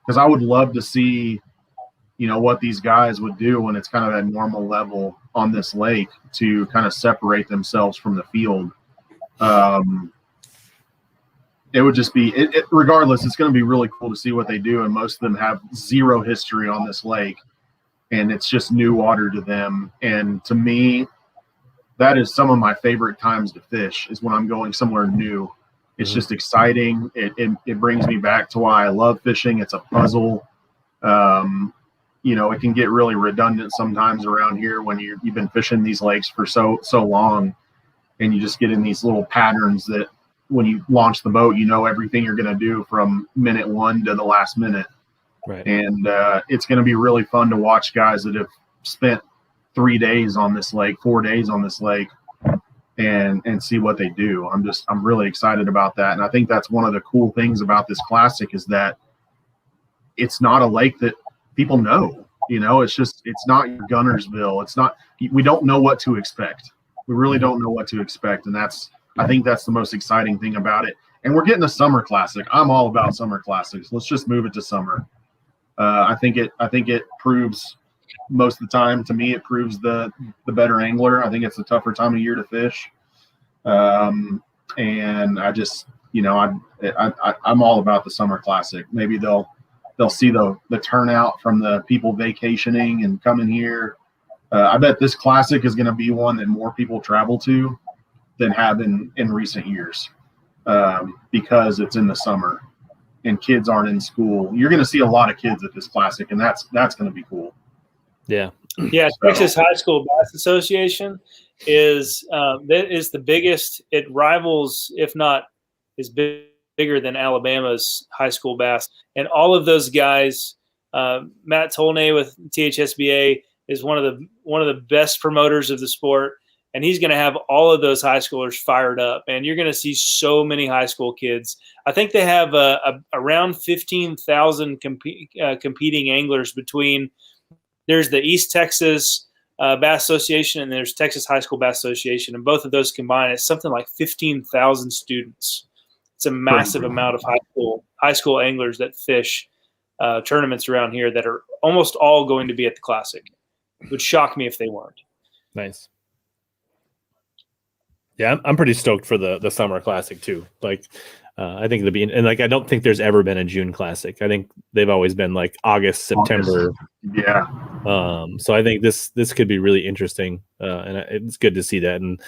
Because I would love to see, what these guys would do when it's kind of at normal level on this lake to kind of separate themselves from the field. It would just be regardless, it's going to be really cool to see what they do. And most of them have zero history on this lake, and it's just new water to them. And to me, that is some of my favorite times to fish, is when I'm going somewhere new. It's just exciting. It brings me back to why I love fishing. It's a puzzle. It can get really redundant sometimes around here when you've been fishing these lakes for so long, and you just get in these little patterns that when you launch the boat, everything you're going to do from minute one to the last minute. Right. And it's going to be really fun to watch guys that have spent 3 days on this lake, 4 days on this lake, and see what they do. I'm really excited about that. And I think that's one of the cool things about this classic is that it's not a lake that people know. It's not your Gunnersville. It's not, we don't know what to expect. We really don't know what to expect. And I think that's the most exciting thing about it. And we're getting a summer classic. I'm all about summer classics. Let's just move it to summer. I think it proves most of the time, to me, it proves the better angler. I think it's a tougher time of year to fish. And I just, I'm all about the summer classic. Maybe they'll see the turnout from the people vacationing and coming here. I bet this classic is going to be one that more people travel to than have in recent years, because it's in the summer and kids aren't in school. You're going to see a lot of kids at this classic, and that's going to be cool. Yeah. Yeah. Texas High School Bass Association is the biggest. It rivals, if not is bigger than Alabama's high school bass. And all of those guys, Matt Tolnay with THSBA is one of the best promoters of the sport. And he's going to have all of those high schoolers fired up. And you're going to see so many high school kids. I think they have around 15,000 competing anglers between – there's the East Texas Bass Association and there's Texas High School Bass Association. And both of those combined, it's something like 15,000 students. It's a massive amount of high school anglers that fish tournaments around here that are almost all going to be at the Classic. It would shock me if they weren't. Nice. Yeah, I'm pretty stoked for the summer classic too. Like, I think it'll be, and like I don't think there's ever been a June classic. I think they've always been like August, September. Yeah. So I think this could be really interesting, and it's good to see that. And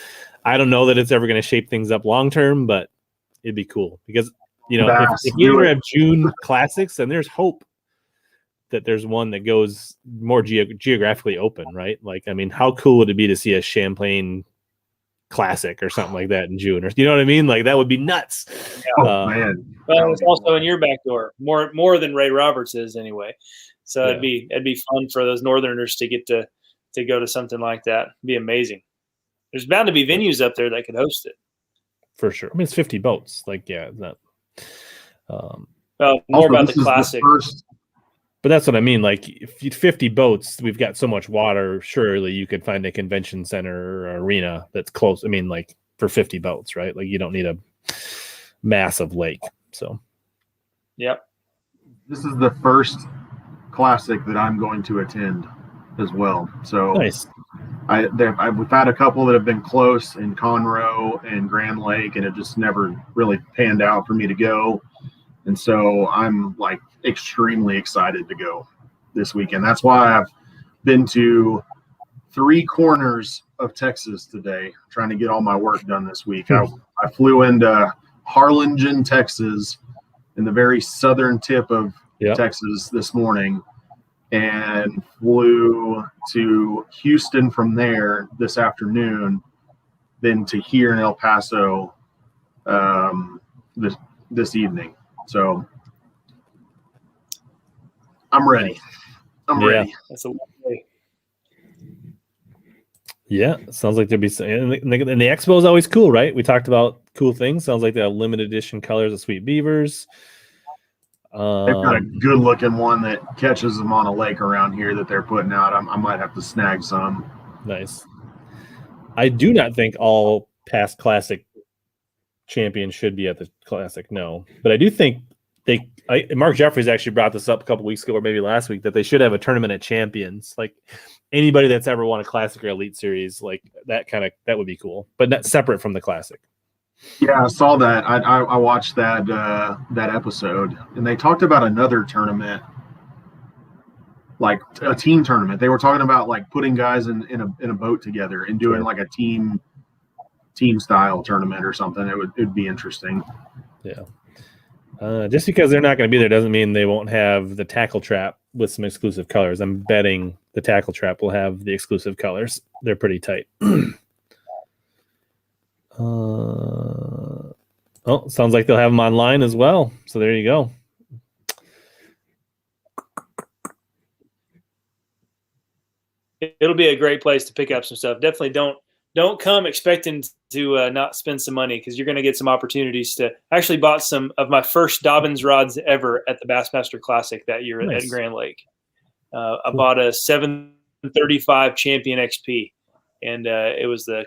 I don't know that it's ever going to shape things up long term, but it'd be cool because if you ever have June classics, then there's hope that there's one that goes more geographically open, right? Like, I mean, how cool would it be to see a Champlain Classic or something like that in June, or you know what I mean? Like that would be nuts. Oh man. Well, it's also in your back door, more than Ray Roberts is anyway. So Yeah. it'd be fun for those Northerners to get to go to something like that. It'd be amazing. There's bound to be venues up there that could host it. For sure. I mean, it's 50 boats. Like, yeah, it's not. More about the Classic. But that's what I mean. Like, if you 50 boats, we've got so much water. Surely you could find a convention center or arena that's close. I mean, like for 50 boats, right? Like, you don't need a massive lake. So, yep. This is the first Classic that I'm going to attend as well. So nice. We've had a couple that have been close in Conroe and Grand Lake, and it just never really panned out for me to go. And so I'm like extremely excited to go this weekend. That's why I've been to 3 corners of Texas today, trying to get all my work done this week. I flew into Harlingen, Texas, in the very southern tip of Texas this morning, and flew to Houston from there this afternoon, then to here in El Paso this evening. So I'm ready. I'm ready. That's a long way. Yeah, sounds like there'd be some, and the expo is always cool, right? We talked about cool things. Sounds like they have limited edition colors of Sweet Beavers. They've got a good looking one that catches them on a lake around here that they're putting out. I might have to snag some. Nice. I do not think all past Classic champions should be at the Classic, no. But I do think Mark Jeffries actually brought this up a couple weeks ago or maybe last week, that they should have a tournament at champions. Like anybody that's ever won a Classic or Elite Series, like that would be cool, but not separate from the Classic. Yeah, I saw that. I watched that episode, and they talked about another tournament, like a team tournament. They were talking about like putting guys in a boat together and doing like a team style tournament or something. It'd be interesting. Yeah. Just because they're not going to be there doesn't mean they won't have the tackle trap with some exclusive colors. I'm betting the tackle trap will have the exclusive colors. They're pretty tight. Sounds like they'll have them online as well. So there you go. It'll be a great place to pick up some stuff. Definitely don't come expecting to not spend some money, because you're going to get some opportunities to. I actually bought some of my first Dobbins rods ever at the Bassmaster Classic that year at Grand Lake. I bought a 735 Champion XP, and it was the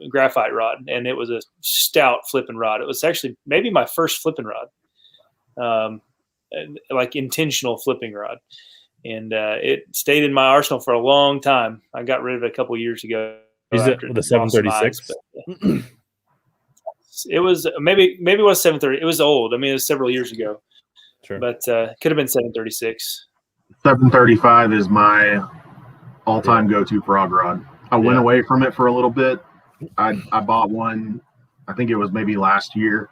graphite rod, and it was a stout flipping rod. It was actually maybe my first flipping rod, like intentional flipping rod. And it stayed in my arsenal for a long time. I got rid of it a couple years ago. Is it the 736? It was maybe it was 730. It was old. I mean, it was several years ago. Sure. But could have been 736. 735 is my all-time go-to frog rod. I went away from it for a little bit. I bought one, I think it was maybe last year,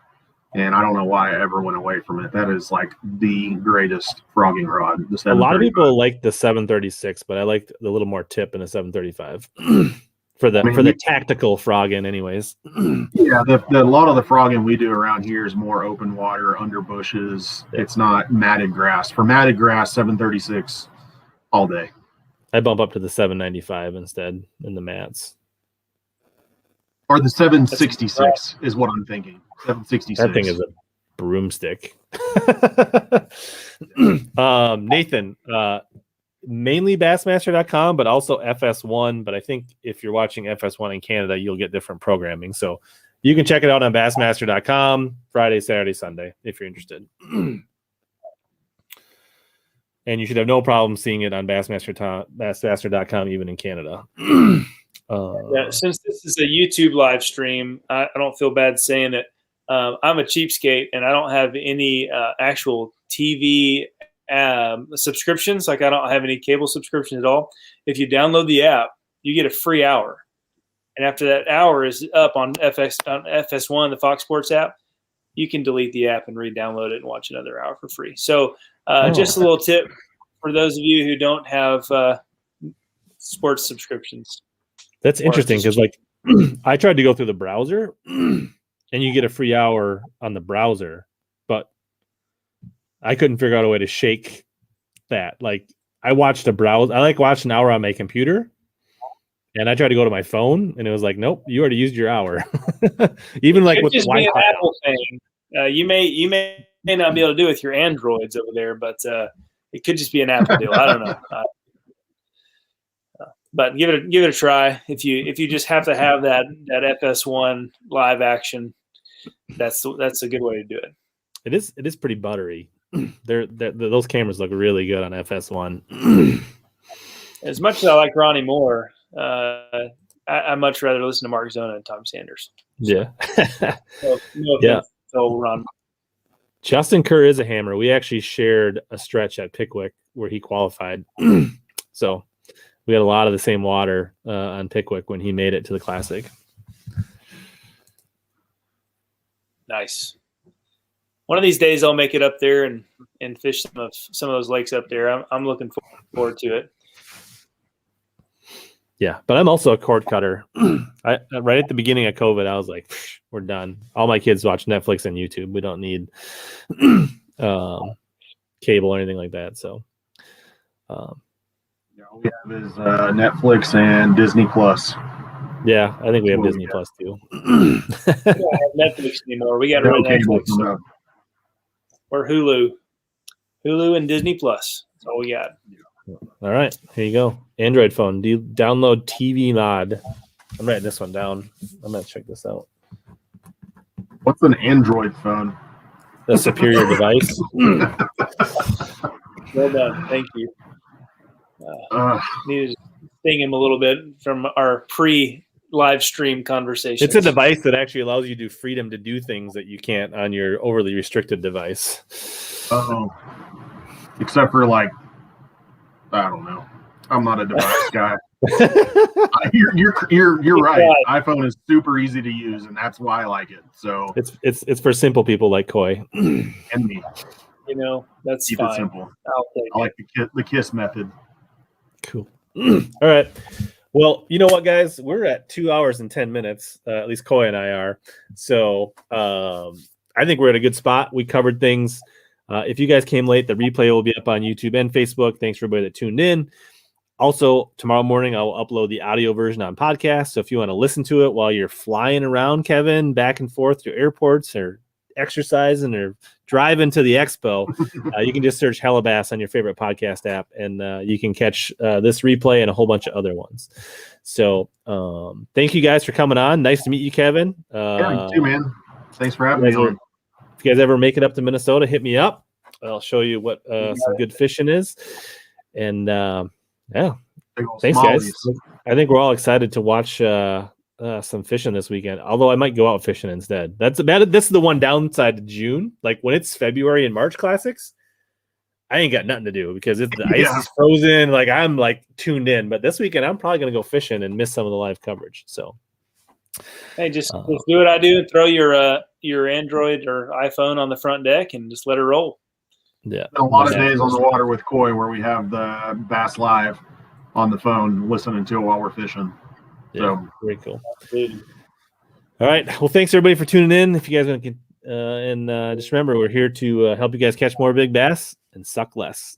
and I don't know why I ever went away from it. That is like the greatest frogging rod. A lot of people like the 736, but I like the little more tip in a 735 for the tactical frogging, anyways. Yeah, a lot of the frogging we do around here is more open water, under bushes. Yeah. It's not matted grass. For matted grass, 736 all day. I bump up to the 795 instead in the mats. Or the 766 is what I'm thinking. 766. That thing is a broomstick. Nathan, mainly Bassmaster.com, but also FS1. But I think if you're watching FS1 in Canada, you'll get different programming. So you can check it out on Bassmaster.com Friday, Saturday, Sunday, if you're interested. And you should have no problem seeing it on Bassmaster.com, even in Canada. Since this is a YouTube live stream, I don't feel bad saying it. I'm a cheapskate, and I don't have any actual TV subscriptions. Like, I don't have any cable subscriptions at all. If you download the app, you get a free hour. And after that hour is up on FS1, the Fox Sports app, you can delete the app and re-download it and watch another hour for free. So just a little tip for those of you who don't have sports subscriptions. That's interesting, because like I tried to go through the browser, and you get a free hour on the browser, but I couldn't figure out a way to shake that. Like I like watching an hour on my computer, and I tried to go to my phone, and it was like, nope, you already used your hour. Even like with just the be an Wi-Fi. Apple thing. You may not be able to do it with your Androids over there, but it could just be an Apple deal. I don't know. But give it a try. If you just have to have that FS1 live action, that's a good way to do it. It is pretty buttery. Those cameras look really good on FS1. As much as I like Ronnie Moore, I much rather listen to Mark Zona and Tom Sanders. Yeah. So, no offense to Ron. Justin Kerr is a hammer. We actually shared a stretch at Pickwick where he qualified. So we had a lot of the same water on Pickwick when he made it to the Classic. Nice. One of these days I'll make it up there and fish some of those lakes up there. I'm looking forward to it. Yeah, but I'm also a cord cutter. Right at the beginning of COVID, I was like, we're done. All my kids watch Netflix and YouTube. We don't need cable or anything like that. So all we have is Netflix and Disney Plus. Yeah, I think we have Disney Plus too. We don't have Netflix anymore. We got rid of Netflix. So. Or Hulu and Disney Plus. That's all we got. All right, here you go. Android phone. Do you download TV Mod? I'm writing this one down. I'm gonna check this out. What's an Android phone? The superior device. Well done. Thank you. Needed to sting him a little bit from our pre-live stream conversation. It's a device that actually allows you to freedom to do things that you can't on your overly restricted device. Except for like, I don't know. I'm not a device guy. You're right. iPhone is super easy to use, and that's why I like it. So it's for simple people like Coy and me. You know, that's keep fine. it simple. I like the KISS method. Cool. All right. Well, you know what, guys? We're at 2 hours and 10 minutes. At least Coy and I are. So I think we're at a good spot. We covered things. If you guys came late, the replay will be up on YouTube and Facebook. Thanks for everybody that tuned in. Also, tomorrow morning, I'll upload the audio version on podcast. So if you want to listen to it while you're flying around, Kevin, back and forth to airports or exercising or driving to the expo, you can just search HellaBass on your favorite podcast app, and you can catch this replay and a whole bunch of other ones. So thank you guys for coming on. Nice to meet you, Kevin. You too, man. Thanks for having me on. If you guys ever make it up to Minnesota, hit me up. I'll show you what some good fishing is. And yeah, thanks, guys. I think we're all excited to watch some fishing this weekend. Although I might go out fishing instead. That's the one downside to June. Like when it's February and March classics, I ain't got nothing to do because the ice is frozen. Like I'm like tuned in. But this weekend, I'm probably gonna go fishing and miss some of the live coverage. So. Hey, just do what I do and throw your Android or iPhone on the front deck and just let it roll. Yeah, a lot of days on the water with Coy where we have the Bass Live on the phone listening to it while we're fishing. Yeah, so very cool. All right, well, thanks everybody for tuning in. If you guys want to, and just remember, we're here to help you guys catch more big bass and suck less.